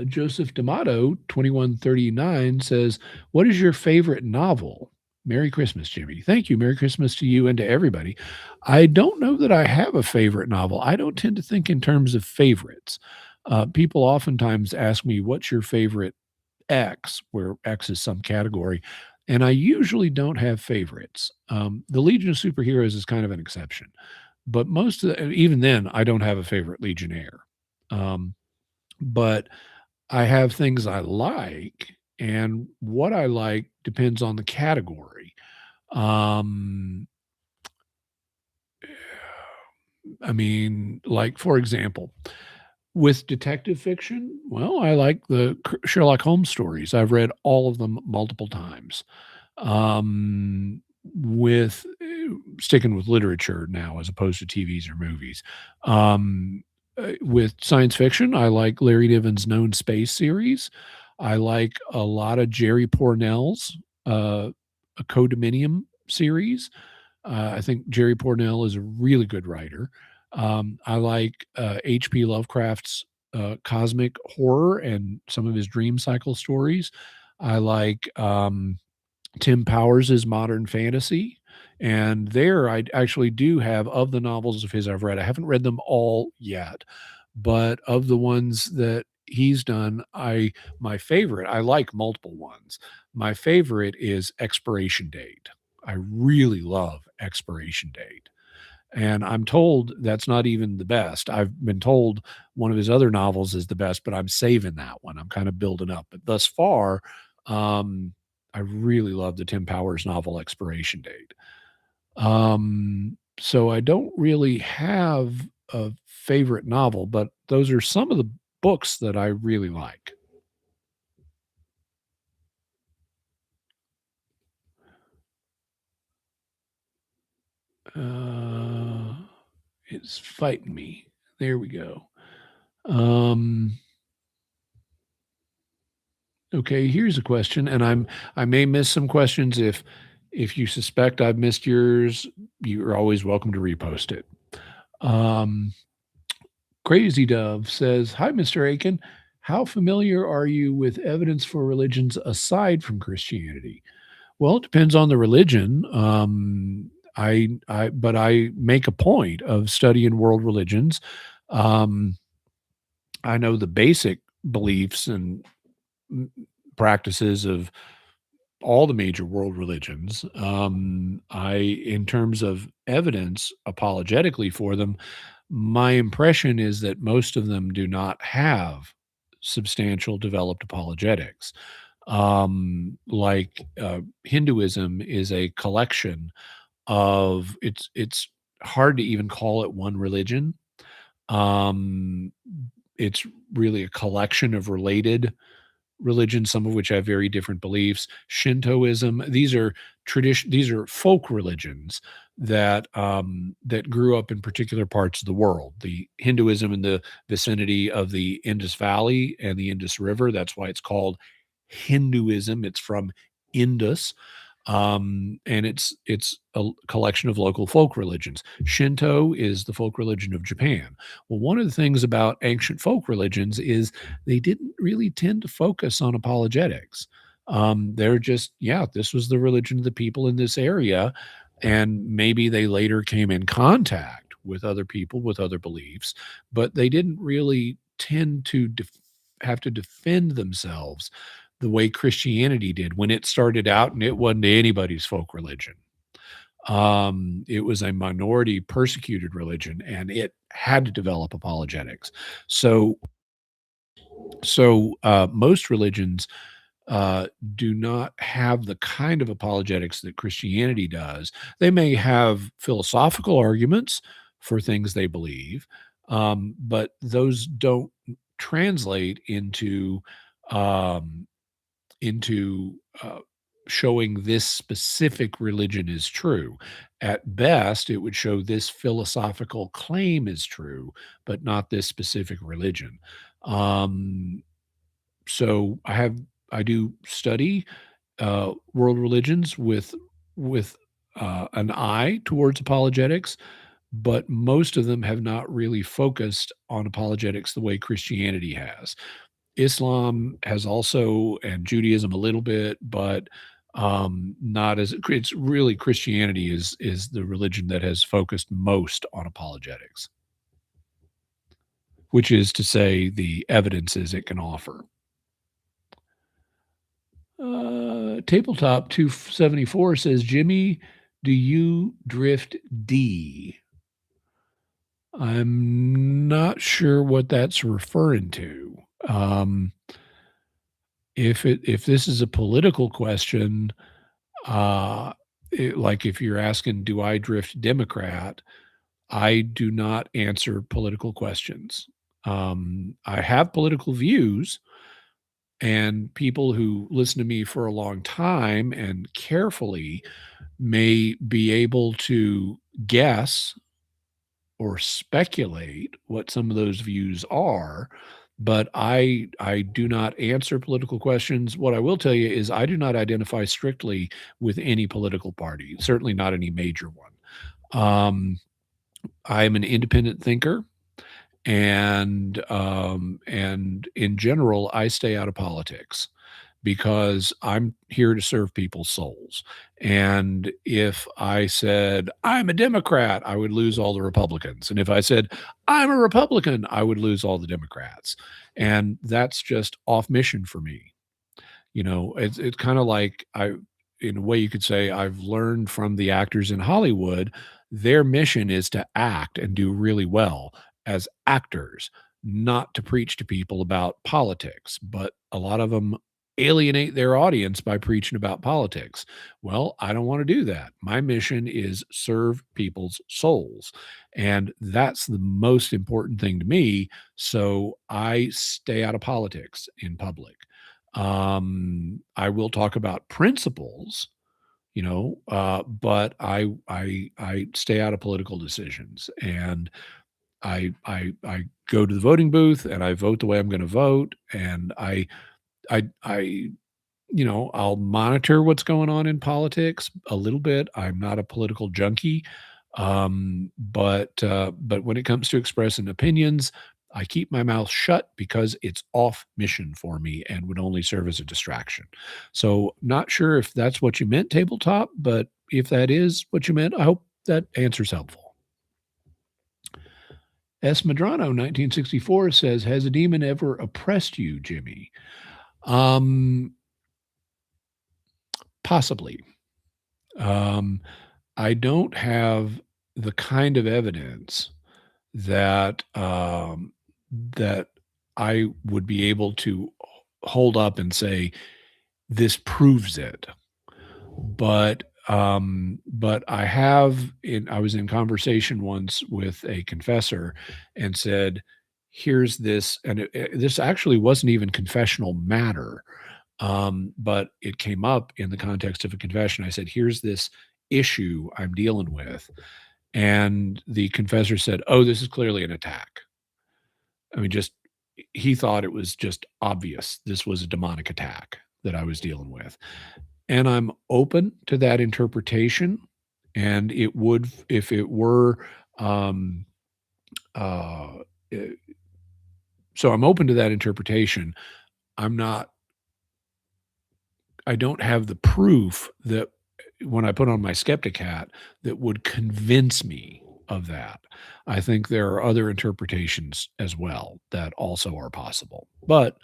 Joseph D'Amato, 2139, says, what is your favorite novel? Merry Christmas, Jimmy. Thank you. Merry Christmas to you and to everybody. I don't know that I have a favorite novel. I don't tend to think in terms of favorites. People oftentimes ask me, what's your favorite X, where X is some category? And I usually don't have favorites. The Legion of Superheroes is kind of an exception. But even then, I don't have a favorite Legionnaire. But I have things I like, and what I like depends on the category. Um, I mean, like, for example, with detective fiction, well, I like the Sherlock Holmes stories. I've read all of them multiple times. With sticking with literature now as opposed to TVs or movies. With science fiction, I like Larry Niven's Known Space series. I like a lot of Jerry Pournelle's a Codominium series. I think Jerry Pournelle is a really good writer. I like H.P. Lovecraft's cosmic horror and some of his dream cycle stories. I like Tim Powers' modern fantasy. And there, I actually do have, of the novels of his I've read, I haven't read them all yet, but of the ones that he's done, my favorite, I like multiple ones. My favorite is Expiration Date. I really love Expiration Date. And I'm told that's not even the best. I've been told one of his other novels is the best, but I'm saving that one. I'm kind of building up. But thus far, um, I really love the Tim Powers novel Expiration Date. So I don't really have a favorite novel, but those are some of the books that I really like. Uh, it's fighting me. There we go. Um, okay, here's a question, and I may miss some questions. If you suspect I've missed yours, you're always welcome to repost it. Um, Crazy Dove says, "Hi, Mr. Aiken. How familiar are you with evidence for religions aside from Christianity?" Well, it depends on the religion. But I make a point of studying world religions. Um, I know the basic beliefs and mm, practices of all the major world religions. In terms of evidence apologetically for them, my impression is that most of them do not have substantial developed apologetics. Hinduism is a collection of it's hard to even call it one religion. Um, it's really a collection of related religions, some of which have very different beliefs. Shintoism, these are folk religions that grew up in particular parts of the world. The Hinduism in the vicinity of the Indus Valley and the Indus River, that's why it's called Hinduism. It's from Indus, and it's a collection of local folk religions. Shinto is the folk religion of Japan. Well, one of the things about ancient folk religions is they didn't really tend to focus on apologetics. They're just, yeah, this was the religion of the people in this area, and maybe they later came in contact with other people with other beliefs, but they didn't really tend to have to defend themselves the way Christianity did when it started out, and it wasn't anybody's folk religion. It was a minority persecuted religion, and it had to develop apologetics. So, most religions uh, do not have the kind of apologetics that Christianity does. They may have philosophical arguments for things they believe, but those don't translate um, into showing this specific religion is true. At best, it would show this philosophical claim is true, but not this specific religion. Um, so I do study world religions with an eye towards apologetics, but most of them have not really focused on apologetics the way Christianity has. Islam has also, and Judaism a little bit, but not as it's really Christianity is the religion that has focused most on apologetics, which is to say the evidences it can offer. Tabletop 274 says, Jimmy, do you drift D? I'm not sure what that's referring to. If this is a political question, like if you're asking, do I drift Democrat? I do not answer political questions. I have political views, and people who listen to me for a long time and carefully may be able to guess or speculate what some of those views are, but I do not answer political questions. What I will tell you is I do not identify strictly with any political party, certainly not any major one. Um, I am an independent thinker, and in general, I stay out of politics because I'm here to serve people's souls. And if I said I'm a Democrat, I would lose all the Republicans. And if I said I'm a Republican, I would lose all the Democrats. And that's just off mission for me. It's kind of like in a way you could say I've learned from the actors in Hollywood, their mission is to act and do really well as actors, not to preach to people about politics. But a lot of them alienate their audience by preaching about politics. Well, I don't want to do that. My mission is serve people's souls. And that's the most important thing to me. So I stay out of politics in public. I will talk about principles, but I stay out of political decisions, and I go to the voting booth and I vote the way I'm going to vote, and I I'll monitor what's going on in politics a little bit. I'm not a political junkie, but when it comes to expressing opinions, I keep my mouth shut because it's off mission for me and would only serve as a distraction. So, not sure if that's what you meant, tabletop, but if that is what you meant, I hope that answer's helpful. S. Madrano, 1964 says, "Has a demon ever oppressed you, Jimmy?" Um, Possibly. Um, I don't have the kind of evidence that I would be able to hold up and say, "This proves it." But I was in conversation once with a confessor and said here's this, and this actually wasn't even confessional matter, but it came up in the context of a confession. I said, "Here's this issue I'm dealing with," and the confessor said, "Oh, this is clearly an attack." I mean, just he thought it was just obvious this was a demonic attack that I was dealing with. And I'm open to that interpretation, and it would if it were, um, uh, eh so I'm open to that interpretation. I'm not I don't have the proof that when I put on my skeptic hat that would convince me of that. I think there are other interpretations as well that also are possible. But,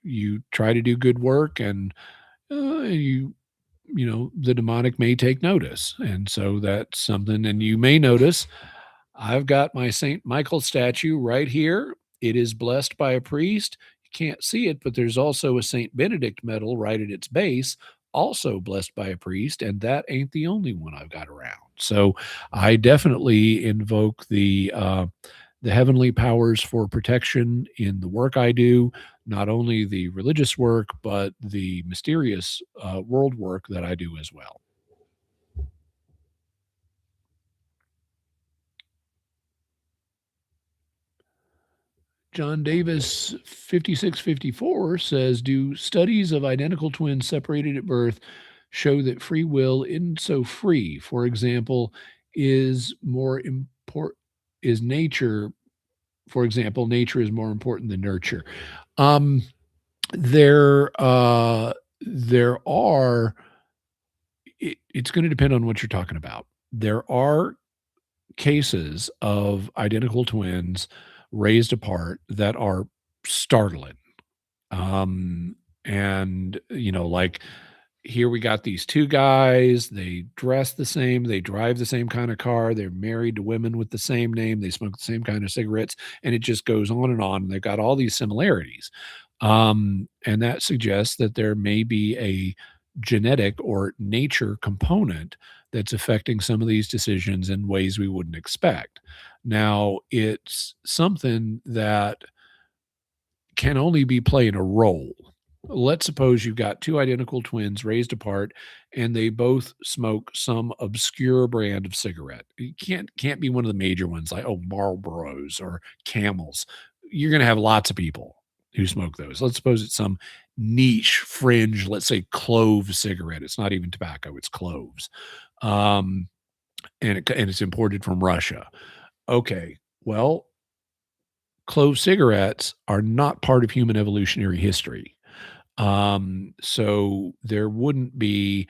you try to do good work and, the demonic may take notice. And so that's something, and you may notice I've got my St. Michael statue right here. It is blessed by a priest. You can't see it, but there's also a St. Benedict medal right at its base, also blessed by a priest, and that ain't the only one I've got around. So I definitely invoke the heavenly powers for protection in the work I do, not only the religious work, but the mysterious world work that I do as well. John Davis 5654 says, "Do studies of identical twins separated at birth show that free will isn't so free? For example, is more important is nature, for example, nature is more important than nurture." Um, there are it's going to depend on what you're talking about. There are cases of identical twins raised apart that are startling. Um, and, like here we got these two guys, they dress the same, they drive the same kind of car, they're married to women with the same name, they smoke the same kind of cigarettes, and it just goes on and on. And they've got all these similarities. And that suggests that there may be a genetic or nature component that's affecting some of these decisions in ways we wouldn't expect. Now, it's something that can only be playing a role. Let's suppose you've got two identical twins raised apart and they both smoke some obscure brand of cigarette. It can't be one of the major ones like, oh, Marlboros or Camels. You're going to have lots of people who smoke those. Let's suppose it's some niche fringe, let's say clove cigarette. It's not even tobacco, it's cloves. Um, and it's imported from Russia. Okay. Well, clove cigarettes are not part of human evolutionary history. So there wouldn't be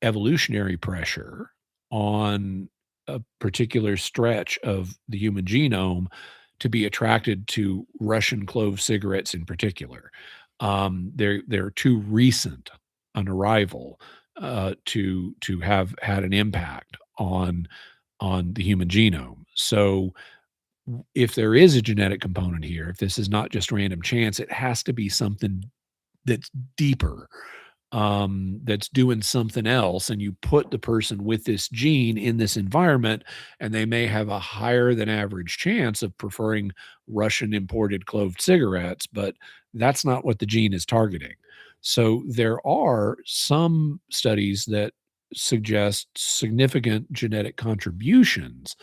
evolutionary pressure on a particular stretch of the human genome to be attracted to Russian clove cigarettes in particular. They're too recent an arrival to have had an impact on the human genome. So if there is a genetic component here, if this is not just random chance, it has to be something that's deeper, that's doing something else. And you put the person with this gene in this environment, and they may have a higher than average chance of preferring Russian imported clove cigarettes, but that's not what the gene is targeting. So there are some studies that suggest significant genetic contributions,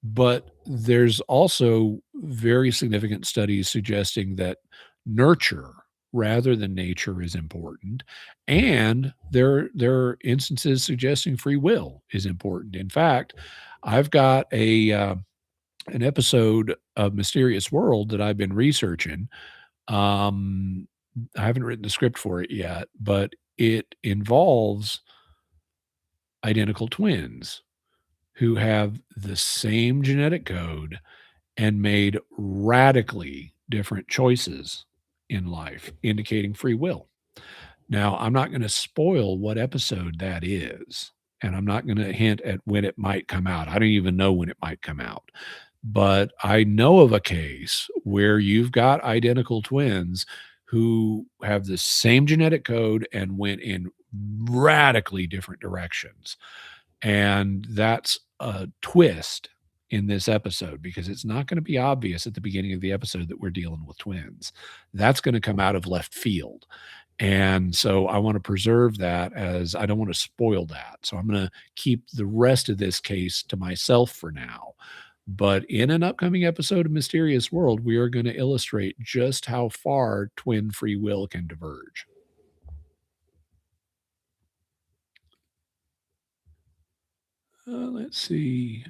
but there's also very significant studies suggesting that nurture rather than nature is important. And there are instances suggesting free will is important. In fact, I've got an episode of Mysterious World that I've been researching. Um, I haven't written the script for it yet, but it involves identical twins who have the same genetic code and made radically different choices in life, indicating free will. Now, I'm not going to spoil what episode that is, and I'm not going to hint at when it might come out. I don't even know when it might come out. But I know of a case where you've got identical twins who have the same genetic code and went in radically different directions. And that's a twist in this episode because it's not going to be obvious at the beginning of the episode that we're dealing with twins. That's going to come out of left field. And so I want to preserve that as I don't want to spoil that. So I'm going to keep the rest of this case to myself for now. But in an upcoming episode of Mysterious World, we are going to illustrate just how far twin free will can diverge. Let's see.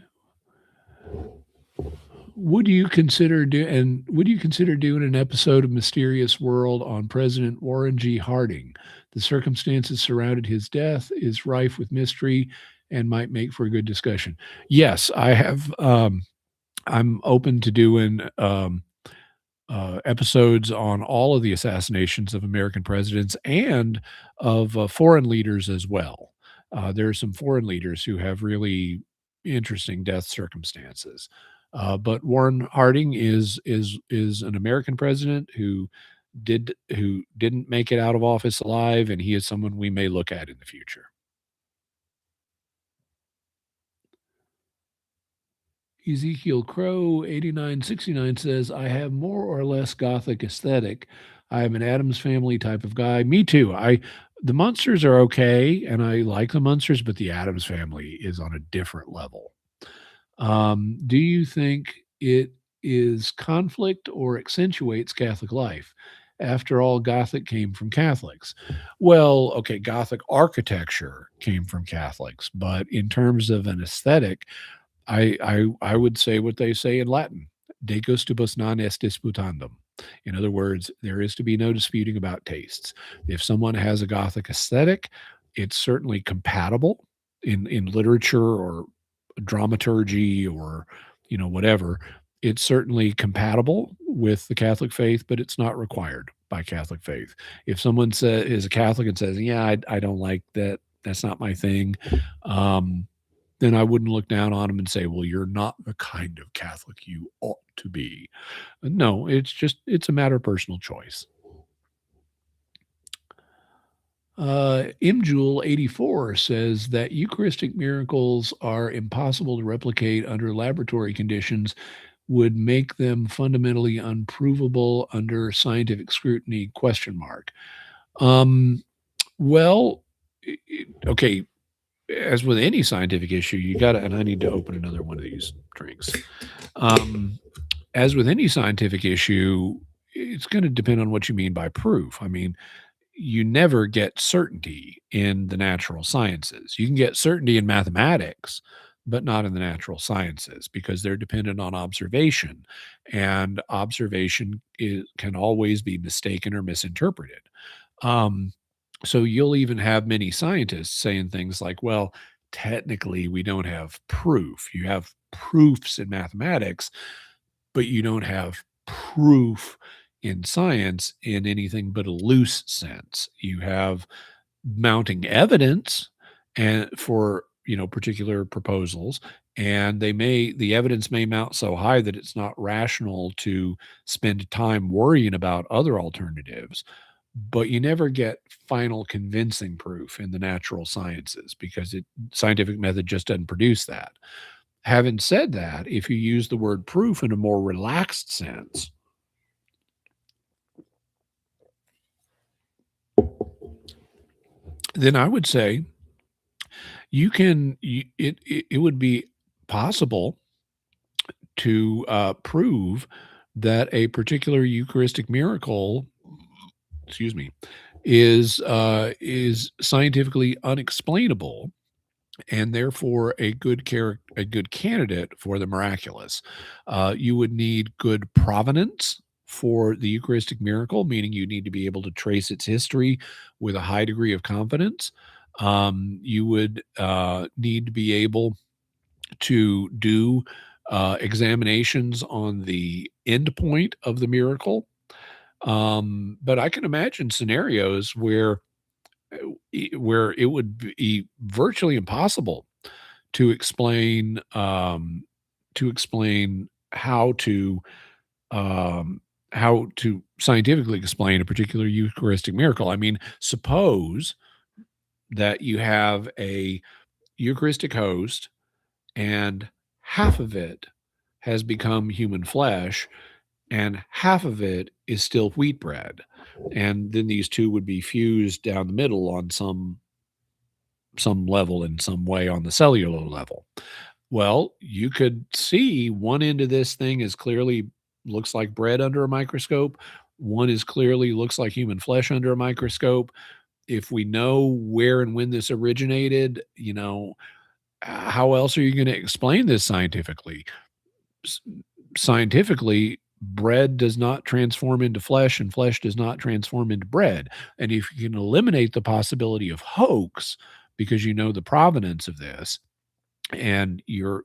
Would you consider doing an episode of Mysterious World on President Warren G. Harding? The circumstances surrounded his death is rife with mystery and might make for a good discussion. Yes, I have. I'm open to doing episodes on all of the assassinations of American presidents and of foreign leaders as well. There are some foreign leaders who have really interesting death circumstances. But Warren Harding is an American president who didn't make it out of office alive, and he is someone we may look at in the future. Ezekiel Crow 8969 says, I have more or less gothic aesthetic. I am an Adams Family type of guy. Me too. The Munsters are okay, and I like the Munsters, but the Adams Family is on a different level. Do you think it is conflict or accentuates Catholic life? After all, Gothic came from Catholics. Well, okay, Gothic architecture came from Catholics, but in terms of an aesthetic, I would say what they say in Latin, "De gustibus non est disputandum." In other words, there is to be no disputing about tastes. If someone has a Gothic aesthetic, it's certainly compatible in literature or dramaturgy or, whatever. It's certainly compatible with the Catholic faith, but it's not required by Catholic faith. If someone is a Catholic and says, "Yeah, I don't like that. That's not my thing," um, then I wouldn't look down on them and say, "Well, you're not the kind of Catholic you ought to be." No, it's a matter of personal choice. Imjule84 says that Eucharistic miracles are impossible to replicate under laboratory conditions, would make them fundamentally unprovable under scientific scrutiny, question mark. Well, okay, as with any scientific issue, and I need to open another one of these drinks. As with any scientific issue, it's going to depend on what you mean by proof. I mean, you never get certainty in the natural sciences. You can get certainty in mathematics, but not in the natural sciences because they're dependent on observation, and observation can always be mistaken or misinterpreted. Um, so you'll even have many scientists saying things like, well, technically, we don't have proof. You have proofs in mathematics, but you don't have proof in science in anything but a loose sense. You have mounting evidence and for particular proposals, and the evidence may mount so high that it's not rational to spend time worrying about other alternatives, but you never get final convincing proof in the natural sciences because scientific method just doesn't produce that. Having said that, if you use the word proof in a more relaxed sense, then I would say it would be possible to prove that a particular Eucharistic miracle, excuse me, is scientifically unexplainable and therefore a good candidate for the miraculous. You would need good provenance for the Eucharistic miracle, meaning you need to be able to trace its history with a high degree of confidence. You would need to be able to do examinations on the end point of the miracle. But I can imagine scenarios where it would be virtually impossible to explain how to scientifically explain a particular Eucharistic miracle. I mean, suppose that you have a Eucharistic host and half of it has become human flesh and half of it is still wheat bread. And then these two would be fused down the middle on some level in some way on the cellular level. Well, you could see one end of this thing is clearly looks like bread under a microscope. One is clearly looks like human flesh under a microscope. If we know where and when this originated, how else are you going to explain this scientifically? S- Scientifically, bread does not transform into flesh and flesh does not transform into bread. And if you can eliminate the possibility of hoax because you know the provenance of this, and you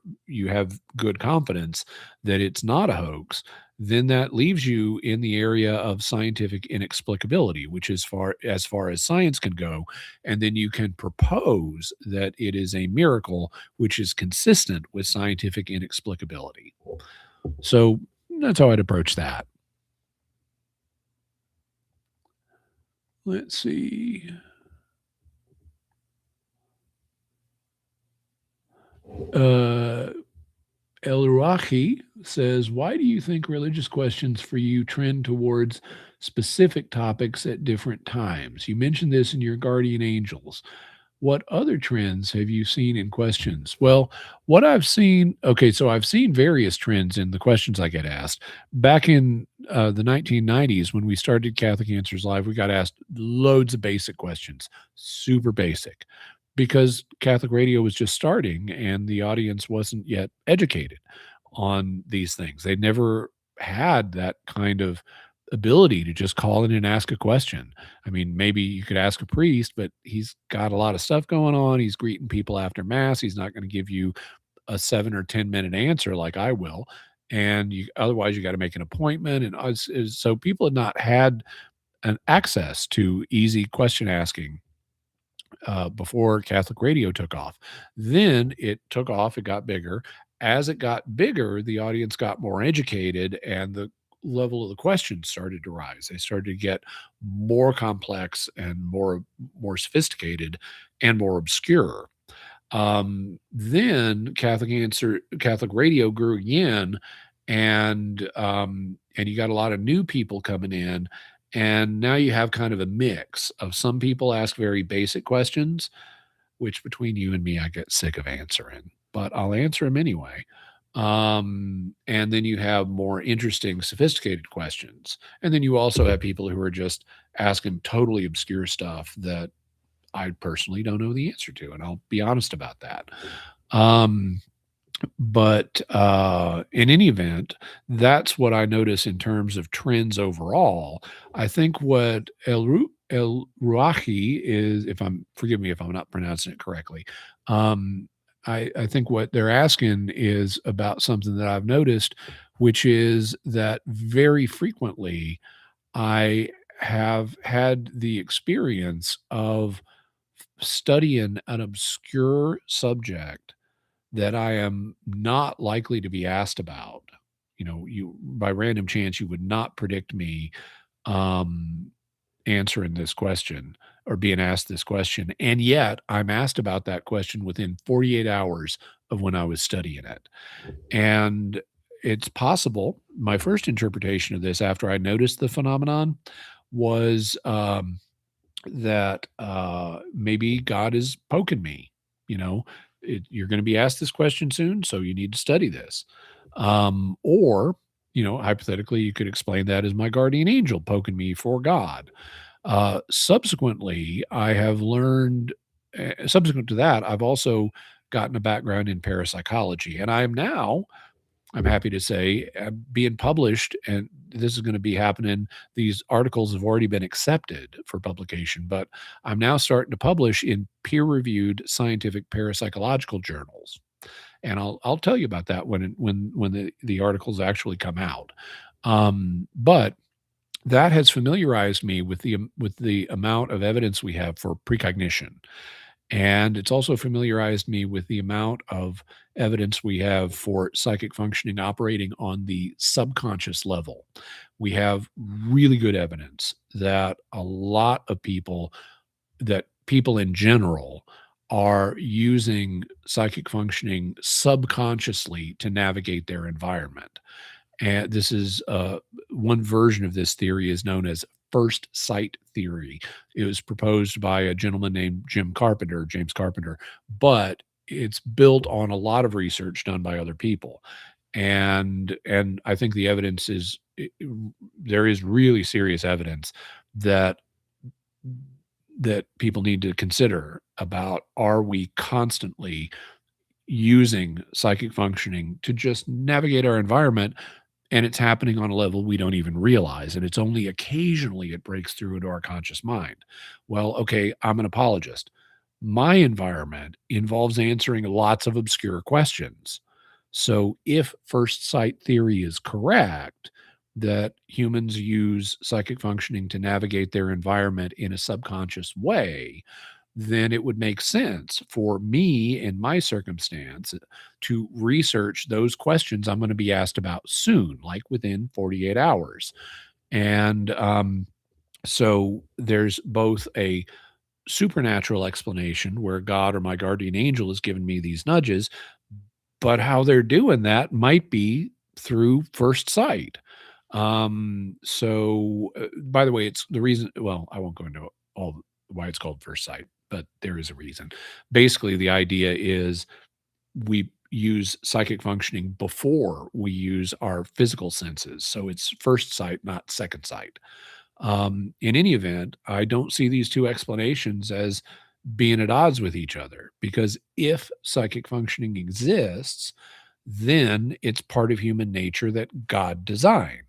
have good confidence that it's not a hoax, then that leaves you in the area of scientific inexplicability, which is far as science can go. And then you can propose that it is a miracle, which is consistent with scientific inexplicability. So that's how I'd approach that. Let's see. Uh, El Rahi says, why do you think religious questions for you trend towards specific topics at different times? You mentioned this in your guardian angels. What other trends have you seen in questions? Well, what I've seen, okay, so I've seen various trends in the questions I get asked. Back in the 1990s, when we started Catholic Answers Live, we got asked loads of basic questions, super basic, because Catholic radio was just starting and the audience wasn't yet educated on these things. They never had that kind of ability to just call in and ask a question. I mean, maybe you could ask a priest, but he's got a lot of stuff going on. He's greeting people after mass. He's not going to give you a 7 or 10 minute answer like I will. And otherwise, you got to make an appointment. And so people had not had an access to easy question asking before Catholic radio took off. Then it took off, it got bigger. As it got bigger, the audience got more educated and the level of the questions started to rise. They started to get more complex and more sophisticated and more obscure. Then Catholic radio grew again, and you got a lot of new people coming in, and now you have kind of a mix of some people ask very basic questions, which between you and me, I get sick of answering, but I'll answer them anyway. And then you have more interesting, sophisticated questions. And then you also have people who are just asking totally obscure stuff that I personally don't know the answer to. And I'll be honest about that. Um, but in any event, that's what I notice in terms of trends overall. I think what El Ruahi is, if I'm forgive me if I'm not pronouncing it correctly. Um, I think what they're asking is about something that I've noticed, which is that very frequently I have had the experience of studying an obscure subject that I am not likely to be asked about. You by random chance, you would not predict me um, answering this question or being asked this question. And yet I'm asked about that question within 48 hours of when I was studying it. And it's possible. My first interpretation of this after I noticed the phenomenon was that maybe God is poking me. You know, you're going to be asked this question soon, so you need to study this. Or, hypothetically, you could explain that as my guardian angel poking me for God. Subsequently, I have learned, subsequent to that, I've also gotten a background in parapsychology, and I'm happy to say, being published, and this is going to be happening. These articles have already been accepted for publication, but I'm now starting to publish in peer-reviewed scientific parapsychological journals, and I'll tell you about that when the articles actually come out. But that has familiarized me with the amount of evidence we have for precognition. And it's also familiarized me with the amount of evidence we have for psychic functioning operating on the subconscious level. We have really good evidence that that people in general are using psychic functioning subconsciously to navigate their environment. And this is one version of this theory is known as first sight theory. It was proposed by a gentleman named James Carpenter, but it's built on a lot of research done by other people. And I think the evidence is there is really serious evidence that people need to consider about, are we constantly using psychic functioning to just navigate our environment, and it's happening on a level we don't even realize, and it's only occasionally it breaks through into our conscious mind. Well, okay, I'm an apologist. My environment involves answering lots of obscure questions. So if first sight theory is correct, that humans use psychic functioning to navigate their environment in a subconscious way, then it would make sense for me in my circumstance to research those questions I'm going to be asked about soon, like within 48 hours. And so there's both a supernatural explanation where God or my guardian angel has given me these nudges, but how they're doing that might be through first sight. By the way, it's the reason, well, I won't go into all why it's called first sight, but there is a reason. Basically, the idea is we use psychic functioning before we use our physical senses. So it's first sight, not second sight. In any event, I don't see these two explanations as being at odds with each other, because if psychic functioning exists, then it's part of human nature that God designed.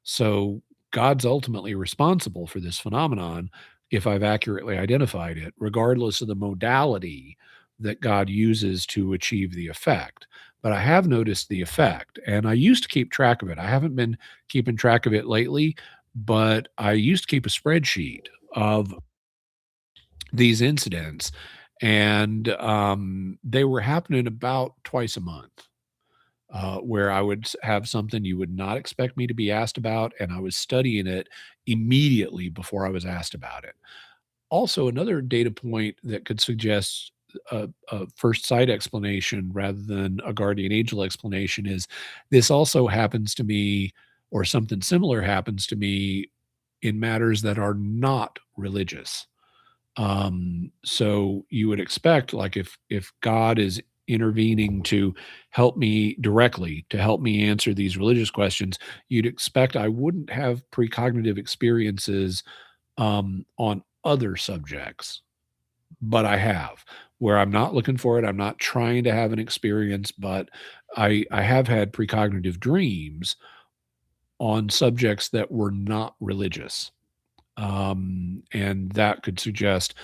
So God's ultimately responsible for this phenomenon if I've accurately identified it, regardless of the modality that God uses to achieve the effect. But I have noticed the effect, and I used to keep track of it. I haven't been keeping track of it lately, but I used to keep a spreadsheet of these incidents, and they were happening about twice a month, where I would have something you would not expect me to be asked about, and I was studying it immediately before I was asked about it. Also, another data point that could suggest a first sight explanation rather than a guardian angel explanation is this also happens to me, or something similar happens to me in matters that are not religious. So you would expect, like, if God is intervening to help me directly, to help me answer these religious questions, you'd expect I wouldn't have precognitive experiences on other subjects, but I have, where I'm not looking for it. I'm not trying to have an experience, but I have had precognitive dreams on subjects that were not religious. And that could suggest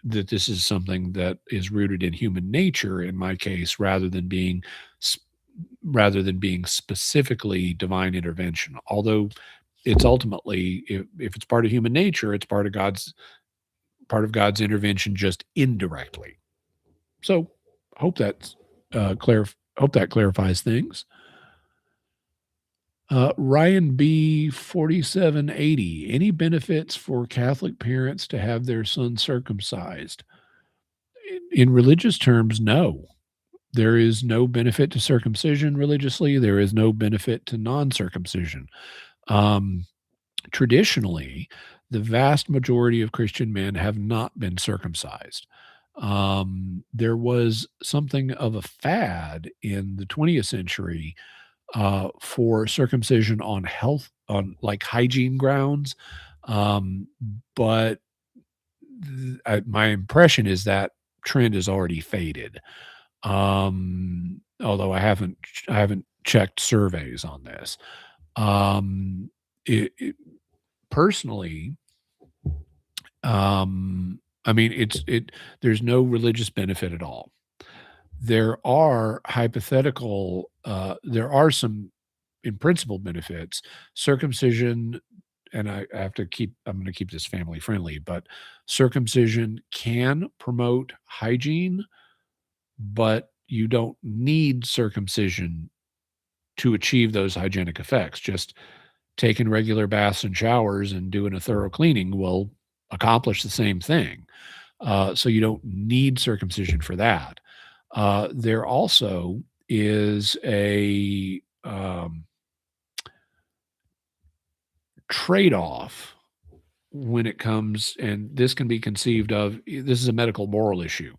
that this is something that is rooted in human nature in my case, s- rather than being specifically divine intervention. Although it's ultimately, if it's part of human nature, it's part of God's intervention, just indirectly. So hope that's hope that clarifies things. Ryan B 4780. Any benefits for Catholic parents to have their son circumcised? In religious terms, no. There is no benefit to circumcision religiously. There is no benefit to non-circumcision. Um, Traditionally, the vast majority of Christian men have not been circumcised. There was something of a fad in the 20th century for circumcision on health, on like hygiene grounds. Um, but my impression is that trend has already faded. Although I haven't checked surveys on this. Um, Personally, I mean, there's no religious benefit at all. There are some in principle benefits. Circumcision, and I'm going to keep this family friendly, but circumcision can promote hygiene, but you don't need circumcision to achieve those hygienic effects. Just taking regular baths and showers and doing a thorough cleaning will accomplish the same thing. So you don't need circumcision for that. There also is a trade off when it comes, and this can be conceived of, this is a medical moral issue.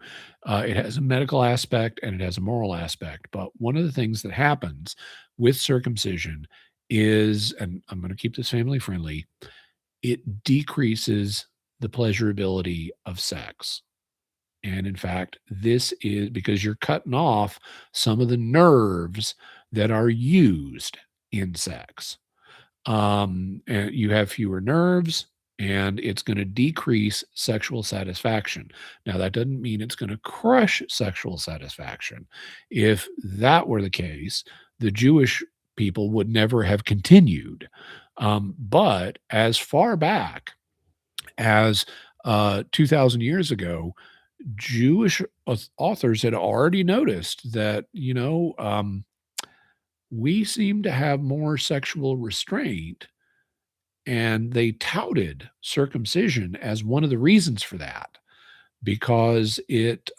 It has a medical aspect and it has a moral aspect. But one of the things that happens with circumcision is, and I'm going to keep this family friendly, it decreases the pleasurability of sex. And in fact, this is because you're cutting off some of the nerves that are used in sex. And you have fewer nerves, and it's going to decrease sexual satisfaction. Now, that doesn't mean it's going to crush sexual satisfaction. If that were the case, the Jewish people would never have continued. But as far back as 2,000 years ago, Jewish authors had already noticed that, we seem to have more sexual restraint, and they touted circumcision as one of the reasons for that because it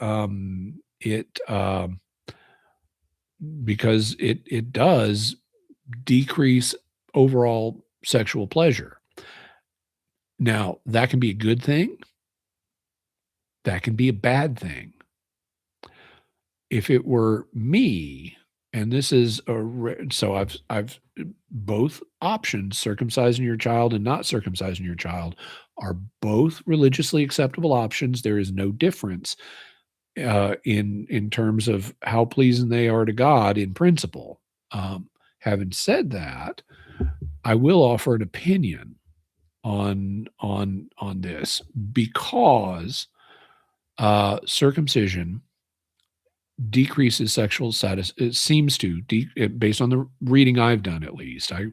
does decrease overall sexual pleasure. Now, that can be a good thing, that can be a bad thing. If it were me, and this is so I've both options, circumcising your child and not circumcising your child, are both religiously acceptable options. There is no difference in terms of how pleasing they are to God in principle. Having said that, I will offer an opinion on this because circumcision decreases sexual status. It seems to, based on the reading I've done, at least. I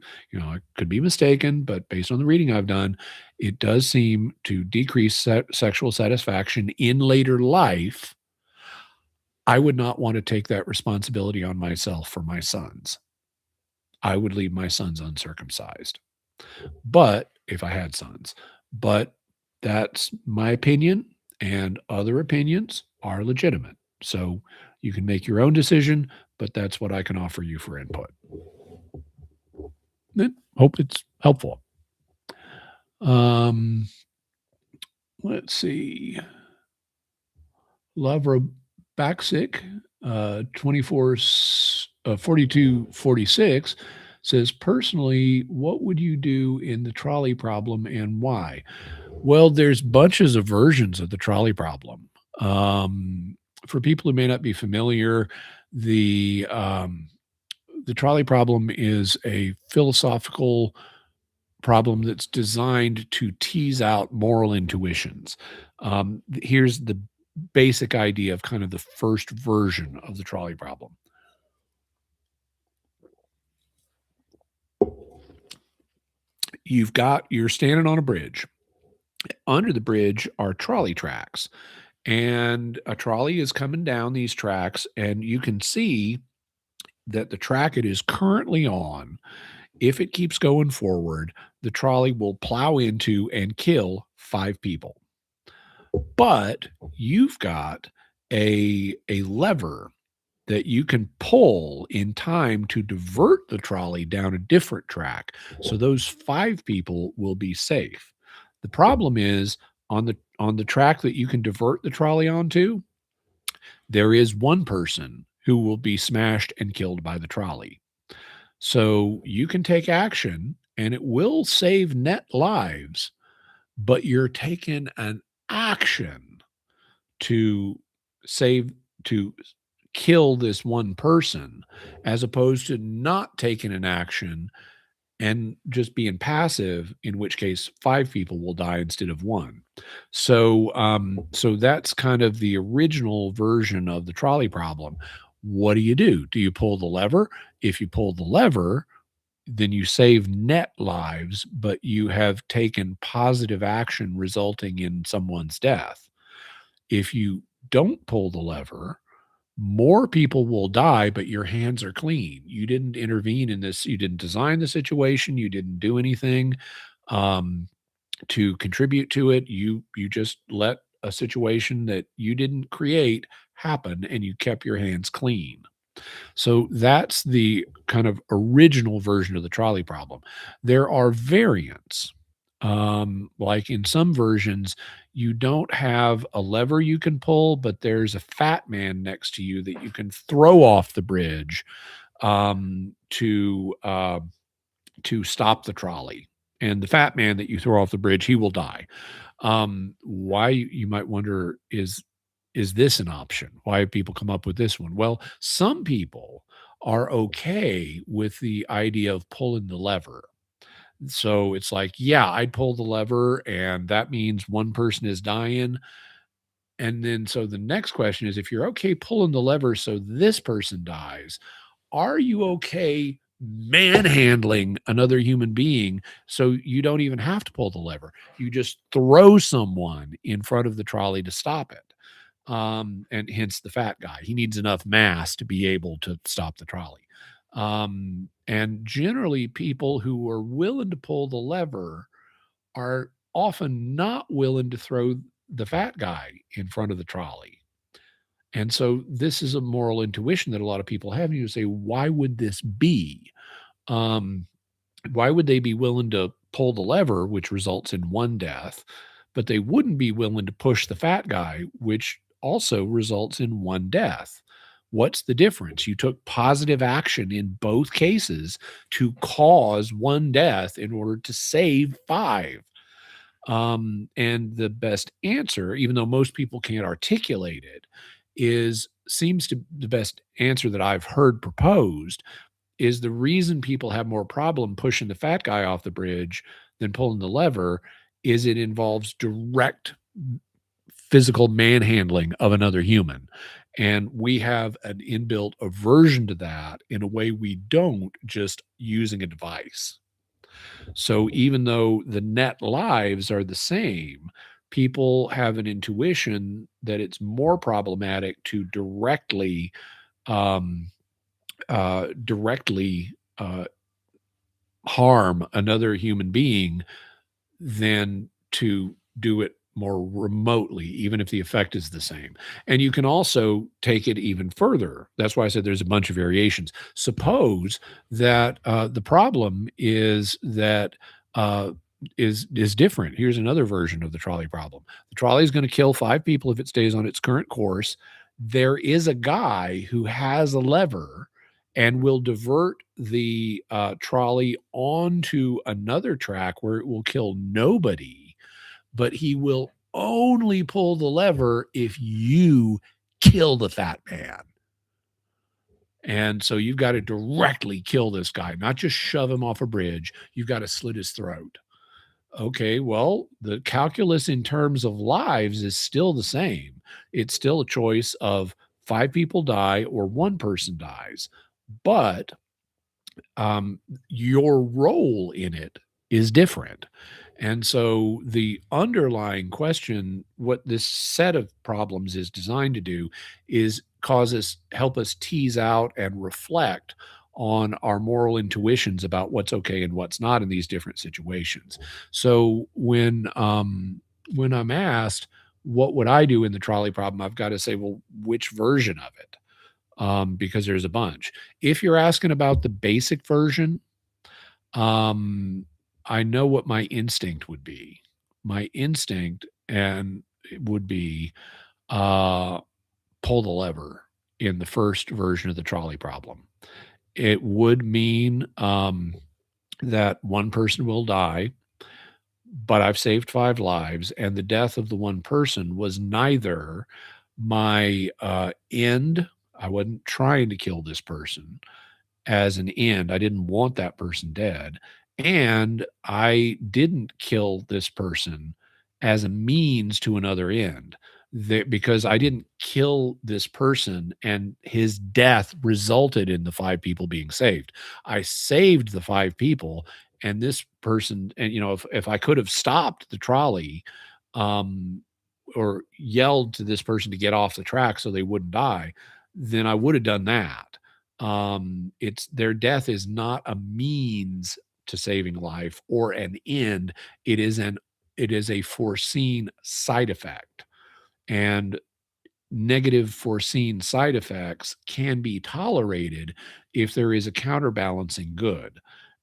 could be mistaken, but based on the reading I've done, it does seem to decrease sexual satisfaction in later life. I would not want to take that responsibility on myself for my sons. I would leave my sons uncircumcised. But if I had sons, but that's my opinion, and other opinions are legitimate. So you can make your own decision, but that's what I can offer you for input. Hope it's helpful. Let's see. Lavro Baksic, 4246 says, personally, what would you do in the trolley problem and why? Well, there's bunches of versions of the trolley problem. For people who may not be familiar, the trolley problem is a philosophical problem that's designed to tease out moral intuitions. Here's the basic idea of kind of the first version of the trolley problem. You're standing on a bridge. Under the bridge are trolley tracks, and a trolley is coming down these tracks, and you can see that the track it is currently on, if it keeps going forward, the trolley will plow into and kill 5 people. But you've got a lever that you can pull in time to divert the trolley down a different track. So those 5 people will be safe. The problem is on the track that you can divert the trolley onto, there is one person who will be smashed and killed by the trolley. So you can take action and it will save net lives, but you're taking an action to save, to kill this one person, as opposed to not taking an action and just being passive, in which case 5 people will die instead of 1. So that's kind of the original version of the trolley problem. What do? Do you pull the lever? If you pull the lever, then you save net lives, but you have taken positive action resulting in someone's death. If you don't pull the lever, more people will die, but your hands are clean. You didn't intervene in this. You didn't design the situation. You didn't do anything to contribute to it. You just let a situation that you didn't create happen and you kept your hands clean. So that's the kind of original version of the trolley problem. There are variants. Like in some versions, you don't have a lever you can pull, but there's a fat man next to you that you can throw off the bridge um, to uh, to stop the trolley. And the fat man that you throw off the bridge, he will die. Why, you might wonder, is this an option? Why have people come up with this one? Well, some people are okay with the idea of pulling the lever. So it's like, yeah, I'd pull the lever, and that means one person is dying. And then so the next question is, if you're okay pulling the lever so this person dies, are you okay manhandling another human being so you don't even have to pull the lever? You just throw someone in front of the trolley to stop it. And hence the fat guy. He needs enough mass to be able to stop the trolley. And generally, people who are willing to pull the lever are often not willing to throw the fat guy in front of the trolley. And so this is a moral intuition that a lot of people have. And you say, why would this be? Um, why would they be willing to pull the lever, which results in one death, but they wouldn't be willing to push the fat guy, which also results in one death? What's the difference? You took positive action in both cases to cause one death in order to save five. And the best answer, even though most people can't articulate it, is seems to the best answer that I've heard proposed is the reason people have more problem pushing the fat guy off the bridge than pulling the lever is it involves direct physical manhandling of another human. And we have an inbuilt aversion to that in a way we don't just using a device. So even though the net lives are the same, people have an intuition that it's more problematic to um, directly harm another human being than to do it more remotely, even if the effect is the same. And you can also take it even further. That's why I said there's a bunch of variations. Suppose that the problem is that is different. Here's another version of the trolley problem. The trolley is going to kill five people if it stays on its current course. There is a guy who has a lever and will divert the trolley onto another track where it will kill nobody, but he will only pull the lever if you kill the fat man. And so you've got to directly kill this guy, not just shove him off a bridge. You've got to slit his throat. Okay, well, the calculus in terms of lives is still the same. It's still a choice of five people die or one person dies. But your role in it is different. And so the underlying question, what this set of problems is designed to do, is help us tease out and reflect on our moral intuitions about what's okay and what's not in these different situations. So when I'm asked, what would I do in the trolley problem? I've got to say, well, which version of it? Because there's a bunch. If you're asking about the basic version, um, I know what my instinct would be. My instinct and it would be uh, pull the lever in the first version of the trolley problem. It would mean that one person will die, but I've saved five lives, and the death of the one person was neither my end. I wasn't trying to kill this person as an end. I didn't want that person dead. And I didn't kill this person as a means to another end. Because I didn't kill this person and his death resulted in the five people being saved. I saved the five people and this person, and if I could have stopped the trolley, um, or yelled to this person to get off the track so they wouldn't die, then I would have done that. It's their death is not a means to saving life or an end. It is a foreseen side effect. and negative foreseen side effects can be tolerated if there is a counterbalancing good.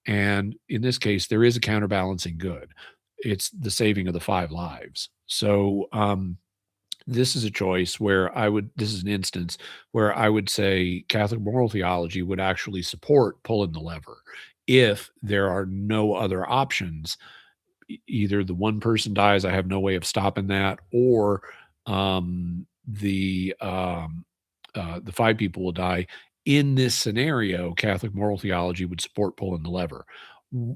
And in this case, there is a counterbalancing good. It's the saving of the 5 lives. So, this is a choice where this is an instance where I would say Catholic moral theology would actually support pulling the lever if there are no other options. Either the one person dies, I have no way of stopping that, or the 5 people will die. In this scenario, Catholic moral theology would support pulling the lever.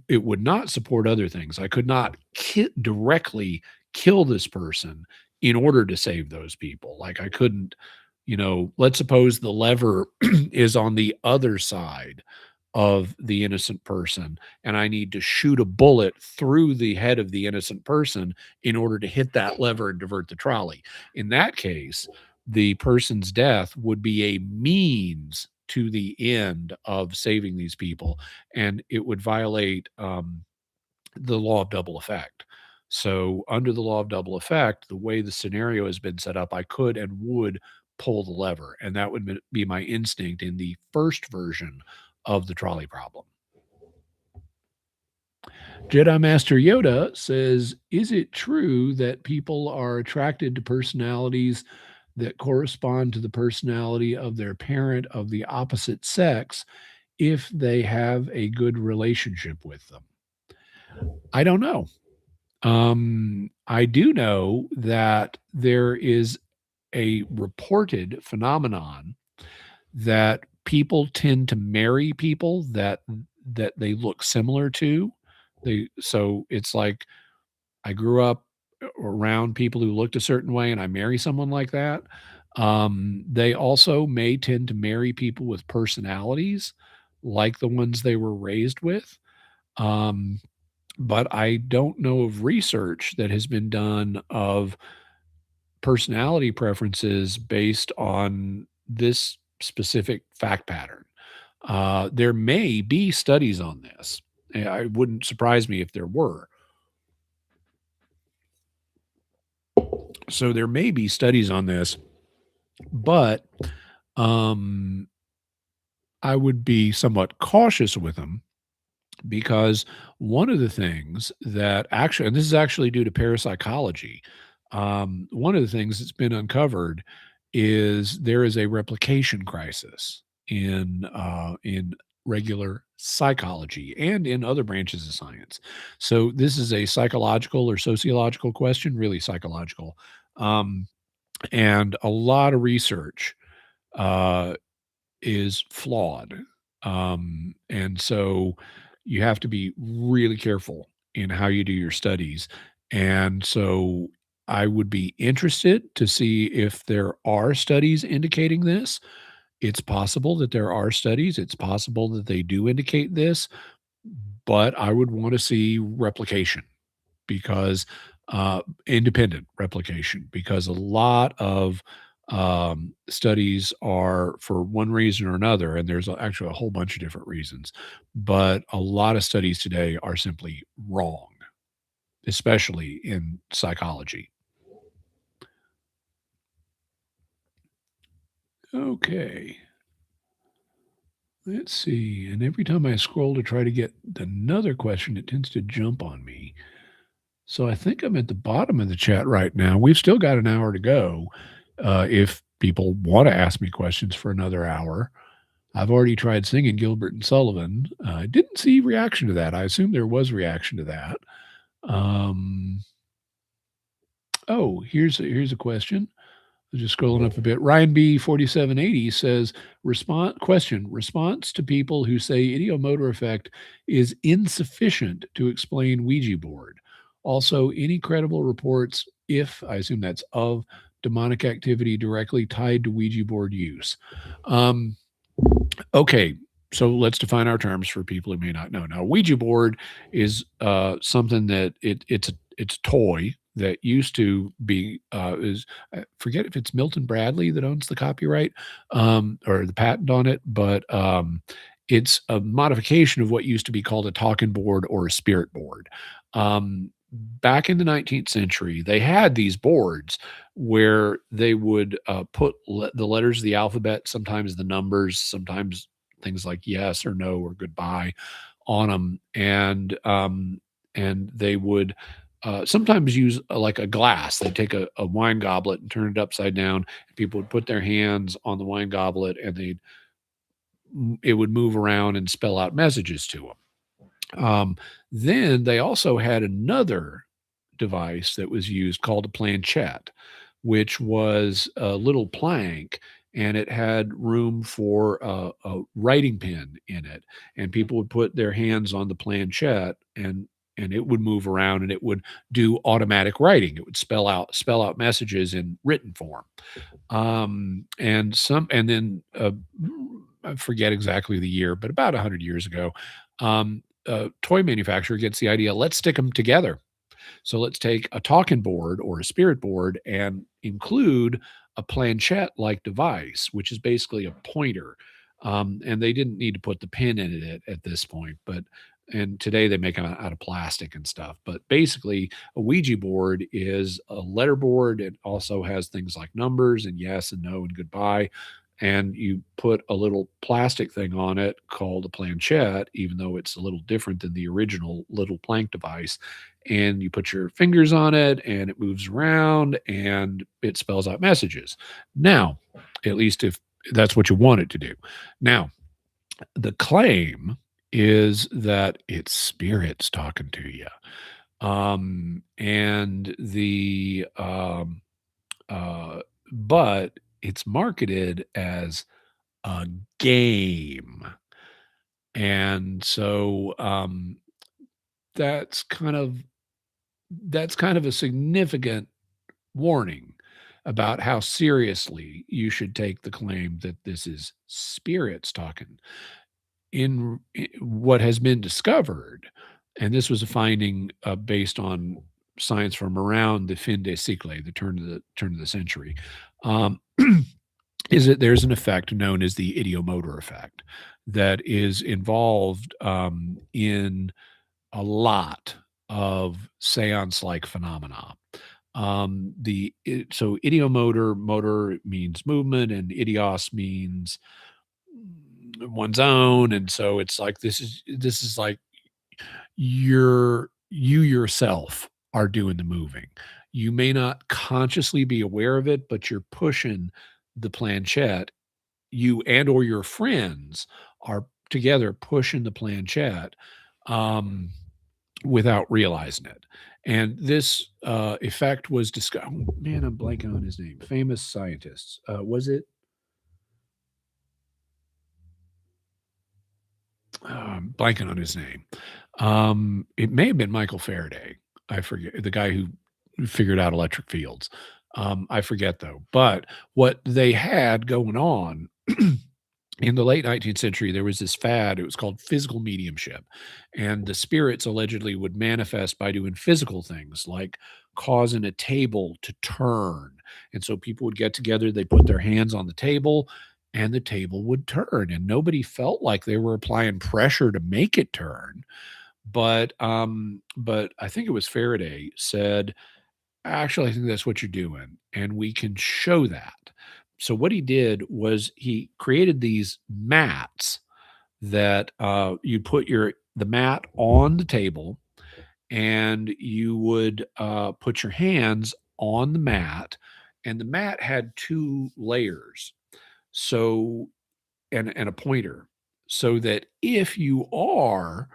It would not support other things. I could not directly kill this person in order to save those people. Like, I couldn't, let's suppose the lever is on the other side of the innocent person, and I need to shoot a bullet through the head of the innocent person in order to hit that lever and divert the trolley. In that case, the person's death would be a means to the end of saving these people, and it would violate the law of double effect. So, under the law of double effect, the way the scenario has been set up, I could and would pull the lever, and that would be my instinct in the first version of the trolley problem. Jedi Master Yoda says, "Is it true that people are attracted to personalities that correspond to the personality of their parent of the opposite sex if they have a good relationship with them?" I don't know. I do know that there is a reported phenomenon that people tend to marry people that they look similar to. So it's like I grew up around people who looked a certain way and I marry someone like that. They also may tend to marry people with personalities like the ones they were raised with. Um, but I don't know of research that has been done of personality preferences based on this specific fact pattern. There may be studies on this. It wouldn't surprise me if there were. So there may be studies on this, but um, I would be somewhat cautious with them because one of the things that actually, and this is actually due to parapsychology, one of the things that's been uncovered is there is a replication crisis in regular psychology and in other branches of science. So this is a psychological or sociological question, really psychological, um, and a lot of research uh, is flawed. And so you have to be really careful in how you do your studies. And so I would be interested to see if there are studies indicating this. It's possible that there are studies. It's possible that they do indicate this, but I would want to see replication because independent replication, because a lot of studies are for one reason or another, and there's actually a whole bunch of different reasons, but a lot of studies today are simply wrong, especially in psychology. Okay, let's see. And every time I scroll to try to get another question, it tends to jump on me. So I think I'm at the bottom of the chat right now. We've still got an hour to go. If people want to ask me questions for another hour, I've already tried singing Gilbert and Sullivan. I didn't see reaction to that. I assume there was reaction to that. Um, oh, here's a question. Just scrolling up a bit. Ryan B 4780 says response to people who say idiomotor effect is insufficient to explain Ouija board. Also, any credible reports, if I assume that's of demonic activity directly tied to Ouija board use. Um, okay, so let's define our terms for people who may not know. Now, Ouija board is something that it's a toy that used to be is I forget if it's Milton Bradley that owns the copyright or the patent on it, but it's a modification of what used to be called a talking board or a spirit board. back in the 19th century, they had these boards where they would put the letters of the alphabet, sometimes the numbers, sometimes things like yes or no or goodbye on them, and they would sometimes use like a glass. They'd take a wine goblet and turn it upside down. And people would put their hands on the wine goblet, and it would move around and spell out messages to them. Then they also had another device that was used called a planchette, which was a little plank, and it had room for a writing pen in it. And people would put their hands on the planchette, and it would move around, and it would do automatic writing. It would spell out messages in written form. And then I forget exactly the year, but about 100 years ago, a toy manufacturer gets the idea, let's stick them together. So let's take a talking board or a spirit board and include a planchette like device, which is basically a pointer. And they didn't need to put the pin in it at this point, but and today they make them out of plastic and stuff. But basically, a Ouija board is a letter board. It also has things like numbers and yes and no and goodbye. And you put a little plastic thing on it called a planchette, even though it's a little different than the original little plank device. And you put your fingers on it, and it moves around, and it spells out messages. Now, at least if that's what you want it to do. Now, the claim is that it's spirits talking to you. And uh, but it's marketed as a game. And so that's kind of that's kind of a significant warning about how seriously you should take the claim that this is spirits talking. In what has been discovered, and this was a finding based on science from around the fin de siècle, the turn of the century, um, is that there's an effect known as the ideomotor effect that is involved in a lot of seance-like phenomena. So ideomotor, motor means movement, and idios means one's own, and so it's like this is like you yourself are doing the moving. You may not consciously be aware of it, but you're pushing the planchette. You and or your friends are together pushing the planchette, um, without realizing it. And this effect was discovered. Man, I'm blanking on his name. Famous scientists. Was it blanking on his name? It may have been Michael Faraday. I forget the guy who figured out electric fields. I forget though. But what they had going on in the late 19th century, there was this fad. It was called physical mediumship. And the spirits allegedly would manifest by doing physical things like causing a table to turn. And so people would get together, they put their hands on the table, and the table would turn. And nobody felt like they were applying pressure to make it turn. But I think it was Faraday said, actually, I think that's what you're doing, and we can show that. So what he did was he created these mats that you put the mat on the table, and you would put your hands on the mat, and the mat had two layers. So and a pointer, so that if you are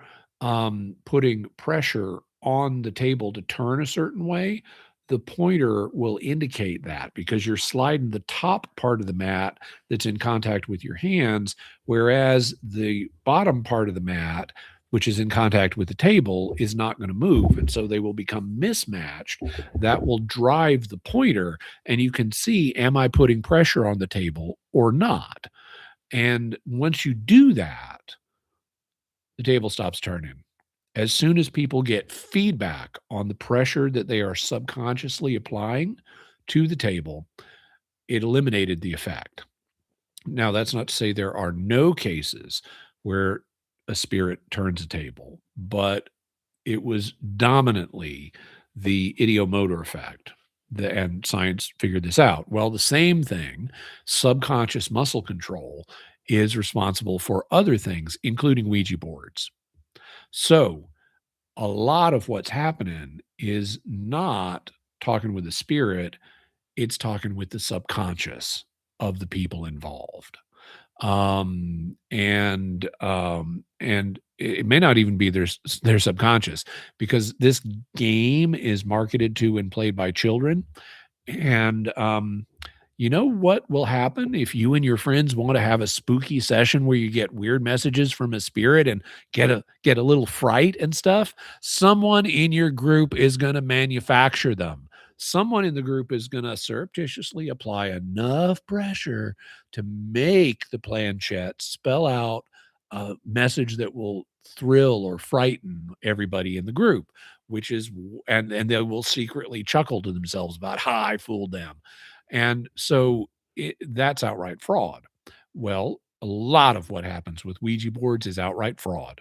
putting pressure on the table to turn a certain way, the pointer will indicate that because you're sliding the top part of the mat that's in contact with your hands, whereas the bottom part of the mat, which is in contact with the table, is not going to move. And so they will become mismatched. That will drive the pointer, and you can see, am I putting pressure on the table or not? And once you do that, the table stops turning. As soon as people get feedback on the pressure that they are subconsciously applying to the table, it eliminated the effect. Now, that's not to say there are no cases where a spirit turns a table, but it was dominantly the ideomotor effect. And science figured this out. Well, the same thing, subconscious muscle control, is responsible for other things, including Ouija boards. So, a lot of what's happening is not talking with the spirit, it's talking with the subconscious of the people involved. And it may not even be their subconscious, because this game is marketed to and played by children. And you know what will happen if you and your friends want to have a spooky session where you get weird messages from a spirit and get a little fright and stuff? Someone in your group is going to manufacture them. Someone in the group is going to surreptitiously apply enough pressure to make the planchette spell out a message that will thrill or frighten everybody in the group, which is and they will secretly chuckle to themselves about, "Ha, I fooled them." And so that's outright fraud. Well, a lot of what happens with Ouija boards is outright fraud.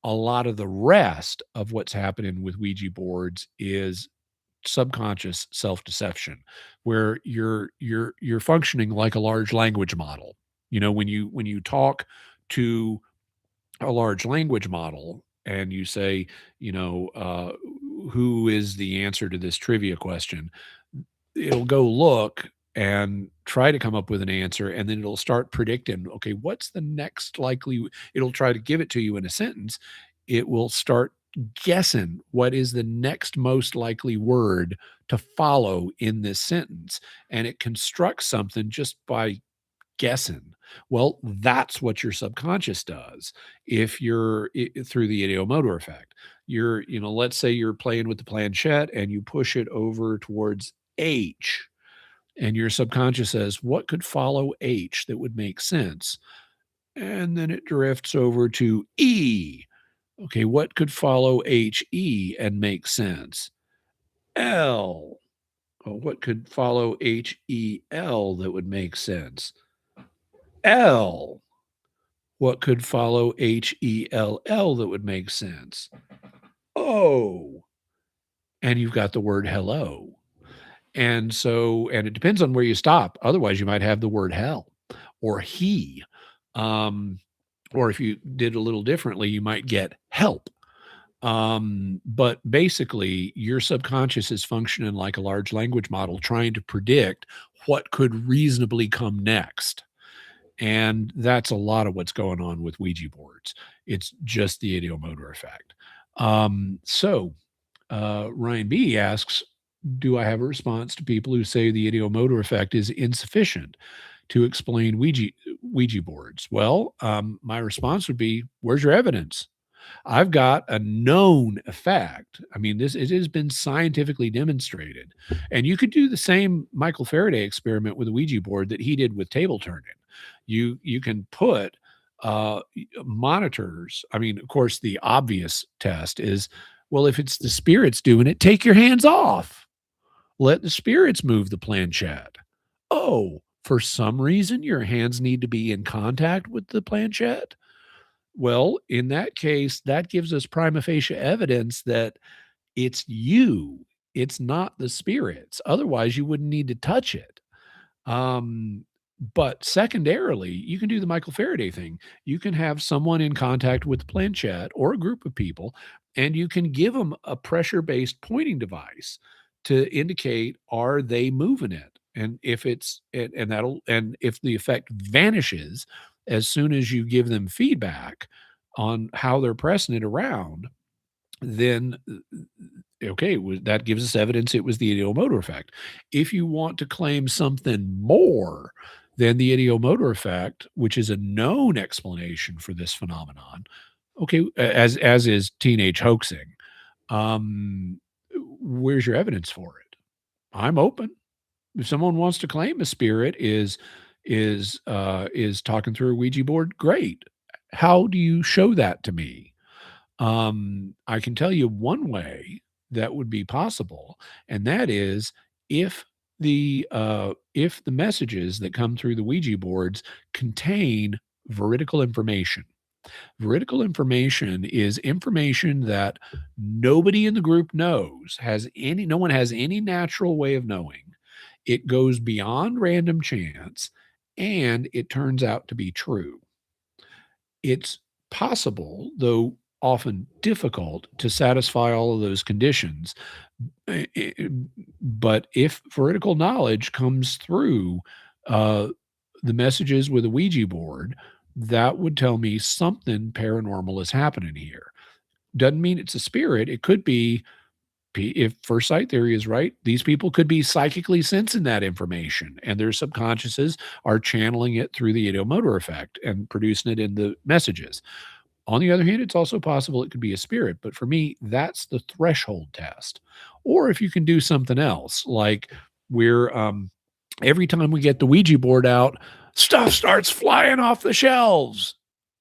A lot of the rest of what's happening with Ouija boards is subconscious self-deception, where you're functioning like a large language model. You know, when you talk to a large language model and you say, you know, who is the answer to this trivia question? It'll go look and try to come up with an answer, and then it'll start predicting, okay, what's the next likely, it'll try to give it to you in a sentence. It will start guessing what is the next most likely word to follow in this sentence, and it constructs something just by guessing. Well, that's what your subconscious does. If you're through the ideomotor effect, let's say you're playing with the planchette and you push it over towards H, and your subconscious says, what could follow H that would make sense? And then it drifts over to E. Okay, what could follow HE and make sense? L. Oh, what could follow HEL that would make sense? L. What could follow HELL that would make sense? Oh, and you've got the word hello. And it depends on where you stop. Otherwise, you might have the word hell or he. Um, or if you did a little differently, you might get help. But basically, your subconscious is functioning like a large language model, trying to predict what could reasonably come next. And that's a lot of what's going on with Ouija boards. It's just the ideomotor effect. Ryan B asks, do I have a response to people who say the ideomotor effect is insufficient to explain Ouija boards? Well, my response would be, where's your evidence? I've got a known effect. I mean, it has been scientifically demonstrated. And you could do the same Michael Faraday experiment with a Ouija board that he did with table turning. You can put monitors. I mean, of course, the obvious test is, well, if it's the spirits doing it, take your hands off. Let the spirits move the planchette. Oh, for some reason, your hands need to be in contact with the planchette. Well, in that case, that gives us prima facie evidence that it's you, it's not the spirits. Otherwise, you wouldn't need to touch it. Um, but secondarily, you can do the Michael Faraday thing. You can have someone in contact with the planchette or a group of people, and you can give them a pressure-based pointing device to indicate, are they moving it? And if it's and if the effect vanishes as soon as you give them feedback on how they're pressing it around, then okay, that gives us evidence it was the ideomotor effect. If you want to claim something more than the ideomotor effect, which is a known explanation for this phenomenon, okay, as is teenage hoaxing, um, where's your evidence for it? I'm open. If someone wants to claim a spirit is talking through a Ouija board, great. How do you show that to me? I can tell you one way that would be possible, and that is if the messages that come through the Ouija boards contain veridical information. Veridical information is information that nobody in the group knows, no one has any natural way of knowing. It goes beyond random chance and it turns out to be true. It's possible, though often difficult, to satisfy all of those conditions. Eh, eh, But if veridical knowledge comes through uh, the messages with a Ouija board, that would tell me something paranormal is happening here. Doesn't mean it's a spirit. It could be, if first sight theory is right, these people could be psychically sensing that information, and their subconsciouses are channeling it through the ideomotor effect and producing it in the messages. On the other hand, it's also possible it could be a spirit, but for me, that's the threshold test. Or if you can do something else, like we're every time we get the Ouija board out, stuff starts flying off the shelves.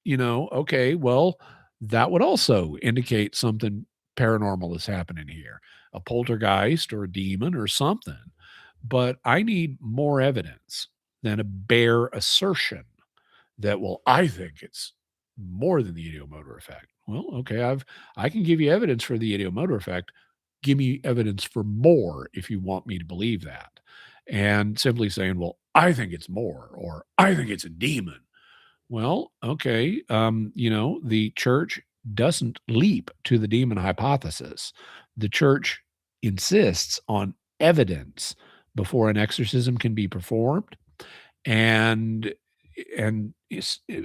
Okay, well, that would also indicate something paranormal is happening here, a poltergeist or a demon or something. But I need more evidence than a bare assertion that, well, I think it's more than the ideomotor effect. Well, okay, I can give you evidence for the ideomotor effect. Give me evidence for more if you want me to believe that. And simply saying, well, I think it's more, or I think it's a demon. Well, okay, the church doesn't leap to the demon hypothesis. The church insists on evidence before an exorcism can be performed, and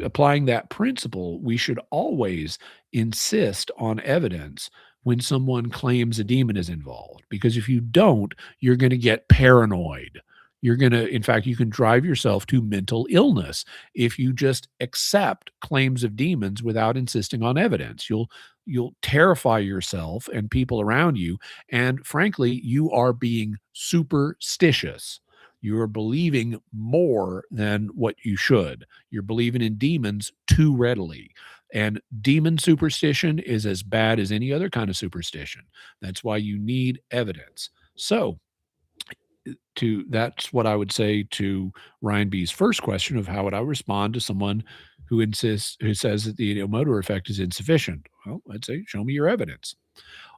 applying that principle, we should always insist on evidence when someone claims a demon is involved, because if you don't, you're going to get paranoid. In fact, you can drive yourself to mental illness if you just accept claims of demons without insisting on evidence. You'll terrify yourself and people around you, and frankly, you are being superstitious. You are believing more than what you should. You're believing in demons too readily. And demon superstition is as bad as any other kind of superstition. That's why you need evidence. So, that's what I would say to Ryan B's first question of how would I respond to someone who says that the motor effect is insufficient. Well, I'd say, show me your evidence.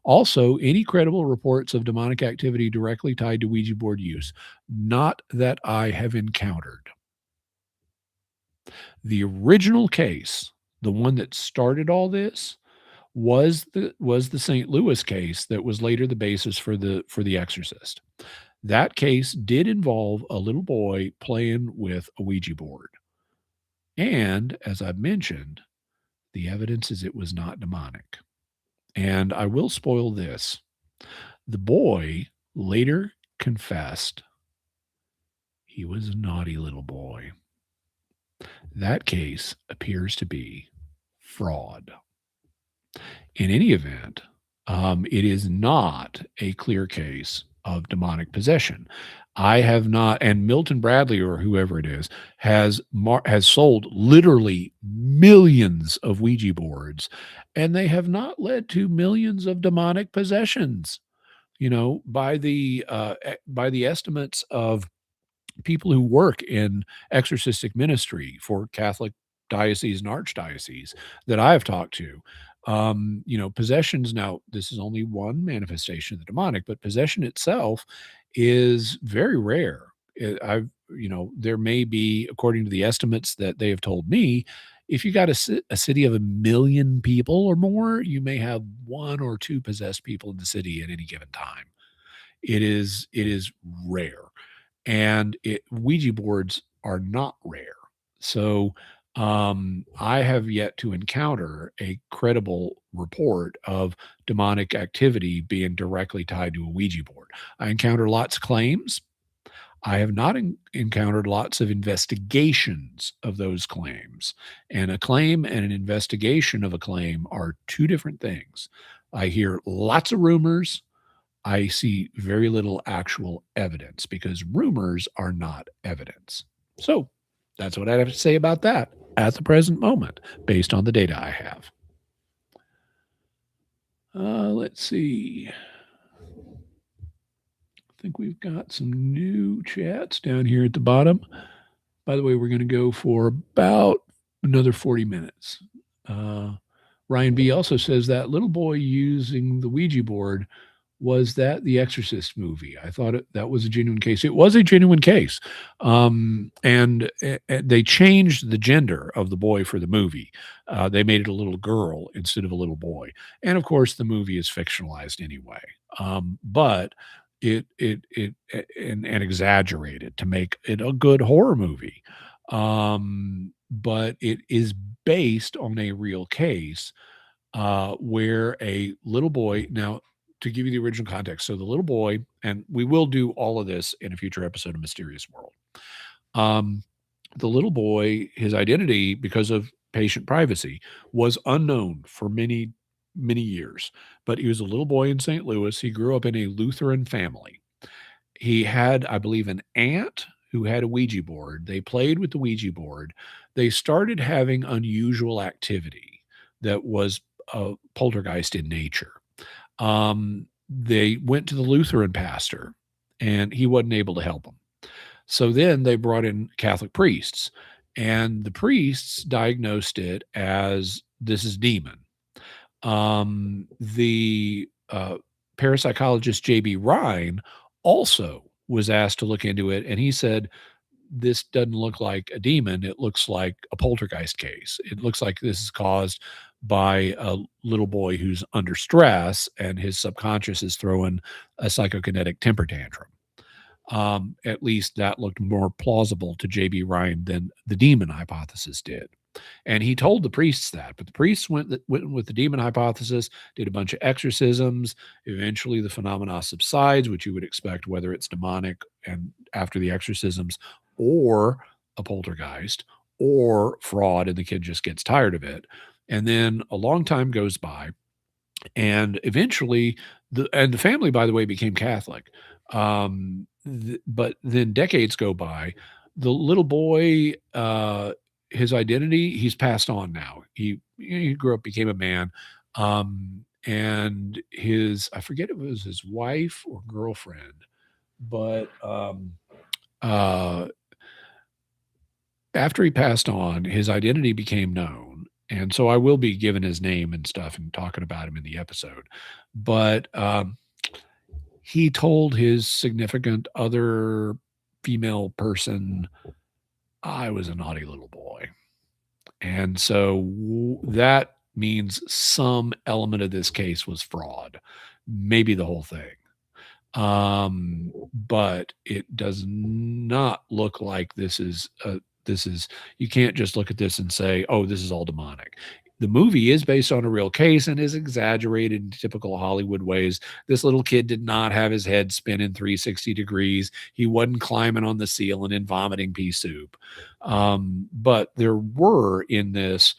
Also, any credible reports of demonic activity directly tied to Ouija board use? Not that I have encountered. The original case, the one that started all this, was the St. Louis case that was later the basis for the Exorcist. That case did involve a little boy playing with a Ouija board. And as I've mentioned, the evidence is it was not demonic. And I will spoil this. The boy later confessed he was a naughty little boy. That case appears to be fraud. In any event, it is not a clear case of demonic possession. I have not, and Milton Bradley or whoever it is has sold literally millions of Ouija boards, and they have not led to millions of demonic possessions. By the estimates of people who work in exorcistic ministry for Catholic dioceses and archdioceses that I have talked to, possessions. Now, this is only one manifestation of the demonic, but possession itself is very rare. There may be, according to the estimates that they have told me, if you got a city of 1 million people or more, you may have one or two possessed people in the city at any given time. It is rare, and Ouija boards are not rare. So I have yet to encounter a credible report of demonic activity being directly tied to a Ouija board. I encounter lots of claims. I have not encountered lots of investigations of those claims. And a claim and an investigation of a claim are two different things. I hear lots of rumors. I see very little actual evidence because rumors are not evidence. So that's what I have to say about that at the present moment, based on the data I have. Let's see. I think we've got some new chats down here at the bottom. By the way, we're going to go for about another 40 minutes. Uh, Ryan B also says that little boy using the Ouija board, was that the Exorcist movie? I thought that was a genuine case. It was a genuine case. And they changed the gender of the boy for the movie. They made it a little girl instead of a little boy. And of course, the movie is fictionalized anyway. But and exaggerated to make it a good horror movie. But it is based on a real case where a little boy, now to give you the original context, so the little boy, and we will do all of this in a future episode of Mysterious World. Um, the little boy, his identity, because of patient privacy, was unknown for many, many years. But he was a little boy in St. Louis. He grew up in a Lutheran family. He had, I believe, an aunt who had a Ouija board. They played with the Ouija board. They started having unusual activity that was poltergeist in nature. They went to the Lutheran pastor, and he wasn't able to help them. So then they brought in Catholic priests, and the priests diagnosed it as this is demon. The parapsychologist J.B. Rhine also was asked to look into it, and he said, this doesn't look like a demon. It looks like a poltergeist case. It looks like this is caused by a little boy who's under stress and his subconscious is throwing a psychokinetic temper tantrum. At least that looked more plausible to J.B. Ryan than the demon hypothesis did. And he told the priests that, but the priests went with the demon hypothesis, did a bunch of exorcisms. Eventually, the phenomena subsides, which you would expect, whether it's demonic and after the exorcisms, or a poltergeist, or fraud, and the kid just gets tired of it. And then a long time goes by, and eventually, the family, by the way, became Catholic. But then decades go by. The little boy, his identity, he's passed on now. He grew up, became a man, and his, I forget if it was his wife or girlfriend, but after he passed on, his identity became known. And so I will be giving his name and stuff and talking about him in the episode. But he told his significant other female person, I was a naughty little boy. And so that means some element of this case was fraud, maybe the whole thing. But it does not look like this is, you can't just look at this and say, oh, this is all demonic. The movie is based on a real case and is exaggerated in typical Hollywood ways. This little kid did not have his head spinning 360 degrees. He wasn't climbing on the ceiling and vomiting pea soup. But there were in this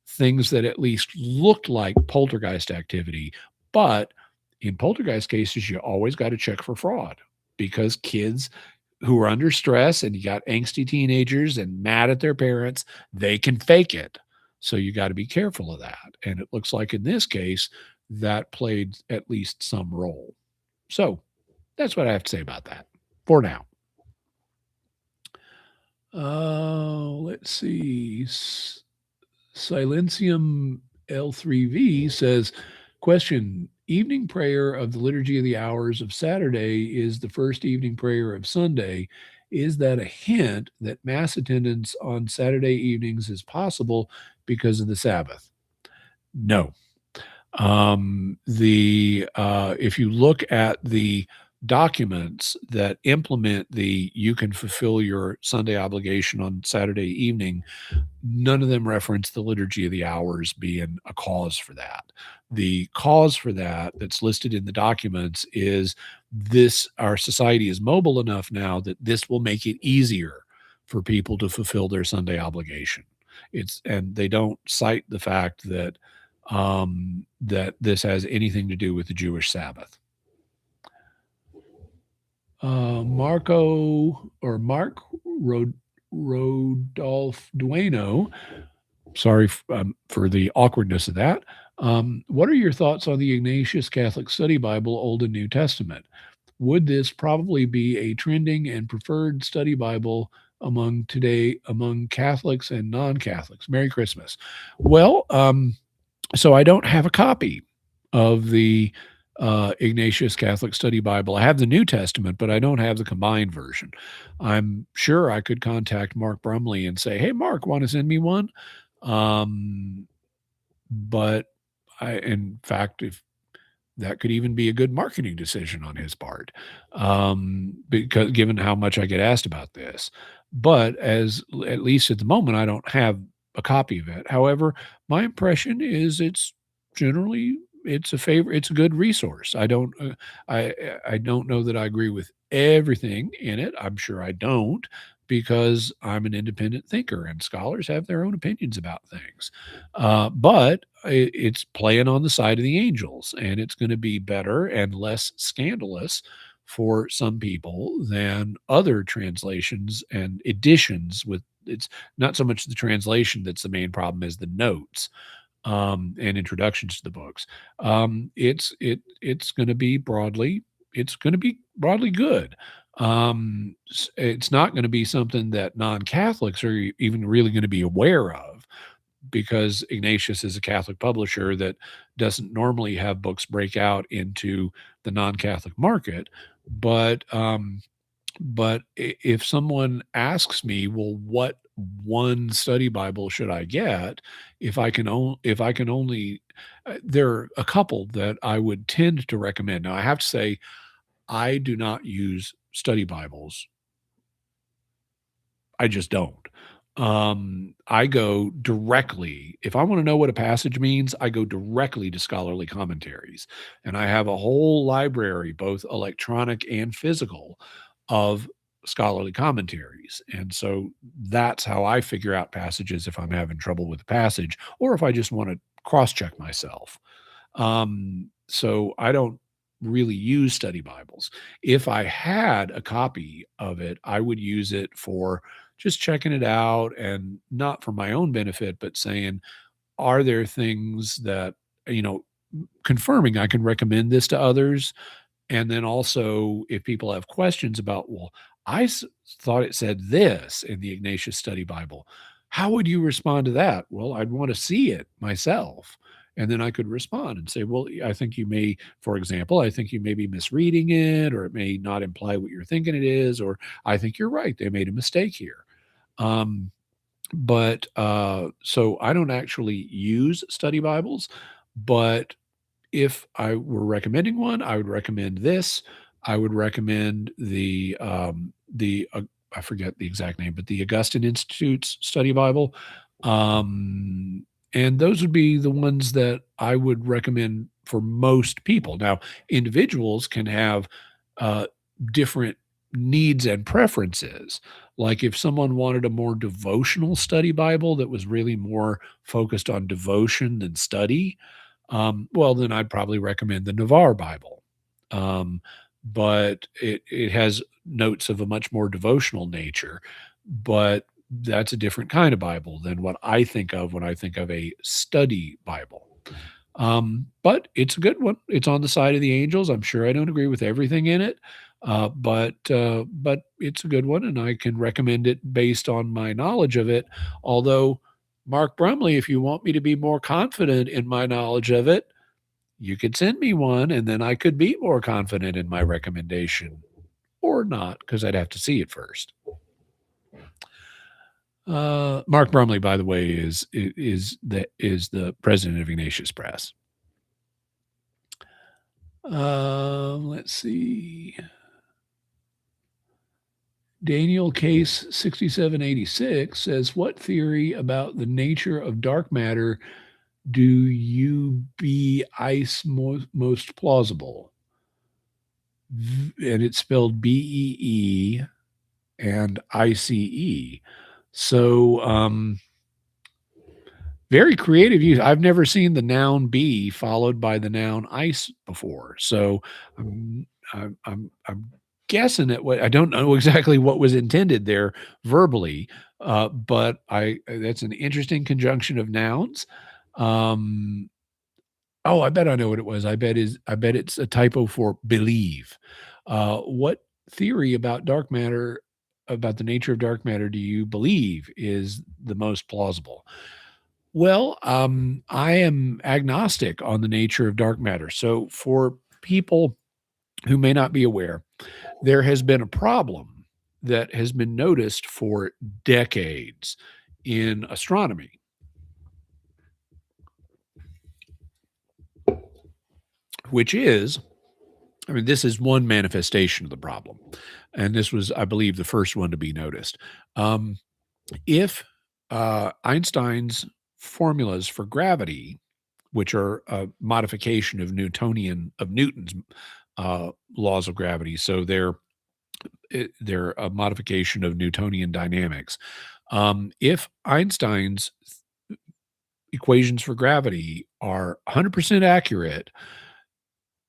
things that at least looked like poltergeist activity. But in poltergeist cases, you always got to check for fraud, because kids who are under stress, and you got angsty teenagers and mad at their parents, they can fake it. So you got to be careful of that. And it looks like in this case, that played at least some role. So that's what I have to say about that for now. Let's see. Silentium L3V says, question, evening prayer of the Liturgy of the Hours of Saturday is the first evening prayer of Sunday. Is that a hint that mass attendance on Saturday evenings is possible because of the Sabbath? No. If you look at the documents that implement you can fulfill your Sunday obligation on Saturday evening, none of them reference the Liturgy of the Hours being a cause for that. The cause for that that's listed in the documents is our society is mobile enough now that this will make it easier for people to fulfill their Sunday obligation. And they don't cite the fact that that this has anything to do with the Jewish Sabbath. Mark Rodolph Dueno, sorry for the awkwardness of that. What are your thoughts on the Ignatius Catholic Study Bible, Old and New Testament? Would this probably be a trending and preferred study Bible among Catholics and non-Catholics. Merry Christmas. Well, so I don't have a copy of the Ignatius Catholic Study Bible. I have the New Testament, but I don't have the combined version. I'm sure I could contact Mark Brumley and say, "Hey, Mark, want to send me one?" Um, but in fact, if that could even be a good marketing decision on his part, because given how much I get asked about this. But as at least at the moment, I don't have a copy of it. However, my impression is generally it's a good resource. I don't know that I agree with everything in it. I'm sure I don't because I'm an independent thinker and scholars have their own opinions about things. But it's playing on the side of the angels, and it's going to be better and less scandalous for some people than other translations and editions. With it's not so much the translation that's the main problem as the notes and introductions to the books. It's going to be broadly good. It's not going to be something that non-Catholics are even really going to be aware of because Ignatius is a Catholic publisher that doesn't normally have books break out into the non-Catholic market. But if someone asks me, well, what one study Bible should I get? If I can only, there are a couple that I would tend to recommend. Now, I have to say, I do not use study Bibles. I just don't. I go directly if I wanna know what a passage means, I go directly to scholarly commentaries, and I have a whole library, both electronic and physical, of scholarly commentaries, and so that's how I figure out passages if I'm having trouble with a passage or if I just wanna cross-check myself. So I don't really use study Bibles. If I had a copy of it, I would use it for just checking it out and not for my own benefit, but saying, are there things that, you know, confirming I can recommend this to others? And then also, if people have questions about, well, thought it said this in the Ignatius Study Bible. How would you respond to that? Well, I'd want to see it myself. And then I could respond and say, well, I think you may, for example, I think you may be misreading it, or it may not imply what you're thinking it is, or I think you're right. They made a mistake here. Um, so I don't actually use study Bibles, but if I were recommending one, I would recommend this. I would recommend I forget the exact name, but the Augustine Institute's Study Bible. Um, and those would be the ones that I would recommend for most people. Now, individuals can have uh, different needs and preferences. Like if someone wanted a more devotional study Bible that was really more focused on devotion than study, well, then I'd probably recommend the Navarre Bible. Um, but it has notes of a much more devotional nature, but that's a different kind of Bible than what I think of when I think of a study Bible. But it's a good one. It's on the side of the angels. I'm sure I don't agree with everything in it, but it's a good one, and I can recommend it based on my knowledge of it. Although, Mark Brumley, if you want me to be more confident in my knowledge of it, you could send me one, and then I could be more confident in my recommendation, or not, because I'd have to see it first. Mark Brumley, by the way, is the president of Ignatius Press. Let's see. Daniel Case 6786 says, what theory about the nature of dark matter do you be ice most plausible? And it's spelled BEE and ICE. So, very creative use. I've never seen the noun be followed by the noun ice before. So I'm guessing at what I don't know exactly what was intended there verbally, but I that's an interesting conjunction of nouns. Um, oh, I bet I know what it was. I bet it's a typo for believe. What theory about dark matter about the nature of dark matter do you believe is the most plausible? Well, I am agnostic on the nature of dark matter. So, for people who may not be aware, there has been a problem that has been noticed for decades in astronomy, which is, I mean, this is one manifestation of the problem. And this was, I believe, the first one to be noticed. Um, if Einstein's formulas for gravity, which are a modification of Newton's laws of gravity, so they're a modification of Newtonian dynamics. If Einstein's equations for gravity are 100% accurate,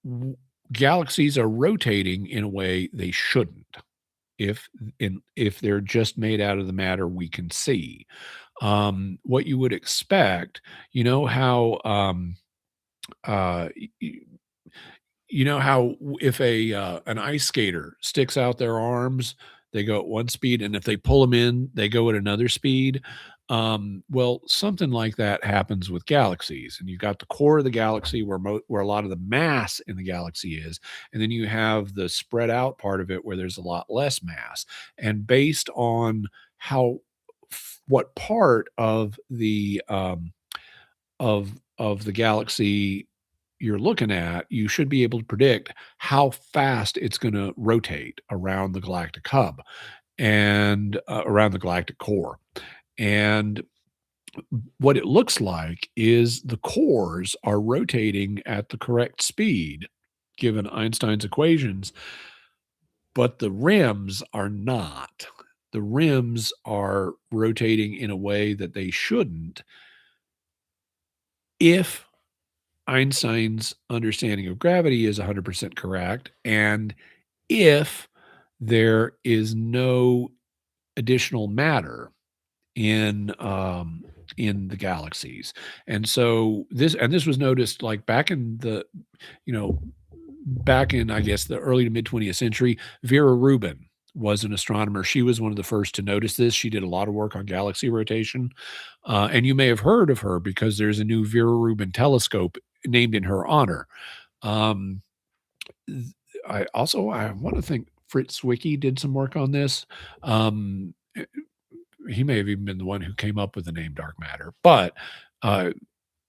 w- galaxies are rotating in a way they shouldn't. If they're just made out of the matter we can see, what you would expect, you know how uh, y- you know how if an ice skater sticks out their arms, they go at one speed, and if they pull them in, they go at another speed. Well, something like that happens with galaxies, and you've got the core of the galaxy where a lot of the mass in the galaxy is, and then you have the spread out part of it where there's a lot less mass. And based on how what part of the galaxy you're looking at, you should be able to predict how fast it's going to rotate around the galactic hub and around the galactic core. And what it looks like is the cores are rotating at the correct speed given Einstein's equations, but the rims are not. The rims are rotating in a way that they shouldn't if Einstein's understanding of gravity is 100% correct, and if there is no additional matter in the galaxies. And so this was noticed like back in the, you know, back in, I guess, the early to mid 20th century. Vera Rubin was an astronomer. She was one of the first to notice this. She did a lot of work on galaxy rotation. And you may have heard of her because there's a new Vera Rubin telescope named in her honor. Um, I want to think Fritz Zwicky did some work on this. Um, he may have even been the one who came up with the name dark matter, but uh,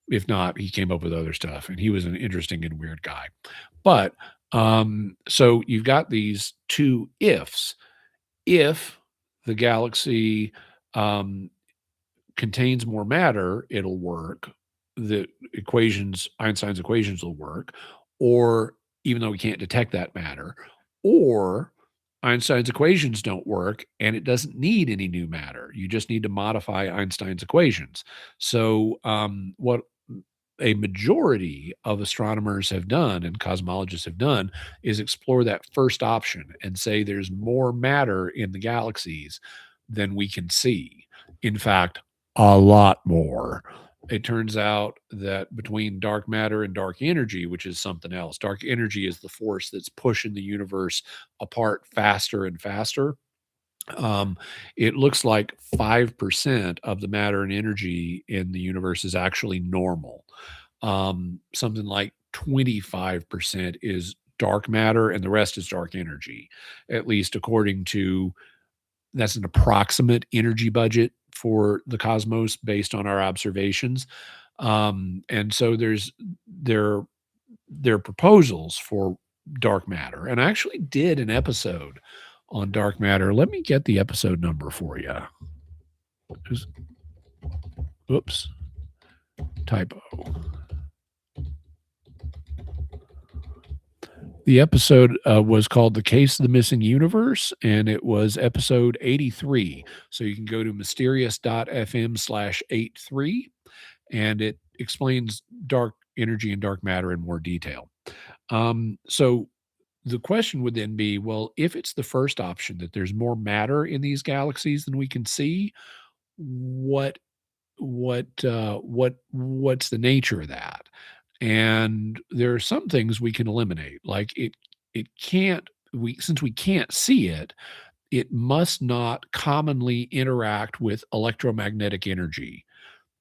if not, he came up with other stuff, and he was an interesting and weird guy. But so you've got these two ifs. If the galaxy um, contains more matter, it'll work. Einstein's equations will work, or even though we can't detect that matter, or Einstein's equations don't work and it doesn't need any new matter. You just need to modify Einstein's equations. So, what a majority of astronomers have done and cosmologists have done is explore that first option and say there's more matter in the galaxies than we can see. In fact, a lot more. It turns out that between dark matter and dark energy, which is something else, dark energy is the force that's pushing the universe apart faster and faster. Um, it looks like 5% of the matter and energy in the universe is actually normal. Something like 25% is dark matter and the rest is dark energy, at least according to that's an approximate energy budget for the cosmos based on our observations. And so there there are proposals for dark matter, and I actually did an episode on dark matter. Let me get the episode number for you. Oops, typo. The episode was called The Case of the Missing Universe, and it was episode 83. So you can go to mysterious.fm/83, and it explains dark energy and dark matter in more detail. So the question would then be, well, if it's the first option that there's more matter in these galaxies than we can see, what what's the nature of that? And there are some things we can eliminate, like it can't we since we can't see it, it must not commonly interact with electromagnetic energy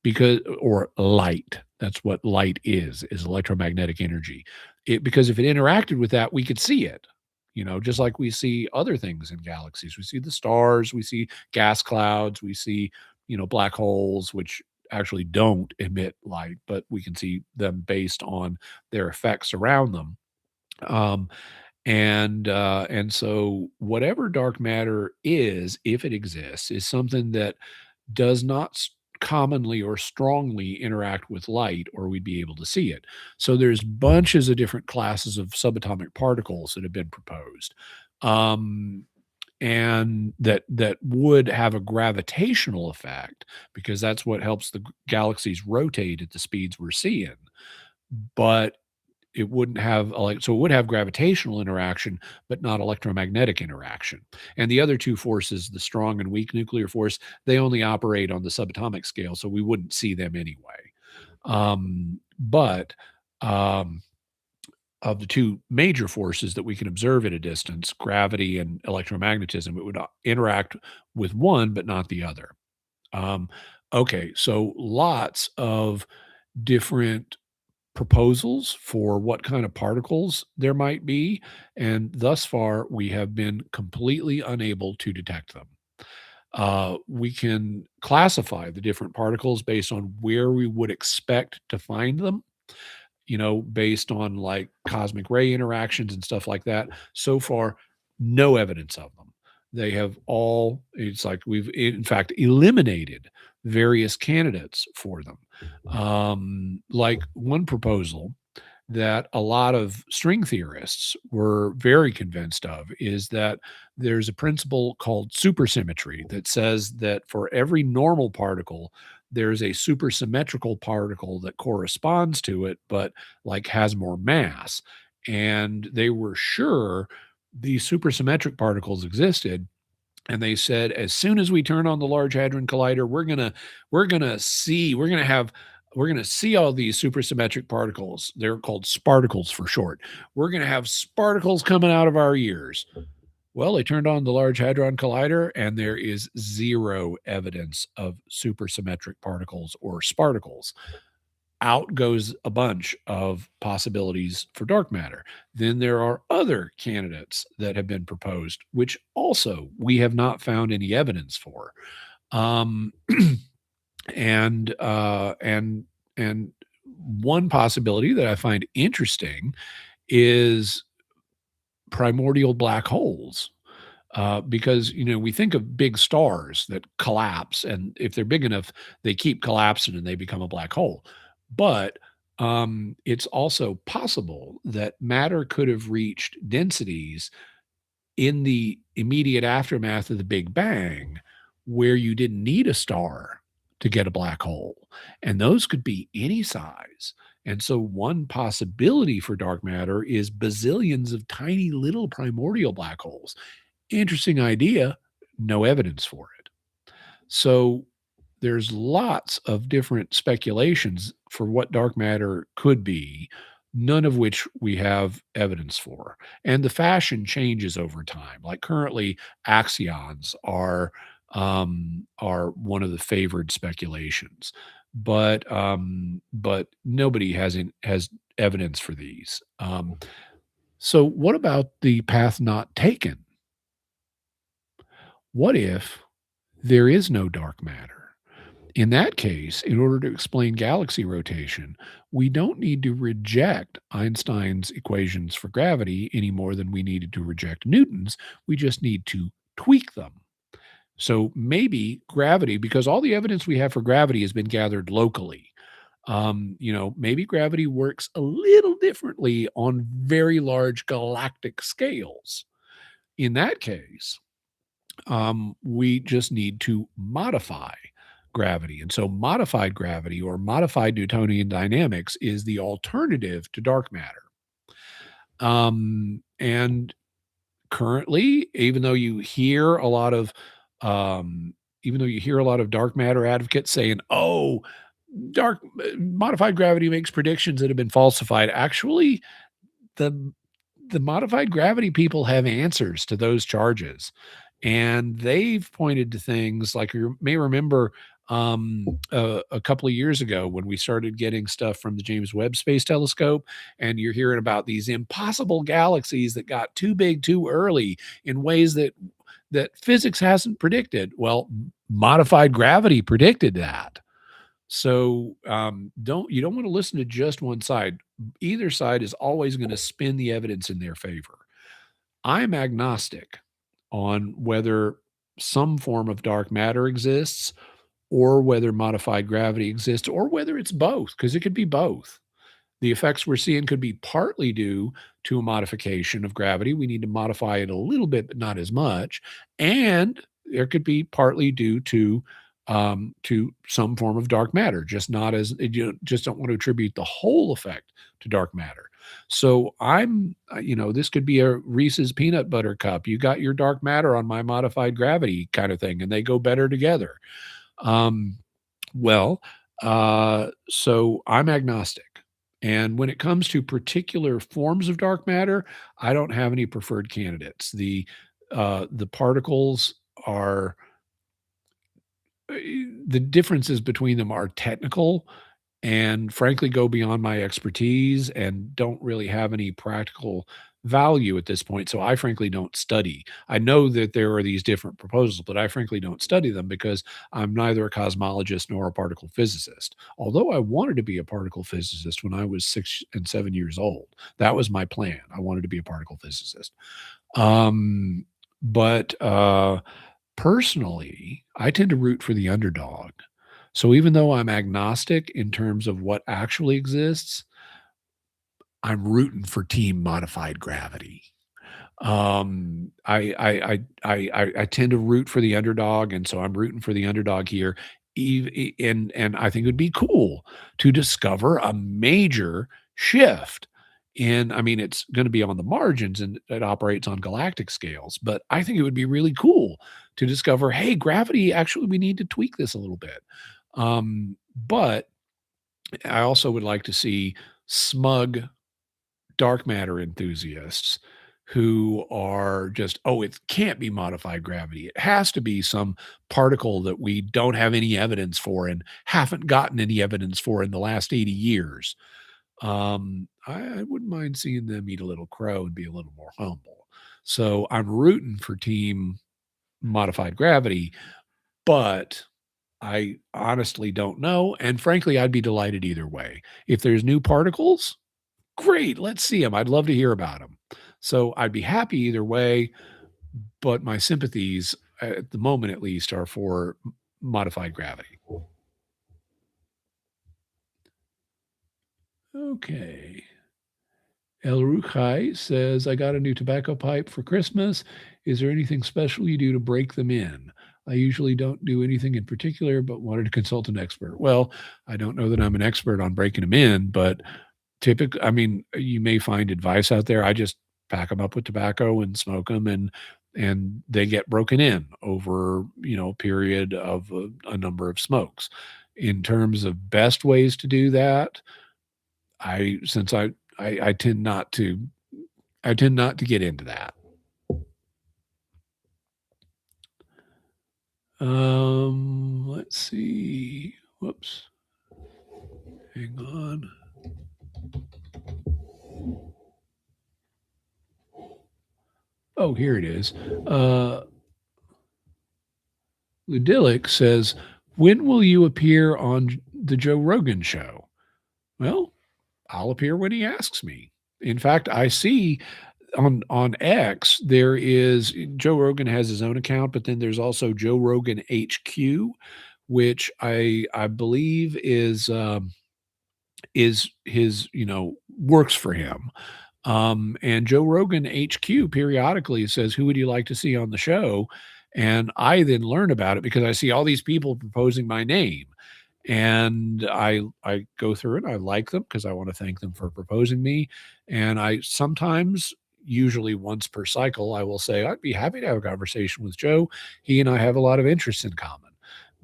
because or light. That's what light is electromagnetic energy. Because if it interacted with that, we could see it. Just like we see other things in galaxies. We see the stars, we see gas clouds, we see, black holes, which actually don't emit light, but we can see them based on their effects around them. Um, and so whatever dark matter is, if it exists, is something that does not commonly or strongly interact with light, or we'd be able to see it. So there's bunches of different classes of subatomic particles that have been proposed. Um, and that would have a gravitational effect because that's what helps the galaxies rotate at the speeds we're seeing. But it wouldn't have so it would have gravitational interaction, but not electromagnetic interaction. And the other two forces, the strong and weak nuclear force, they only operate on the subatomic scale, so we wouldn't see them anyway. But of the two major forces that we can observe at a distance, gravity and electromagnetism, it would interact with one, but not the other. Um, okay, so lots of different proposals for what kind of particles there might be, and thus far, we have been completely unable to detect them. We can classify the different particles based on where we would expect to find them, based on like cosmic ray interactions and stuff like that. So far, no evidence of them. They have all, it's like we've in fact eliminated various candidates for them. Like one proposal that a lot of string theorists were very convinced of is that there's a principle called supersymmetry that says that for every normal particle, there's a supersymmetrical particle that corresponds to it, but like has more mass. And they were sure these supersymmetric particles existed, and they said as soon as we turn on the Large Hadron Collider, we're gonna see all these supersymmetric particles. They're called sparticles for short. We're gonna have sparticles coming out of our ears. Well, they turned on the Large Hadron Collider, and there is zero evidence of supersymmetric particles or sparticles. Out goes a bunch of possibilities for dark matter. Then there are other candidates that have been proposed, which also we have not found any evidence for. Um, and one possibility that I find interesting is primordial black holes. Because we think of big stars that collapse, and if they're big enough, they keep collapsing and they become a black hole. But it's also possible that matter could have reached densities in the immediate aftermath of the Big Bang where you didn't need a star to get a black hole. And those could be any size. And so, one possibility for dark matter is bazillions of tiny little primordial black holes. Interesting idea, no evidence for it. So there's lots of different speculations for what dark matter could be, none of which we have evidence for. And the fashion changes over time. Like currently, axions are one of the favored speculations, but nobody has evidence for these. So what about the path not taken? What if there is no dark matter? In that case, in order to explain galaxy rotation, we don't need to reject Einstein's equations for gravity any more than we needed to reject Newton's. We just need to tweak them. So maybe gravity, because all the evidence we have for gravity has been gathered locally. Maybe gravity works a little differently on very large galactic scales. In that case, we just need to modify gravity. And so modified gravity or modified Newtonian dynamics is the alternative to dark matter. And currently, even though you hear a lot of dark matter advocates saying, "Oh, dark modified gravity makes predictions that have been falsified." Actually, the the modified gravity people have answers to those charges. And they've pointed to things like you may remember a couple of years ago when we started getting stuff from the James Webb Space Telescope, and you're hearing about these impossible galaxies that got too big too early in ways that physics hasn't predicted. Well, modified gravity predicted that. So don't want to listen to just one side. Either side is always going to spin the evidence in their favor. I'm agnostic on whether some form of dark matter exists or whether modified gravity exists or whether it's both, because it could be both. The effects we're seeing could be partly due to a modification of gravity. We need to modify it a little bit, but not as much. And there could be partly due to some form of dark matter, just not as you just don't want to attribute the whole effect to dark matter. So this could be a Reese's peanut butter cup. You got your dark matter on my modified gravity kind of thing, and they go better together. Um, well, so I'm agnostic. And when it comes to particular forms of dark matter, I don't have any preferred candidates. The particles are the differences between them are technical and frankly go beyond my expertise and don't really have any practical value at this point. So I frankly don't study. I know that there are these different proposals, but I frankly don't study them because I'm neither a cosmologist nor a particle physicist. Although I wanted to be a particle physicist when I was 6 and 7 years old. That was my plan. I wanted to be a particle physicist. But personally, I tend to root for the underdog. So even though I'm agnostic in terms of what actually exists, I'm rooting for team modified gravity. I tend to root for the underdog, and so I'm rooting for the underdog here. And I think it would be cool to discover a major shift in. I mean, it's going to be on the margins and it operates on galactic scales, but I think it would be really cool to discover, hey, gravity actually we need to tweak this a little bit. But I also would like to see smug dark matter enthusiasts who are just, oh, it can't be modified gravity. It has to be some particle that we don't have any evidence for and haven't gotten any evidence for in the last 80 years. I wouldn't mind seeing them eat a little crow and be a little more humble. So I'm rooting for team modified gravity, but I honestly don't know. And frankly, I'd be delighted either way. If there's new particles, great, let's see them. I'd love to hear about them. So I'd be happy either way, but my sympathies, at the moment at least, are for modified gravity. Okay. El Ruchai says, I got a new tobacco pipe for Christmas. Is there anything special you do to break them in? I usually don't do anything in particular, but wanted to consult an expert. Well, I don't know that I'm an expert on breaking them in, but typically, I mean, you may find advice out there. I just pack them up with tobacco and smoke them, and they get broken in over, a period of a number of smokes. In terms of best ways to do that, I since I tend not to get into that. Let's see. Whoops. Hang on. Oh, here it is. Ludilic says, when will you appear on the Joe Rogan show? Well, I'll appear when he asks me. In fact, I see on X there is Joe Rogan has his own account, but then there's also Joe Rogan HQ, which I believe is his, works for him. And Joe Rogan HQ periodically says, who would you like to see on the show? And I then learn about it because I see all these people proposing my name. And I go through it. I like them because I want to thank them for proposing me. And I sometimes, usually once per cycle, I will say, I'd be happy to have a conversation with Joe. He and I have a lot of interests in common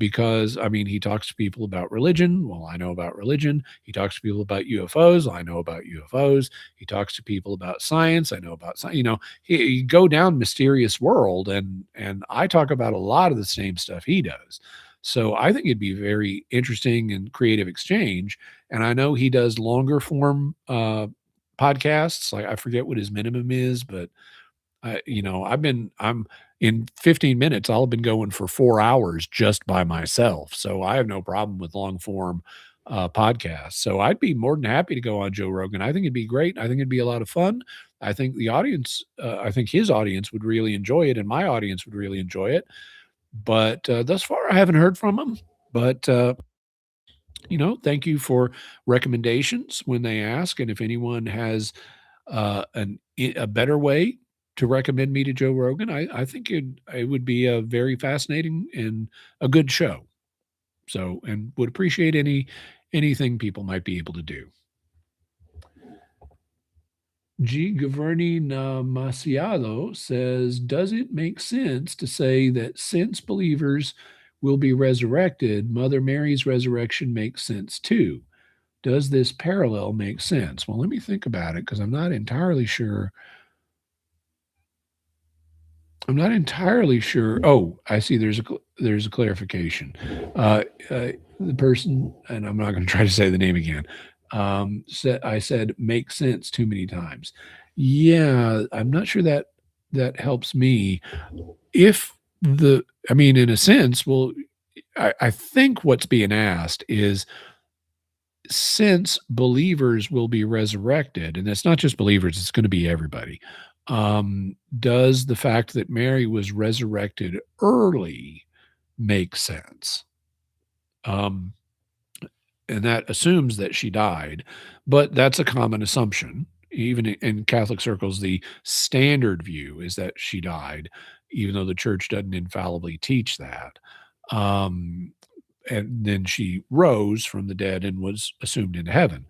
because, I mean, he talks to people about religion. Well, I know about religion. He talks to people about UFOs. Well, I know about UFOs. He talks to people about science. I know about science. You go down mysterious world, and I talk about a lot of the same stuff he does. So I think it'd be very interesting and creative exchange. And I know he does longer form podcasts. Like I forget what his minimum is, but I'm in 15 minutes, I'll have been going for 4 hours just by myself. So I have no problem with long form podcasts. So I'd be more than happy to go on Joe Rogan. I think it'd be great. I think it'd be a lot of fun. I think his audience would really enjoy it, and my audience would really enjoy it. But thus far, I haven't heard from him. But thank you for recommendations when they ask. And if anyone has a better way to recommend me to Joe Rogan, I think it would be a very fascinating and a good show. So, and would appreciate anything people might be able to do. G. Gaverni Namasialo says, does it make sense to say that since believers will be resurrected, Mother Mary's resurrection makes sense too? Does this parallel make sense? Well, let me think about it because I'm not entirely sure. Oh, I see. There's a clarification. The person, and I'm not going to try to say the name again. I said makes sense too many times. Yeah, I'm not sure that that helps me. If I mean, in a sense, well, I think what's being asked is since believers will be resurrected, and it's not just believers, it's going to be everybody. Does the fact that Mary was resurrected early make sense? Um, and that assumes that she died, but that's a common assumption. Even in Catholic circles, the standard view is that she died, even though the church doesn't infallibly teach that. Um, and then she rose from the dead and was assumed into heaven.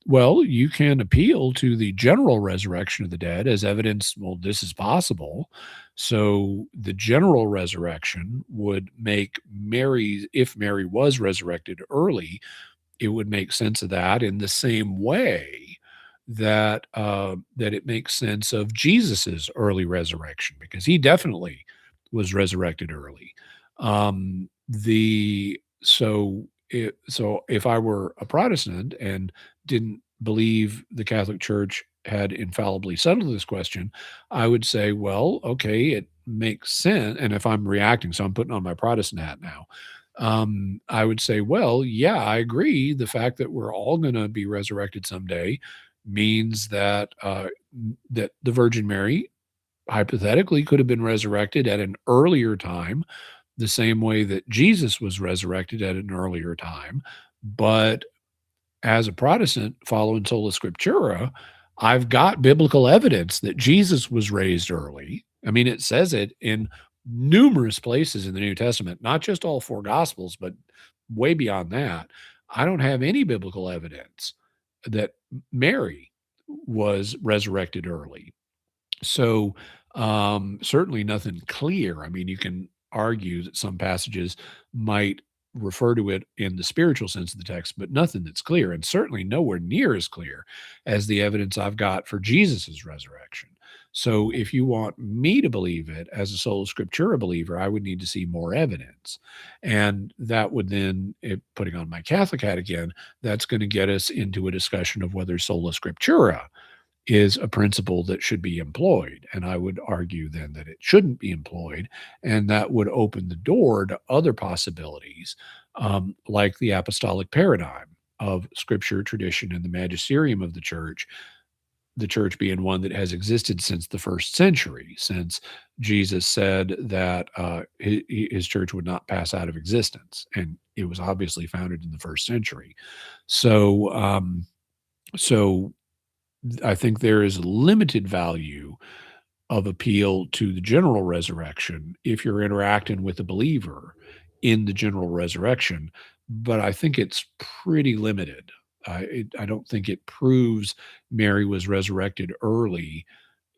Well, you can appeal to the general resurrection of the dead as evidence, well, this is possible. So the general resurrection would make Mary, if Mary was resurrected early, it would make sense of that in the same way that it makes sense of Jesus's early resurrection, because he definitely was resurrected early. The so if I were a Protestant and didn't believe the Catholic Church had infallibly settled this question, I would say, well, okay, it makes sense. And if I'm reacting, so I'm putting on my Protestant hat now, I would say, well, yeah, I agree. The fact that we're all going to be resurrected someday means that the Virgin Mary hypothetically could have been resurrected at an earlier time, the same way that Jesus was resurrected at an earlier time. But as a Protestant following sola scriptura, I've got biblical evidence that Jesus was raised early. I mean, it says it in numerous places in the New Testament, not just all four gospels, but way beyond that. I don't have any biblical evidence that Mary was resurrected early. So, certainly nothing clear. I mean, you can argue that some passages might refer to it in the spiritual sense of the text, but nothing that's clear, and certainly nowhere near as clear as the evidence I've got for Jesus's resurrection. So, if you want me to believe it as a sola scriptura believer, I would need to see more evidence. And that would then, putting on my Catholic hat again, that's going to get us into a discussion of whether sola scriptura is a principle that should be employed. And I would argue then that it shouldn't be employed. And that would open the door to other possibilities, like the apostolic paradigm of scripture, tradition, and the magisterium of the church being one that has existed since the first century, since Jesus said that his church would not pass out of existence. And it was obviously founded in the first century. So, so I think there is limited value of appeal to the general resurrection if you're interacting with a believer in the general resurrection, but I think it's pretty limited. I don't think it proves Mary was resurrected early.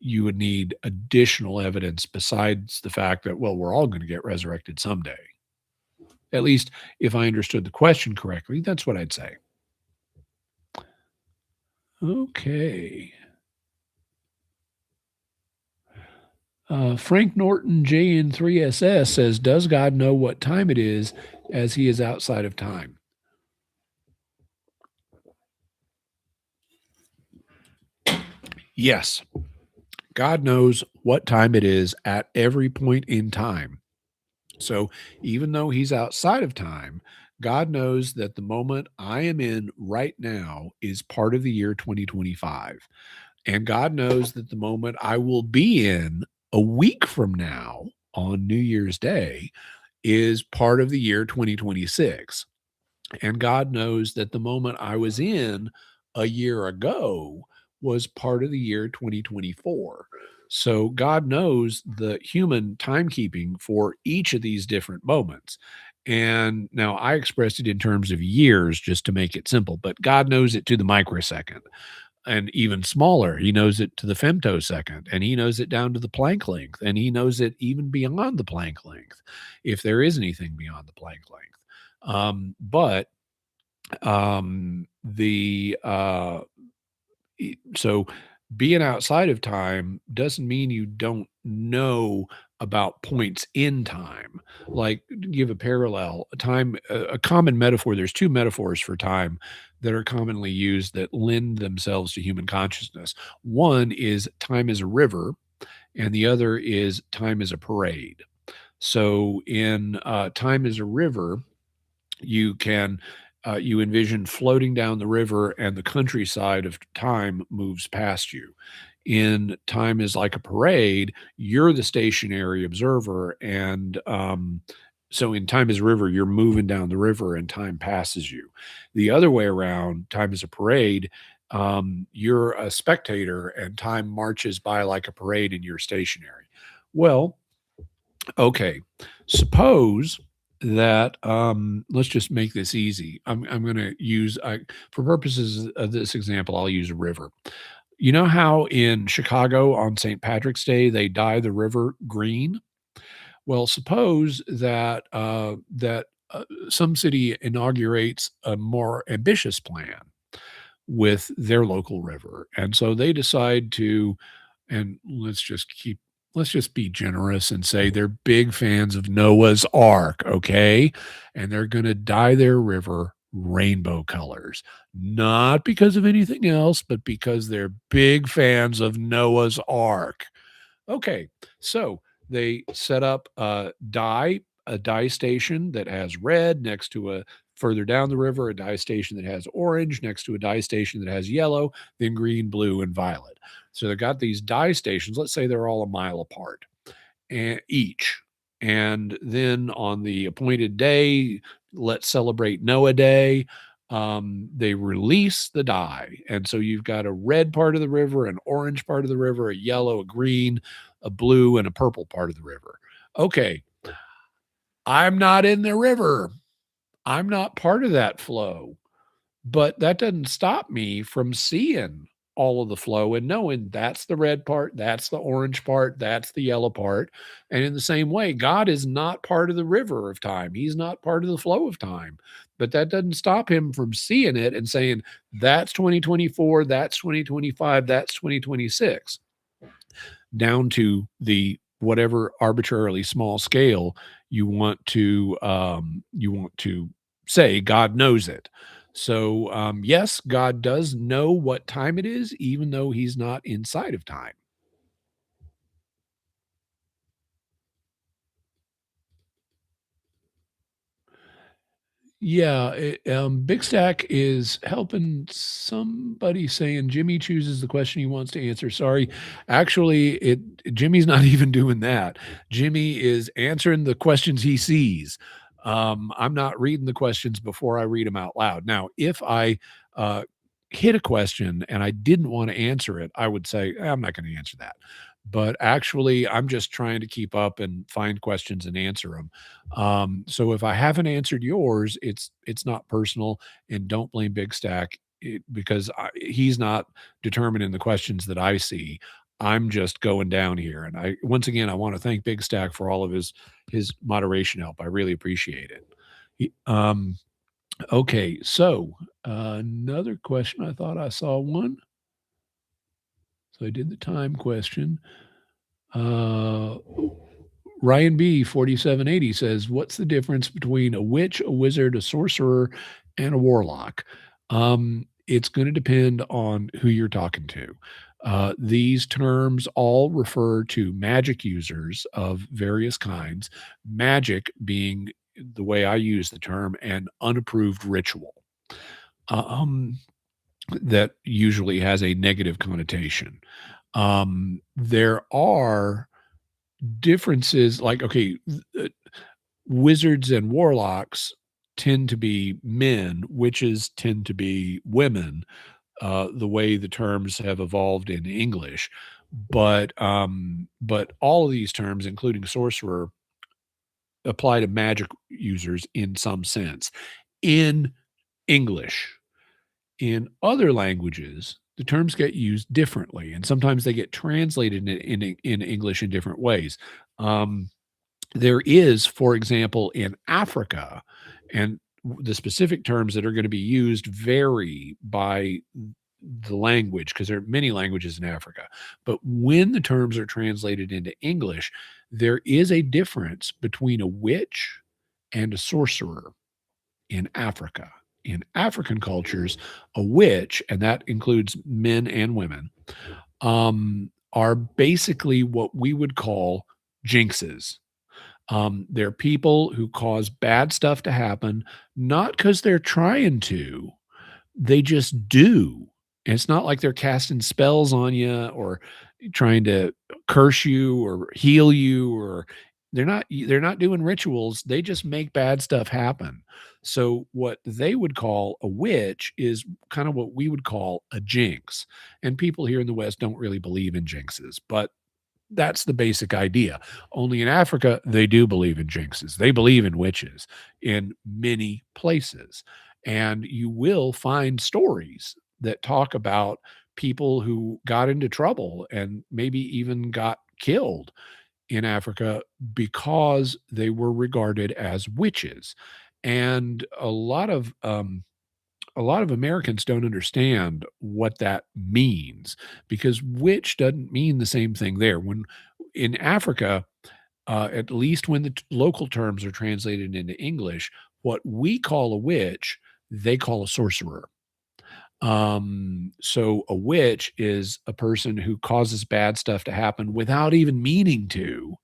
You would need additional evidence besides the fact that, well, we're all going to get resurrected someday. At least if I understood the question correctly, that's what I'd say. Okay. Frank Norton JN3SS says, "Does God know what time it is as he is outside of time?" Yes. God knows what time it is at every point in time. So even though he's outside of time, God knows that the moment I am in right now is part of the year 2025. And God knows that the moment I will be in a week from now on New Year's Day is part of the year 2026. And God knows that the moment I was in a year ago was part of the year 2024. So God knows the human timekeeping for each of these different moments. And now I expressed it in terms of years just to make it simple, but God knows it to the microsecond and even smaller. He knows it to the femtosecond, and he knows it down to the Planck length, and he knows it even beyond the Planck length, if there is anything beyond the Planck length. But the so being outside of time doesn't mean you don't know about points in time. Like, give a parallel, a time, a common metaphor. There's two metaphors for time that are commonly used that lend themselves to human consciousness. One is time is a river, and the other is time is a parade. So in time is a river, you can you envision floating down the river and the countryside of time moves past you. In time is like a parade, you're the stationary observer, and so in time is a river, you're moving down the river and time passes you. The other way around, time is a parade, you're a spectator and time marches by like a parade and you're stationary. Well, okay. Suppose that, let's just make this easy. I'm gonna use, for purposes of this example, I'll use a river. You know how in Chicago on St. Patrick's Day, they dye the river green? Well, suppose that, some city inaugurates a more ambitious plan with their local river, and so they decide to, and let's just be generous and say they're big fans of Noah's Ark, okay? And they're gonna dye their river rainbow colors, not because of anything else, but because they're big fans of Noah's Ark. Okay, so they set up a dye station that has red next to a, further down the river, a dye station that has orange next to a dye station that has yellow, then green, blue, and violet. So they've got these dye stations, let's say they're all a mile apart and each. And then on the appointed day, let's celebrate Noah Day. They release the dye. And so you've got a red part of the river, an orange part of the river, a yellow, a green, a blue, and a purple part of the river. Okay, I'm not in the river. I'm not part of that flow. But that doesn't stop me from seeing all of the flow and knowing that's the red part, that's the orange part, that's the yellow part. And in the same way, God is not part of the river of time. He's not part of the flow of time. But that doesn't stop him from seeing it and saying, that's 2024, that's 2025, that's 2026, down to the whatever arbitrarily small scale you want to say God knows it. So yes, God does know what time it is, even though he's not inside of time. Yeah, Big Stack is helping somebody saying Jimmy chooses the question he wants to answer. Sorry, actually, it Jimmy's not even doing that. Jimmy is answering the questions he sees. I'm not reading the questions before I read them out loud. Now, if I uh, hit a question and I didn't want to answer it, I would say I'm not going to answer that. But actually, I'm just trying to keep up and find questions and answer them. So if I haven't answered yours, it's not personal, and don't blame Big Stack because he's not determining the questions that I see. I'm just going down here, and I once again I want to thank Big Stack for all of his moderation help. I really appreciate it. Um, okay, so another question. I thought I saw one. So I did the time question. Uh, Ryan B 4780 says, "What's the difference between a witch, a wizard, a sorcerer, and a warlock?" It's going to depend on who you're talking to. These terms all refer to magic users of various kinds. Magic being the way I use the term, an unapproved ritual. Um, that usually has a negative connotation. There are differences like, okay, wizards and warlocks tend to be men, witches tend to be women, the way the terms have evolved in English. But all of these terms, including sorcerer, apply to magic users in some sense. In English, in other languages, the terms get used differently, and sometimes they get translated in English in different ways. Um, there is, for example, in Africa, and the specific terms that are going to be used vary by the language because there are many languages in Africa. But when the terms are translated into English, there is a difference between a witch and a sorcerer in Africa. In African cultures, a witch, and that includes men and women, are basically what we would call jinxes. They're people who cause bad stuff to happen, not because they're trying to, they just do. And it's not like they're casting spells on you or trying to curse you or heal you or they're not doing rituals. They just make bad stuff happen. So what they would call a witch is kind of what we would call a jinx. And people here in the West don't really believe in jinxes, but that's the basic idea. Only in Africa, they do believe in jinxes. They believe in witches in many places. And you will find stories that talk about people who got into trouble and maybe even got killed in Africa because they were regarded as witches. And a lot of Americans don't understand what that means because witch doesn't mean the same thing there. When in Africa, at least when the local terms are translated into English, what we call a witch, they call a sorcerer. So a witch is a person who causes bad stuff to happen without even meaning to,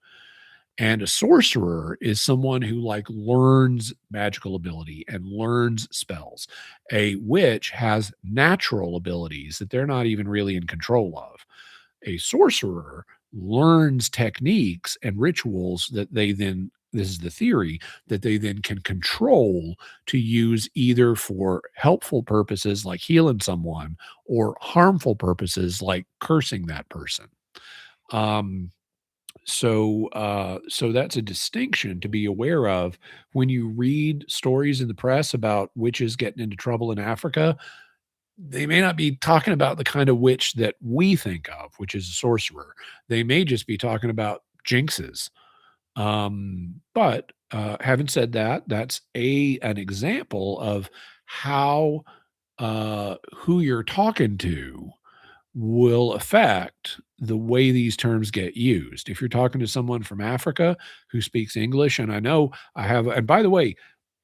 and a sorcerer is someone who like learns magical ability and learns spells. A witch has natural abilities that they're not even really in control of. A sorcerer learns techniques and rituals that they then, this is the theory, that they then can control to use either for helpful purposes like healing someone or harmful purposes like cursing that person. Um, so that's a distinction to be aware of when you read stories in the press about witches getting into trouble in Africa. They may not be talking about the kind of witch that we think of, which is a sorcerer. They may just be talking about jinxes. But having said that, that's a an example of how who you're talking to will affect the way these terms get used. If you're talking to someone from Africa who speaks English, and I know I have, and by the way,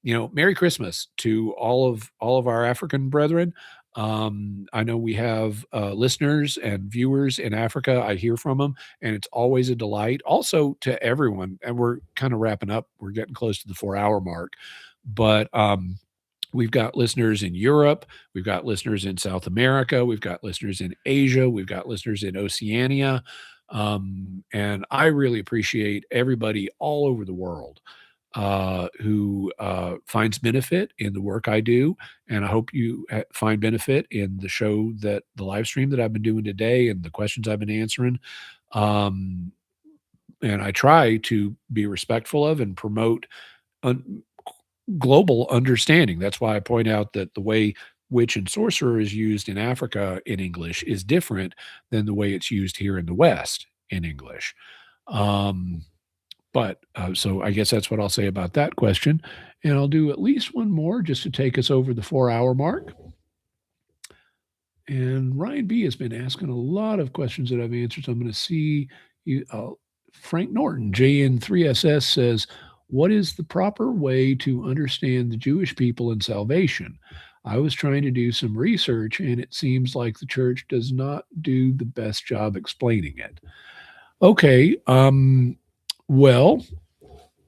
Merry Christmas to all of our African brethren. I know we have listeners and viewers in Africa. I hear from them, and it's always a delight. Also to everyone, and we're kind of wrapping up. We're getting close to the 4 hour mark, but we've got listeners in Europe. We've got listeners in South America. We've got listeners in Asia. We've got listeners in Oceania. And I really appreciate everybody all over the world who finds benefit in the work I do. And I hope you find benefit in the show the live stream that I've been doing today and the questions I've been answering. Um, and I try to be respectful of and promote un- global understanding. That's why I point out that the way witch and sorcerer is used in Africa in English is different than the way it's used here in the West in English. Um, But so I guess that's what I'll say about that question. And I'll do at least one more just to take us over the 4 hour mark. And Ryan B has been asking a lot of questions that I've answered. So I'm going to see you. Frank Norton, JN3SS says, what is the proper way to understand the Jewish people and salvation? I was trying to do some research and it seems like the church does not do the best job explaining it. Okay. Well,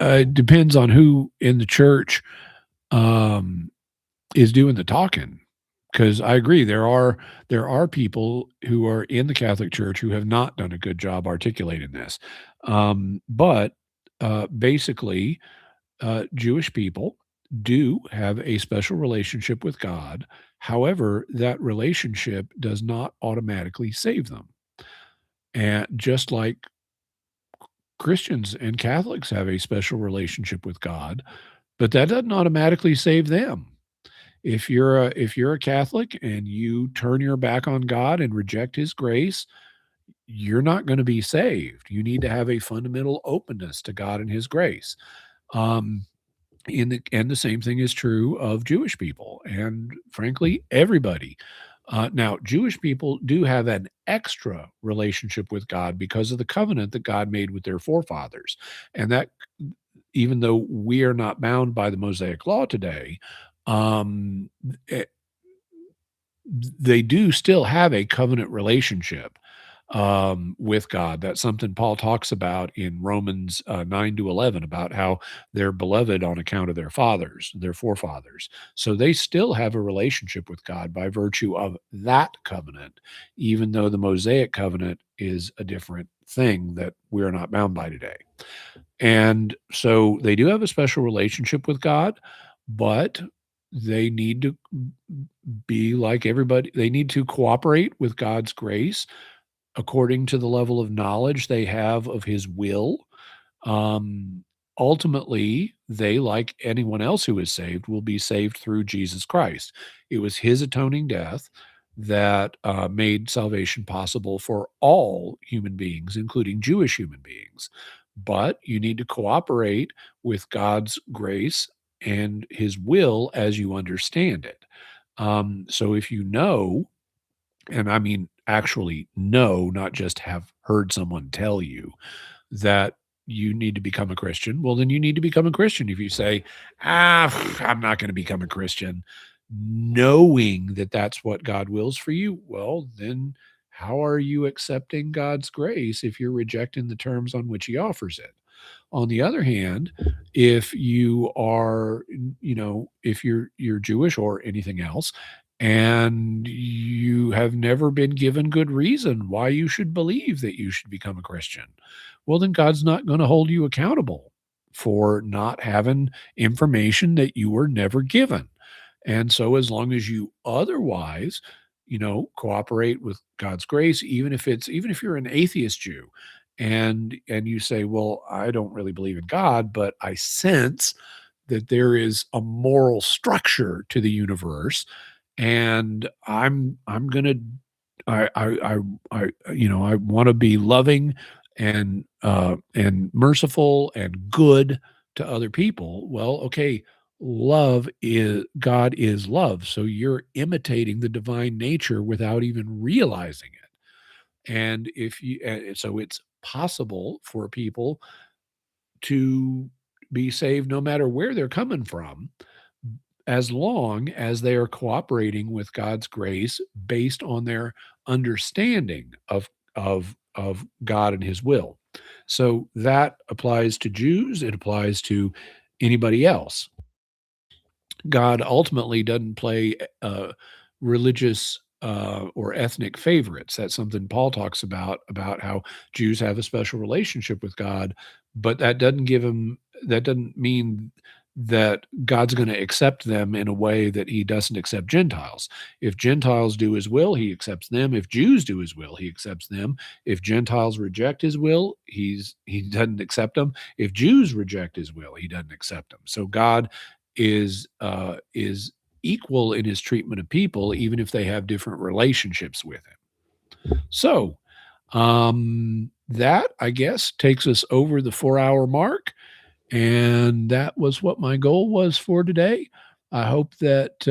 it depends on who in the church um, is doing the talking. Because I agree, there are people who are in the Catholic Church who have not done a good job articulating this. But basically, Jewish people do have a special relationship with God. However, that relationship does not automatically save them. And just like Christians and Catholics have a special relationship with God, but that doesn't automatically save them. If you're a Catholic and you turn your back on God and reject his grace, you're not going to be saved. You need to have a fundamental openness to God and his grace. Um, and the same thing is true of Jewish people and frankly everybody. Now, Jewish people do have an extra relationship with God because of the covenant that God made with their forefathers. And that, even though we are not bound by the Mosaic law today, um, eh, they do still have a covenant relationship with God. That's something Paul talks about in Romans 9 to 11 about how they're beloved on account of their fathers, their forefathers. So they still have a relationship with God by virtue of that covenant, even though the Mosaic covenant is a different thing that we're not bound by today. And so they do have a special relationship with God, but they need to be like everybody. They need to cooperate with God's grace according to the level of knowledge they have of his will. Um, Ultimately, they, like anyone else who is saved, will be saved through Jesus Christ. It was his atoning death that made salvation possible for all human beings, including Jewish human beings. But you need to cooperate with God's grace and his will as you understand it. So if you know, and I mean actually know, not just have heard someone tell you that you need to become a Christian, well, then you need to become a Christian. If you say, I'm not going to become a Christian, knowing that that's what God wills for you, well, then how are you accepting God's grace if you're rejecting the terms on which he offers it? On the other hand, if you are, if you're Jewish or anything else, and you have never been given good reason why you should believe that you should become a Christian, well, then God's not going to hold you accountable for not having information that you were never given. And so as long as you otherwise, cooperate with God's grace, even if you're an atheist Jew and you say, well, I don't really believe in God, but I sense that there is a moral structure to the universe and I'm gonna I want to be loving and merciful and good to other people. Well, okay, love is God is love, so you're imitating the divine nature without even realizing it. And if you and so it's possible for people to be saved no matter where they're coming from, as long as they are cooperating with God's grace based on their understanding of God and his will. So that applies to Jews, it applies to anybody else. God ultimately doesn't play religious or ethnic favorites. That's something Paul talks about how Jews have a special relationship with God, but that doesn't mean that God's going to accept them in a way that he doesn't accept Gentiles. If Gentiles do his will, he accepts them. If Jews do his will, he accepts them. If Gentiles reject his will, he doesn't accept them. If Jews reject his will, he doesn't accept them. So God is equal in his treatment of people, even if they have different relationships with him. So That, I guess, takes us over the 4-hour mark, and that was what my goal was for today. I hope that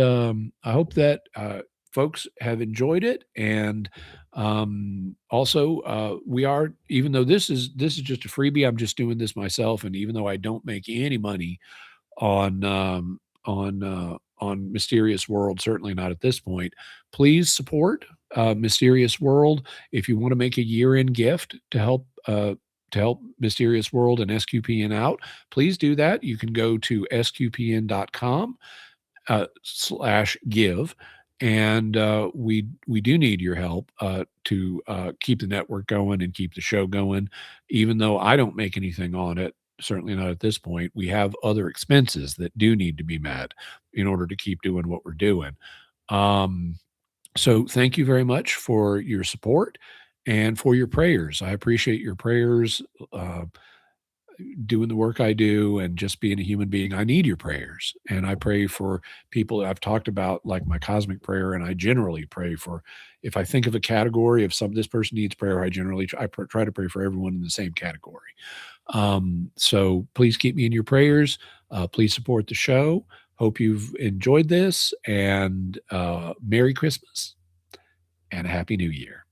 folks have enjoyed it, and also we are, even though this is just a freebie, I'm just doing this myself, and even though I don't make any money on on Mysterious World, certainly not at this point. Please support Mysterious World if you want to make a year-end gift to help Mysterious World and SQPN out. Please do that. You can go to sqpn.com slash give. And we do need your help to keep the network going and keep the show going. Even though I don't make anything on it, certainly not at this point, we have other expenses that do need to be met in order to keep doing what we're doing. Um, so thank you very much for your support and for your prayers. I appreciate your prayers. Doing the work I do and just being a human being, I need your prayers. And I pray for people I've talked about, like my cosmic prayer. And I generally pray for, if I think of a category, if this person needs prayer, I generally try to pray for everyone in the same category. So please keep me in your prayers. Please support the show. Hope you've enjoyed this, and Merry Christmas and a Happy New Year.